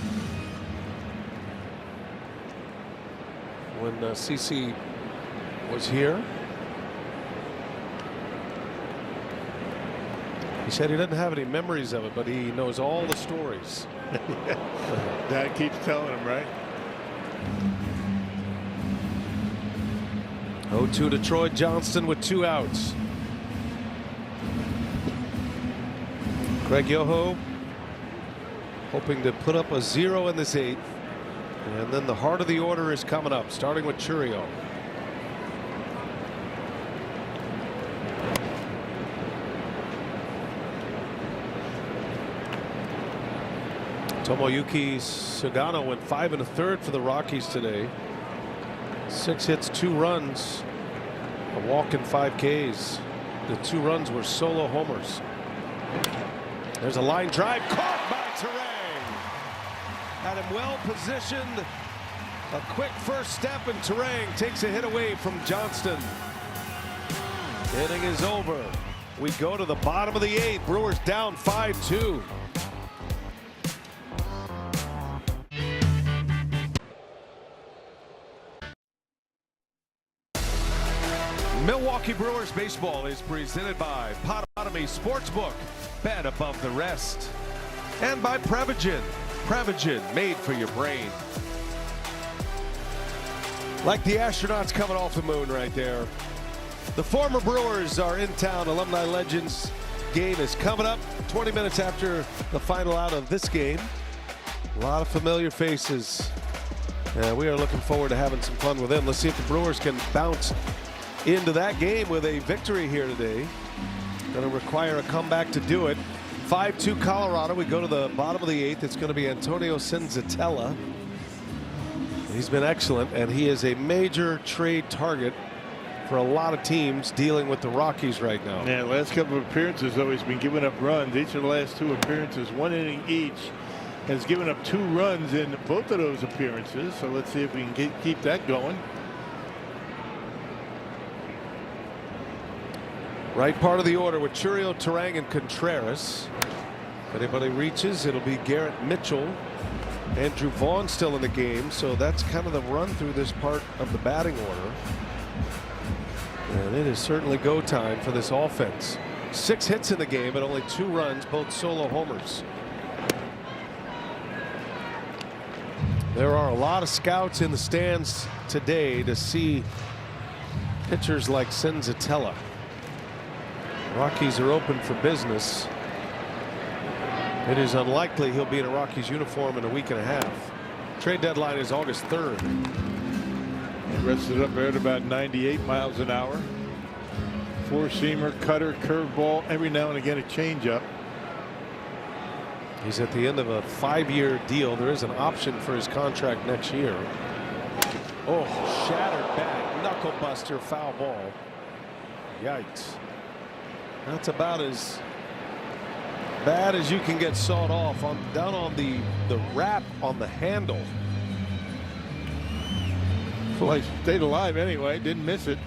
when CC was here. He said he doesn't have any memories of it, but he knows all the stories. Dad keeps telling him, right? 0-2 to Troy Johnston with 2 outs. Craig Yoho hoping to put up a 0 in this 8th. And then the heart of the order is coming up, starting with Churio. Tomoyuki Sugano went 5 1/3 for the Rockies today. 6 hits, 2 runs, a walk and 5 Ks. The 2 runs were solo homers. There's a line drive caught by Terang. Had him well positioned. A quick first step, and Terang takes a hit away from Johnston. Inning is over. We go to the bottom of the 8th. Brewers down 5-2. Milwaukee Brewers baseball is presented by Potawatomi Sportsbook. Bet above the rest. And by Prevagen. Prevagen, made for your brain. Like the astronauts coming off the moon right there. The former Brewers are in town. Alumni Legends game is coming up 20 minutes after the final out of this game. A lot of familiar faces. We are looking forward to having some fun with them. Let's see if the Brewers can bounce into that game with a victory here today. Going to require a comeback to do it. 5-2 Colorado. We go to the bottom of the 8th. It's going to be Antonio Senzatella. He's been excellent, and he is a major trade target for a lot of teams dealing with the Rockies right now. Yeah, last couple of appearances, though, he's been giving up runs. Each of the last 2 appearances, 1 inning each, has given up 2 runs in both of those appearances. So let's see if we can keep that going. Right part of the order with Churio, Terang, and Contreras. If anybody reaches, it'll be Garrett Mitchell. Andrew Vaughn still in the game, so that's kind of the run through this part of the batting order. And it is certainly go time for this offense. 6 hits in the game and only 2 runs, both solo homers. There are a lot of scouts in the stands today to see pitchers like Senzatella. Rockies are open for business. It is unlikely he'll be in a Rockies uniform in a week and a half. Trade deadline is August 3rd. Rested up there at about 98 miles an hour. 4-seamer, cutter, curveball, every now and again a changeup. He's at the end of a 5-year deal. There is an option for his contract next year. Oh, shattered bat, knuckle buster, foul ball. Yikes. That's about as bad as you can get sawed off. Down on the wrap on the handle. Well, he stayed alive anyway, didn't miss it.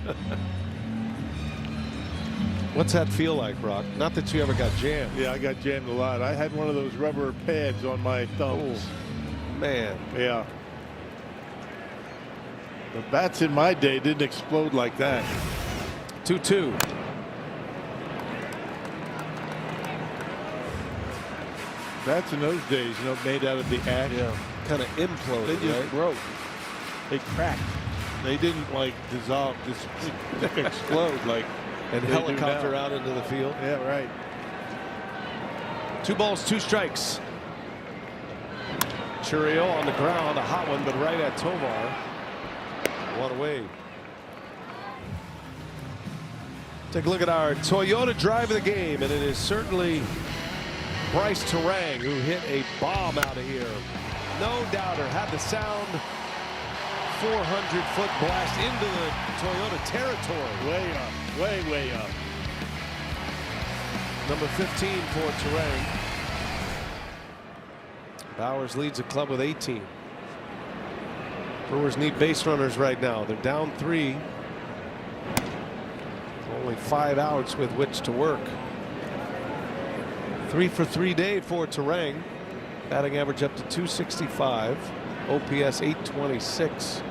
What's that feel like, Rock? Not that you ever got jammed. Yeah, I got jammed a lot. I had one of those rubber pads on my thumbs. Oh, man. Yeah. The bats in my day didn't explode like that. 2-2. Bats in those days, you know, made out of the ash. Yeah. Kind of imploded. They just right? broke. They cracked. They didn't like dissolve, just explode like. And helicopter out into the field. Yeah, right. 2 balls, 2 strikes. Churio on the ground, a hot one, but right at Tovar. 1 away. Take a look at our Toyota drive of the game, and it is certainly Bryce Terang who hit a bomb out of here. No doubter, had the sound. 400-foot blast into the Toyota territory. Way up, way up. Number 15 for Terang. Bowers leads the club with 18. Brewers need base runners right now. They're down 3. Only 5 outs with which to work. 3 for 3 day for Terang. Batting average up to 265. OPS 826.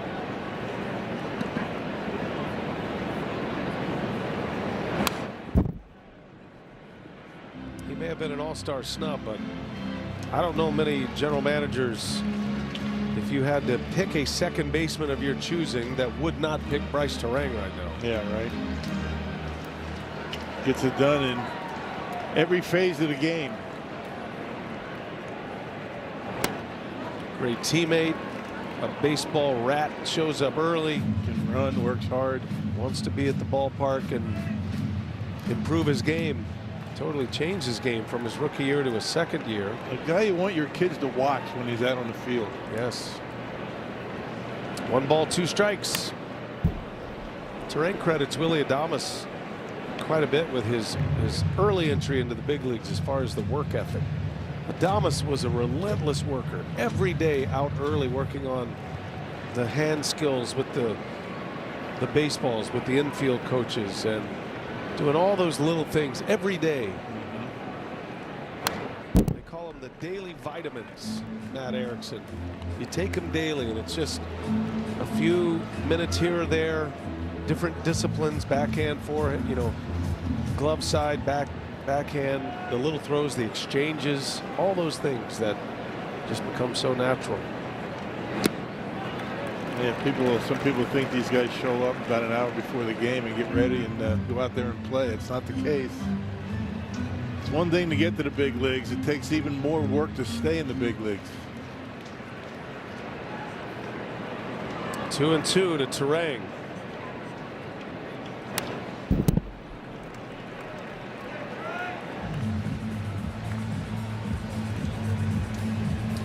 He may have been an all-star snub, but I don't know many general managers, if you had to pick a second baseman of your choosing, that would not pick Bryce Terang right now. Yeah, right. Gets it done in every phase of the game. Great teammate, a baseball rat, shows up early, can run, works hard, wants to be at the ballpark and improve his game. Totally changed his game from his rookie year to his second year. A guy you want your kids to watch when he's out on the field. Yes. 1 ball, 2 strikes. Terang credits Willy Adames quite a bit with his early entry into the big leagues as far as the work ethic. Adames was a relentless worker, every day out early working on the hand skills with the baseballs, with the infield coaches, and doing all those little things every day. They call them the daily vitamins, Matt Erickson. You take them daily and it's just a few minutes here or there, different disciplines, backhand, forehand, you know, glove side, backhand, the little throws, the exchanges, all those things that just become so natural. Yeah, some people think these guys show up about an hour before the game and get ready and go out there and play. It's not the case. It's one thing to get to the big leagues. It takes even more work to stay in the big leagues. 2-2 to Terang.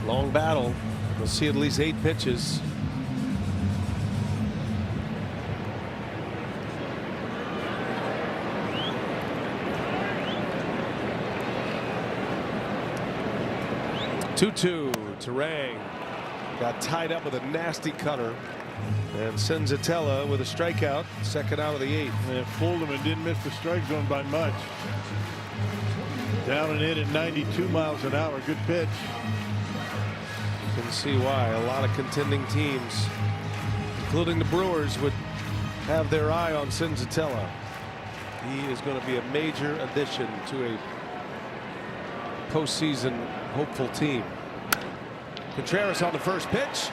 Long battle. We'll see at least 8 pitches. Two-two. Terang got tied up with a nasty cutter, and Senzatella with a strikeout, second out of the 8th. And fooled him and didn't miss the strike zone by much. Down and in at 92 miles an hour. Good pitch. You can see why a lot of contending teams, including the Brewers, would have their eye on Senzatella. He is going to be a major addition to a postseason hopeful team. Contreras on the first pitch.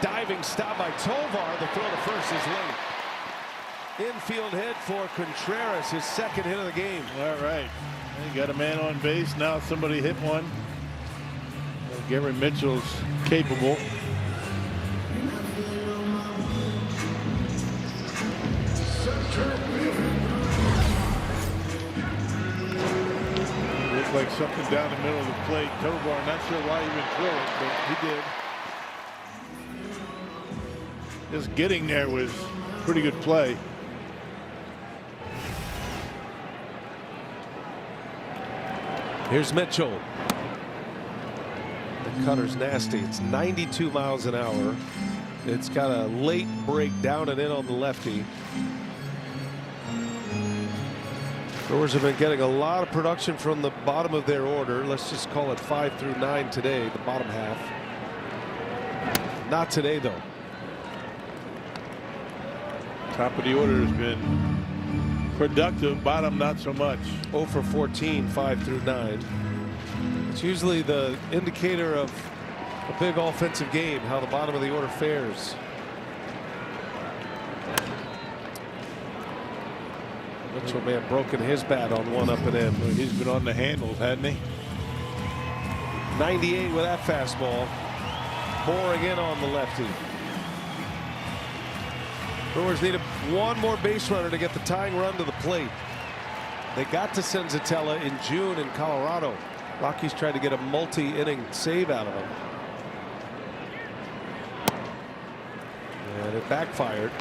Diving stop by Tovar. The throw to first is late. Infield hit for Contreras, his second hit of the game. All right. He got a man on base. Now somebody hit one. Garrett Mitchell's capable. Looked like something down the middle of the plate. Tovar, not sure why he would throw it, but he did. Just getting there was pretty good play. Here's Mitchell. The cutter's nasty. It's 92 miles an hour. It's got a late break down and in on the lefty. Brewers have been getting a lot of production from the bottom of their order. Let's just call it 5 through 9 today, the bottom half. Not today, though. Top of the order has been productive, bottom not so much. 0 for 14, 5 through 9. It's usually the indicator of a big offensive game, how the bottom of the order fares. Mitchell may have broken his bat on one up and in. Well, he's been on the handles, hadn't he? 98 with that fastball. Boring in on the lefty. Brewers needed one more base runner to get the tying run to the plate. They got to Senzatella in June in Colorado. Rockies tried to get a multi-inning save out of him. And it backfired.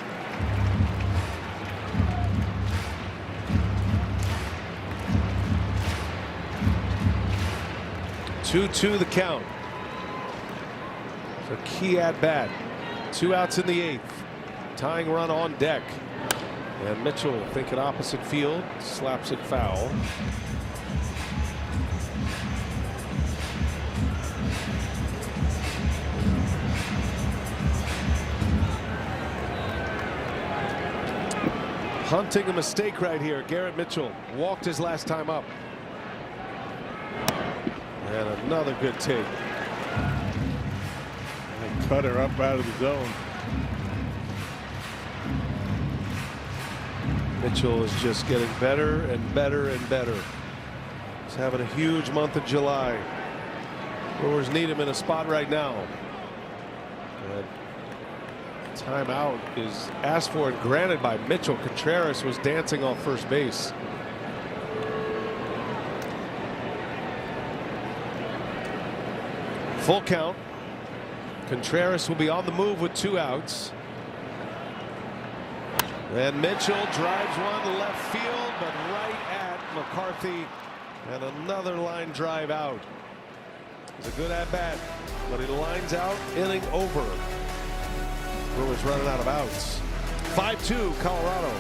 Two the count. So key at bat. 2 outs in the 8th. Tying run on deck. And Mitchell thinking opposite field. Slaps it foul. Hunting a mistake right here. Garrett Mitchell walked his last time up. And another good take. And cutter up out of the zone. Mitchell is just getting better and better and better. He's having a huge month of July. Brewers need him in a spot right now. And timeout is asked for and granted by Mitchell. Contreras was dancing off first base. Full count. Contreras will be on the move with 2 outs. And Mitchell drives one to left field, but right at McCarthy. And another line drive out. It's a good at bat, but he lines out, inning over. Brewers running out of outs. 5-2 Colorado.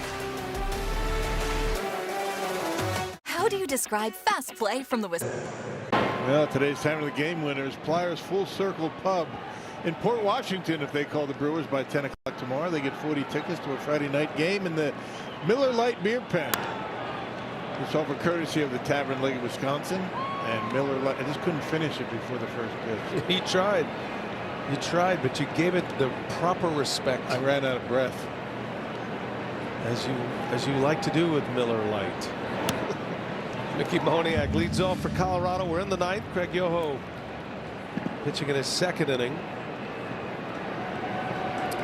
How do you describe fast play from the Wisconsin? Well, today's time of the game winners, Pliers Full Circle Pub in Port Washington. If they call the Brewers by 10 o'clock tomorrow, they get 40 tickets to a Friday night game in the Miller Lite Beer Pen. It's over courtesy of the Tavern League of Wisconsin and Miller Lite. I just couldn't finish it before the first pitch. He tried. You tried, but you gave it the proper respect. I ran out of breath. As you like to do with Miller Lite. Mickey Moniak leads off for Colorado. We're in the 9th. Craig Yoho pitching in his 2nd inning.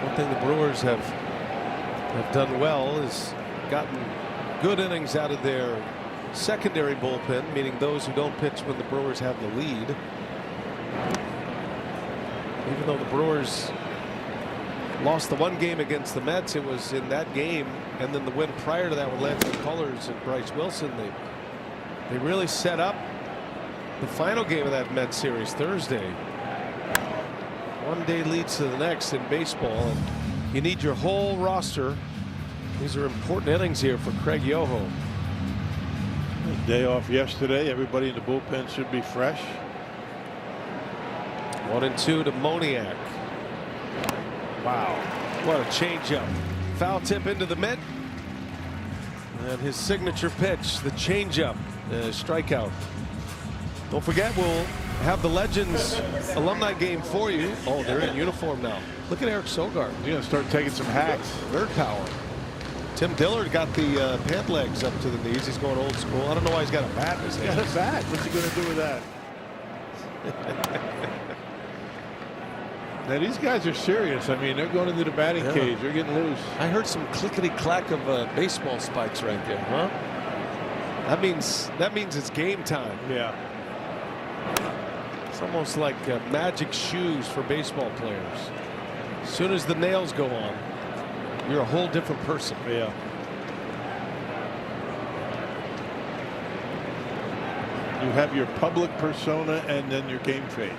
One thing the Brewers have done well is gotten good innings out of their secondary bullpen, meaning those who don't pitch when the Brewers have the lead. Even though the Brewers lost the one game against the Mets, it was in that game and then the win prior to that with Lance McCullers and Bryce Wilson. They really set up the final game of that Mets series Thursday. One day leads to the next in baseball, and you need your whole roster. These are important innings here for Craig Yoho. Day off yesterday. Everybody in the bullpen should be fresh. 1-2 to Moniak. Wow, what a changeup. Foul tip into the mid. And his signature pitch, the changeup, strikeout. Don't forget, we'll have the Legends alumni game for you. Oh, they're in uniform now. Look at Eric Sogard. He's going to start taking some hacks. Bird power. Tim Dillard got the pant legs up to the knees. He's going old school. I don't know why he's got a bat in his hand. Got a bat. What's he going to do with that? Now these guys are serious. I mean, they're going into the batting cage. They're getting loose. I heard some clickety clack of baseball spikes right there, huh? That means it's game time. Yeah. It's almost like magic shoes for baseball players. As soon as the nails go on, you're a whole different person. Yeah. You have your public persona and then your game face.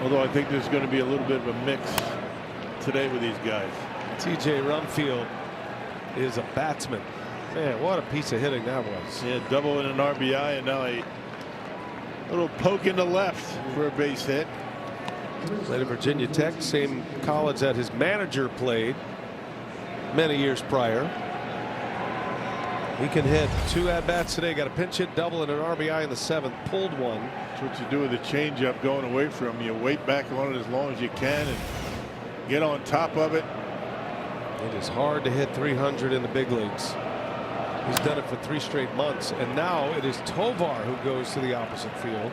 Although I think there's going to be a little bit of a mix today with these guys. TJ Rumfield is a batsman. Man, what a piece of hitting that was. Yeah, double and an RBI, and now a little poke in the left for a base hit. Played at Virginia Tech, same college that his manager played many years prior. He can hit 2 at-bats today. Got a pinch hit double and an RBI in the 7th. Pulled one. That's what you do with a changeup going away from him. You wait back on it as long as you can and get on top of it. It is hard to hit 300 in the big leagues. He's done it for 3 straight months. And now it is Tovar who goes to the opposite field.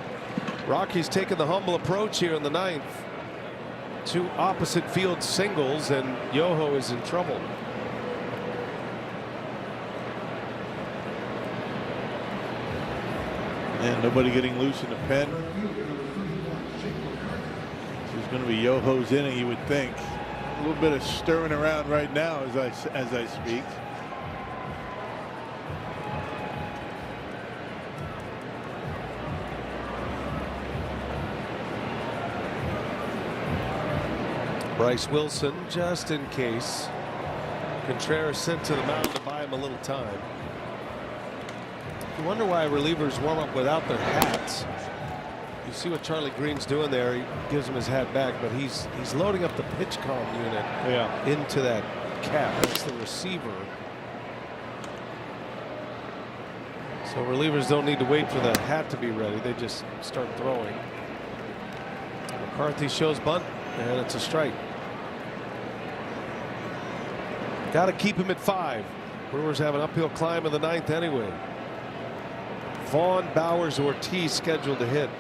Rockies taking the humble approach here in the 9th. 2 opposite field singles, and Yoho is in trouble. And nobody getting loose in the pen. There's going to be Yoho's inning, you would think. A little bit of stirring around right now as I speak. Bryce Wilson, just in case. Contreras sent to the mound to buy him a little time. You wonder why relievers warm up without their hats. You see what Charlie Green's doing there. He gives him his hat back, but he's loading up the pitch comm unit into that cap. That's the receiver. So relievers don't need to wait for the hat to be ready. They just start throwing. McCarthy shows bunt, and it's a strike. Got to keep him at 5. Brewers have an uphill climb in the 9th anyway. Vaughn, Bowers, Ortiz scheduled to hit.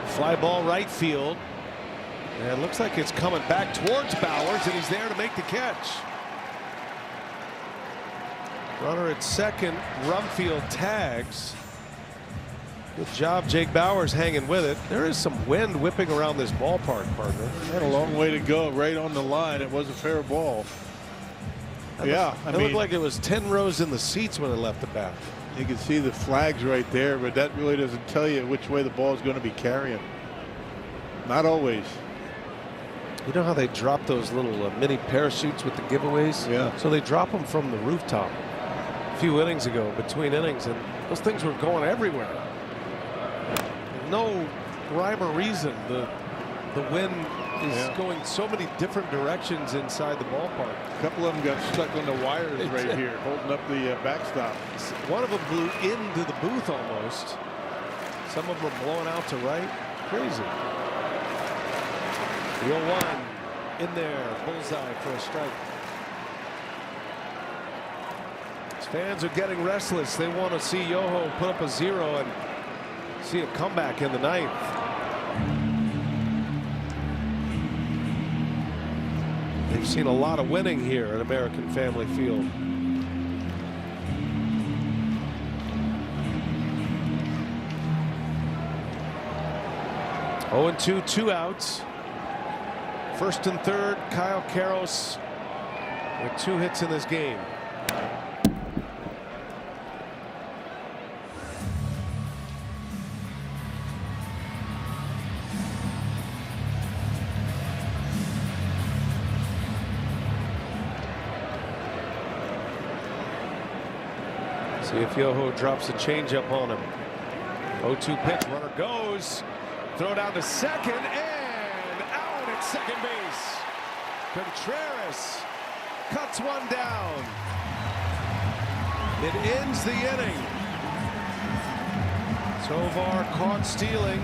Fly ball right field. And it looks like it's coming back towards Bowers, and he's there to make the catch. Runner at second. Rumfield tags. Good job, Jake Bowers hanging with it. There is some wind whipping around this ballpark, partner. Had a long way to go, right on the line. It was a fair ball. It looked like it was 10 rows in the seats when it left the bat. You can see the flags right there, but that really doesn't tell you which way the ball is going to be carrying. Not always. You know how they drop those little mini parachutes with the giveaways? Yeah. So they drop them from the rooftop a few innings ago, between innings, and those things were going everywhere. No rhyme or reason. The wind is going so many different directions inside the ballpark. A couple of them got stuck on the wires right here, holding up the backstop. One of them blew into the booth almost. Some of them were blowing out to right. Crazy. The 0-1 in there, bullseye for a strike. His fans are getting restless. They want to see Yoho put up a 0 and see a comeback in the 9th. They've seen a lot of winning here at American Family Field. Oh, 2, 2 outs. First and third, Kyle Karros with 2 hits in this game. See if Yoho drops a changeup on him. 0-2 pitch, runner goes. throw down to second and out at second base. Contreras cuts one down. It ends the inning. Tovar caught stealing.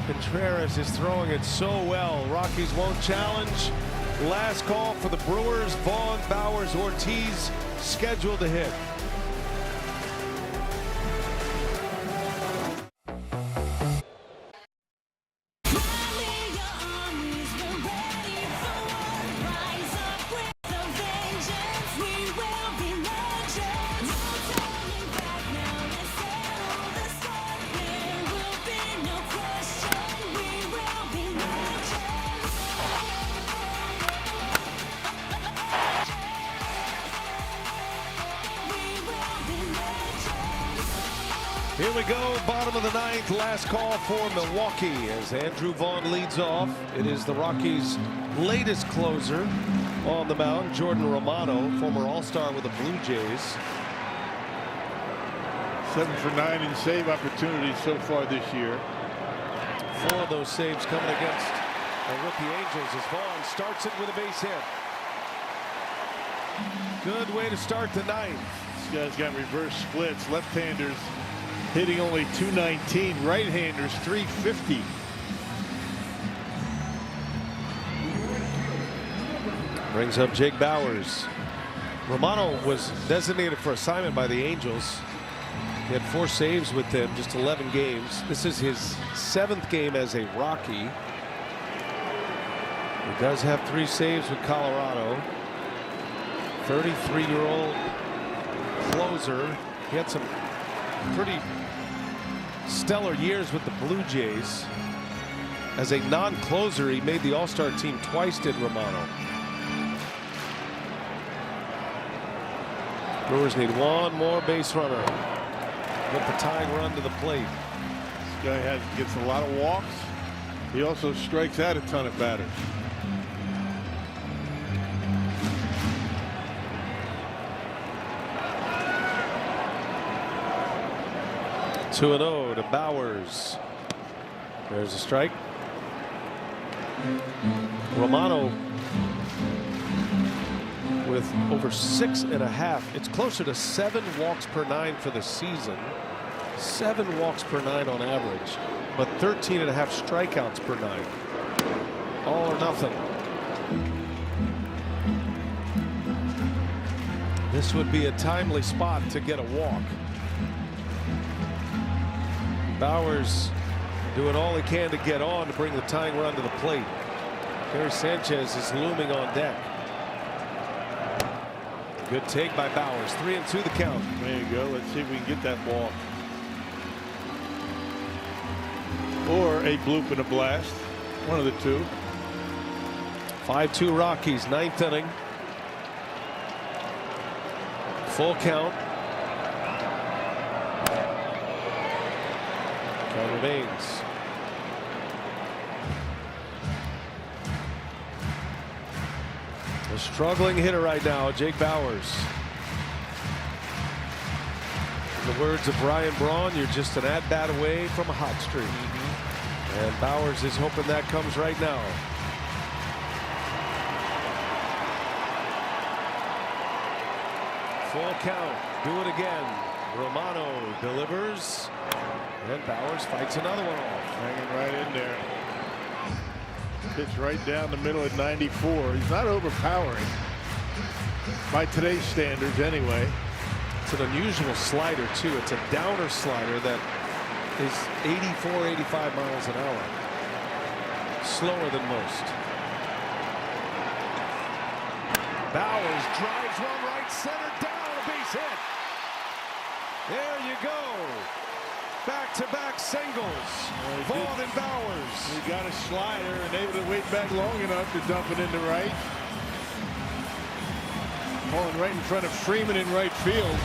Contreras is throwing it so well. Rockies won't challenge. Last call for the Brewers. Vaughn, Bowers, Ortiz scheduled to hit. Here we go, bottom of the ninth, last call for Milwaukee as Andrew Vaughn leads off. It is the Rockies' latest closer on the mound, Jordan Romano, former All-Star with the Blue Jays. 7 for 9 in save opportunities so far this year. 4 of those saves coming against the rookie Angels as Vaughn starts it with a base hit. Good way to start the ninth. This guy's got reverse splits, left-handers hitting only .219, right-handers .350. Brings up Jake Bowers. Romano was designated for assignment by the Angels. He had 4 saves with them, just 11 games. This is his 7th game as a Rocky. He does have 3 saves with Colorado. 33-year-old closer. He had some pretty stellar years with the Blue Jays. As a non-closer, he made the All-Star team twice, did Romano. Brewers need one more base runner. Get the tying run to the plate. This guy gets a lot of walks. He also strikes out a ton of batters. 2-0 to Bowers. There's a strike. Romano with over 6.5. It's closer to 7 walks per 9 for the season. 7 walks per 9 on average, but 13.5 strikeouts per 9. All or nothing. This would be a timely spot to get a walk. Bowers doing all he can to get on to bring the tying run to the plate. Gary Sanchez is looming on deck. Good take by Bowers. 3-2 the count. There you go. Let's see if we can get that ball. Or a bloop and a blast. One of the two. 5-2 Rockies, 9th inning. Full count. Count remains. A struggling hitter right now, Jake Bowers. In the words of Ryan Braun, you're just an at-bat away from a hot streak. And Bowers is hoping that comes right now. Full count. Do it again. Romano delivers. And Bowers fights another one off. Hanging right in there. Pitch right down the middle at 94. He's not overpowering. By today's standards, anyway. It's an unusual slider, too. It's a downer slider that is 84, 85 miles an hour. Slower than most. Bowers drives one right center down, a base hit. There you go. Back-to-back singles. Vaughn and Bowers. He got a slider and able to wait back long enough to dump it into right. Falling right in front of Freeman in right field.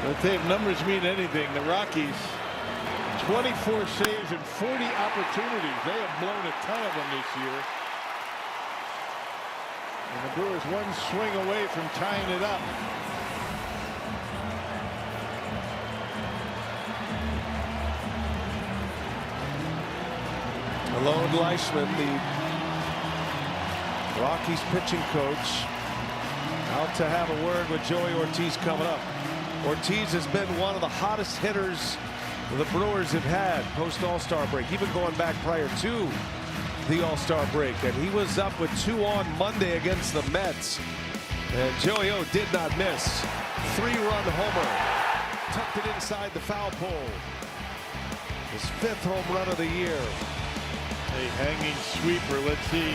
But if numbers mean anything, the Rockies 24 saves and 40 opportunities. They have blown a ton of them this year. And the Brewers one swing away from tying it up. Malone Leishman, the Rockies pitching coach, out to have a word with Joey Ortiz coming up. Ortiz has been one of the hottest hitters the Brewers have had post All-Star break, even going back prior to the All-Star break, and he was up with 2 on Monday against the Mets, and Joey O did not miss. 3-run homer, tucked it inside the foul pole. His 5th home run of the year. A hanging sweeper. Let's see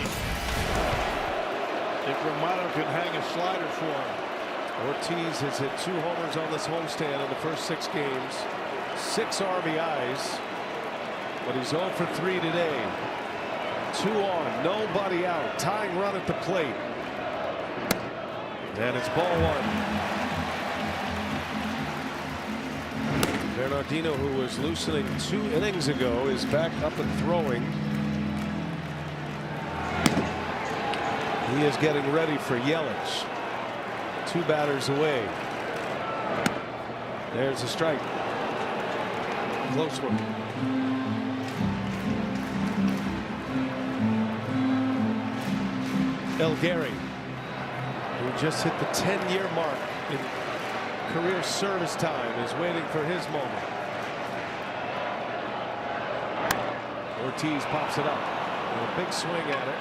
if Romano can hang a slider for him. Ortiz has hit 2 homers on this homestand in the first 6 games, 6 RBIs, but he's 0 for 3 today. 2 on, nobody out, tying run at the plate, and it's ball 1. Bernardino, who was loosening 2 innings ago, is back up and throwing. He is getting ready for Yelich. 2 batters away. There's a strike. Close one. Elgary, who just hit the 10-year mark in career service time, is waiting for his moment. Ortiz pops it up. And a big swing at it.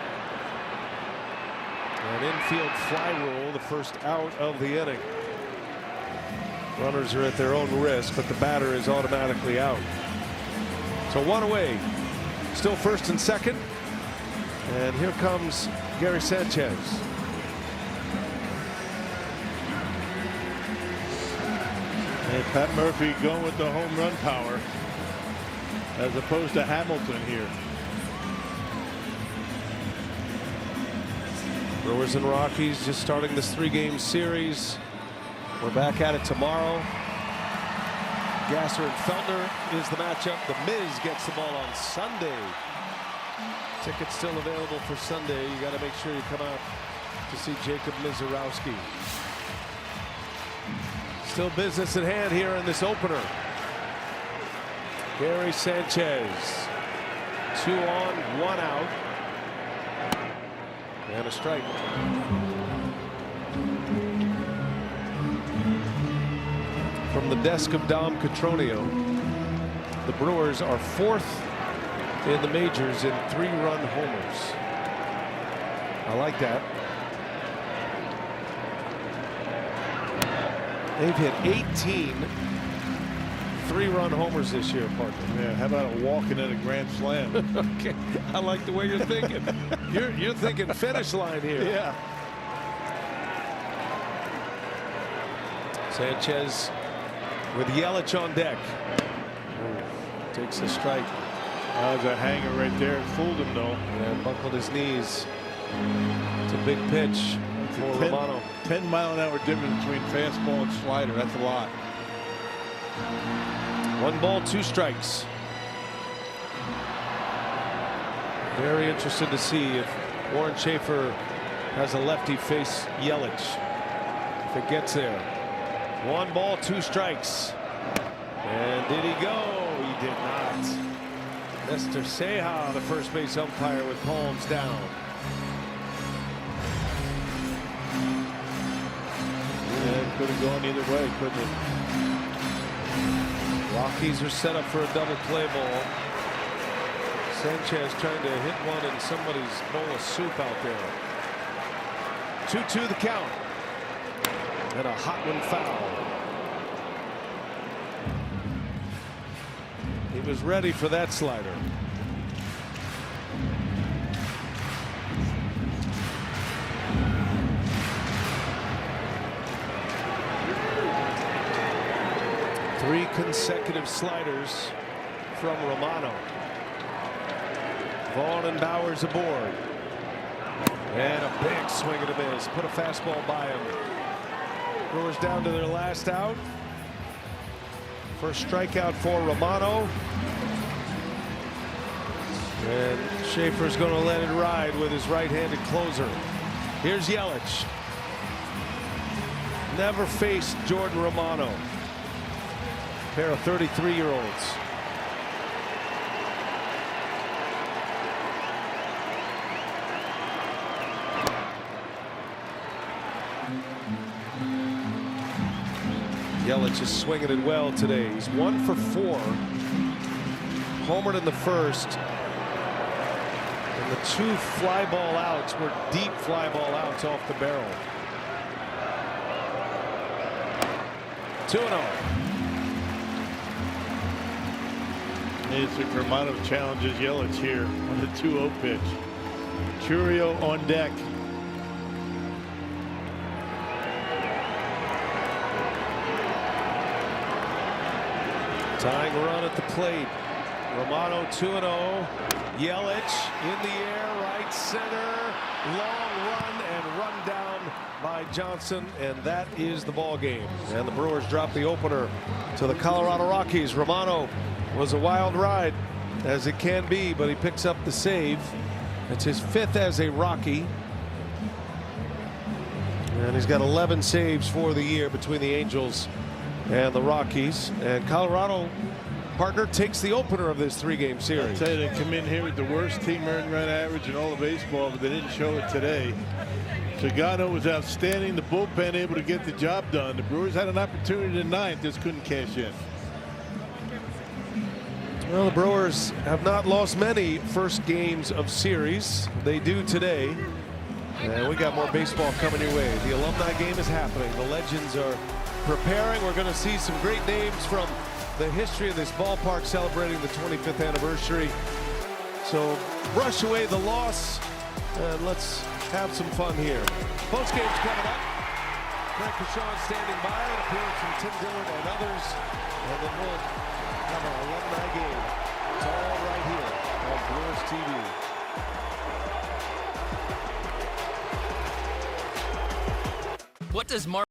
An infield fly rule, the first out of the inning. Runners are at their own risk, but the batter is automatically out. So 1 away. Still first and second. And here comes Gary Sanchez. And Pat Murphy going with the home run power as opposed to Hamilton here. Brewers and Rockies just starting this 3-game series. We're back at it tomorrow. Gasser and Feltner is the matchup. The Miz gets the ball on Sunday. Tickets still available for Sunday. You got to make sure you come out to see Jacob Mizorowski. Still business at hand here in this opener. Gary Sanchez, 2 on, 1 out. And a strike. From the desk of Dom Catronio, the Brewers are 4th in the majors in 3-run homers. I like that. They've hit 18 3-run homers this year, partner. Yeah, how about walking at a grand slam? Okay, I like the way you're thinking. You're thinking finish line here. Yeah. Sanchez with Yelich on deck. Ooh, takes the strike. That was a hanger right there. It fooled him though. And buckled his knees. It's a big pitch for Romano. 10-mile-an-hour difference between fastball and slider. That's a lot. 1 ball, 2 strikes. Very interested to see if Warren Schaefer has a lefty face Yelich. If it gets there. 1 ball, 2 strikes. And did he go? He did not. Mr. Ceja, the first base umpire, with palms down. Yeah, could have gone either way, couldn't it? Rockies are set up for a double play ball. Sanchez trying to hit one in somebody's bowl of soup out there. 2-2 the count. And a hot one foul. He was ready for that slider. Three consecutive sliders from Romano. Vaughn and Bowers aboard. And a big swing and a miss. Put a fastball by him. Brewers down to their last out. First strikeout for Romano. And Schaefer's going to let it ride with his right-handed closer. Here's Yelich. Never faced Jordan Romano. Pair of 33-year-olds. Yelich is swinging it well today. He's 1 for 4. Homered in the first. And the 2 fly ball outs were deep fly ball outs off the barrel. 2-0. It's Romano challenges Yelich here on the 2-0 pitch. Churio on deck. Tying run at the plate. Romano 2-0. Yelich in the air, right center. Long run and run down by Johnson, and that is the ball game. And the Brewers drop the opener to the Colorado Rockies. Romano was a wild ride, as it can be, but he picks up the save. It's his 5th as a Rocky. And he's got 11 saves for the year between the Angels and the Rockies. And Colorado, partner, takes the opener of this 3-game series. I tell you, they come in here with the worst team earned run average in all of baseball, but they didn't show it today. Sagano was outstanding. The bullpen able to get the job done. The Brewers had an opportunity tonight, just couldn't cash in. Well, the Brewers have not lost many first games of series. They do today. And we got more baseball coming your way. The alumni game is happening. The legends are preparing. We're going to see some great names from the history of this ballpark celebrating the 25th anniversary. So brush away the loss and let's have some fun here. Post game's coming up. Frank Kashan standing by. It appears from Tim Dillon and others. And then we'll have our alumni game. It's all right here on Brewers TV. What does Mark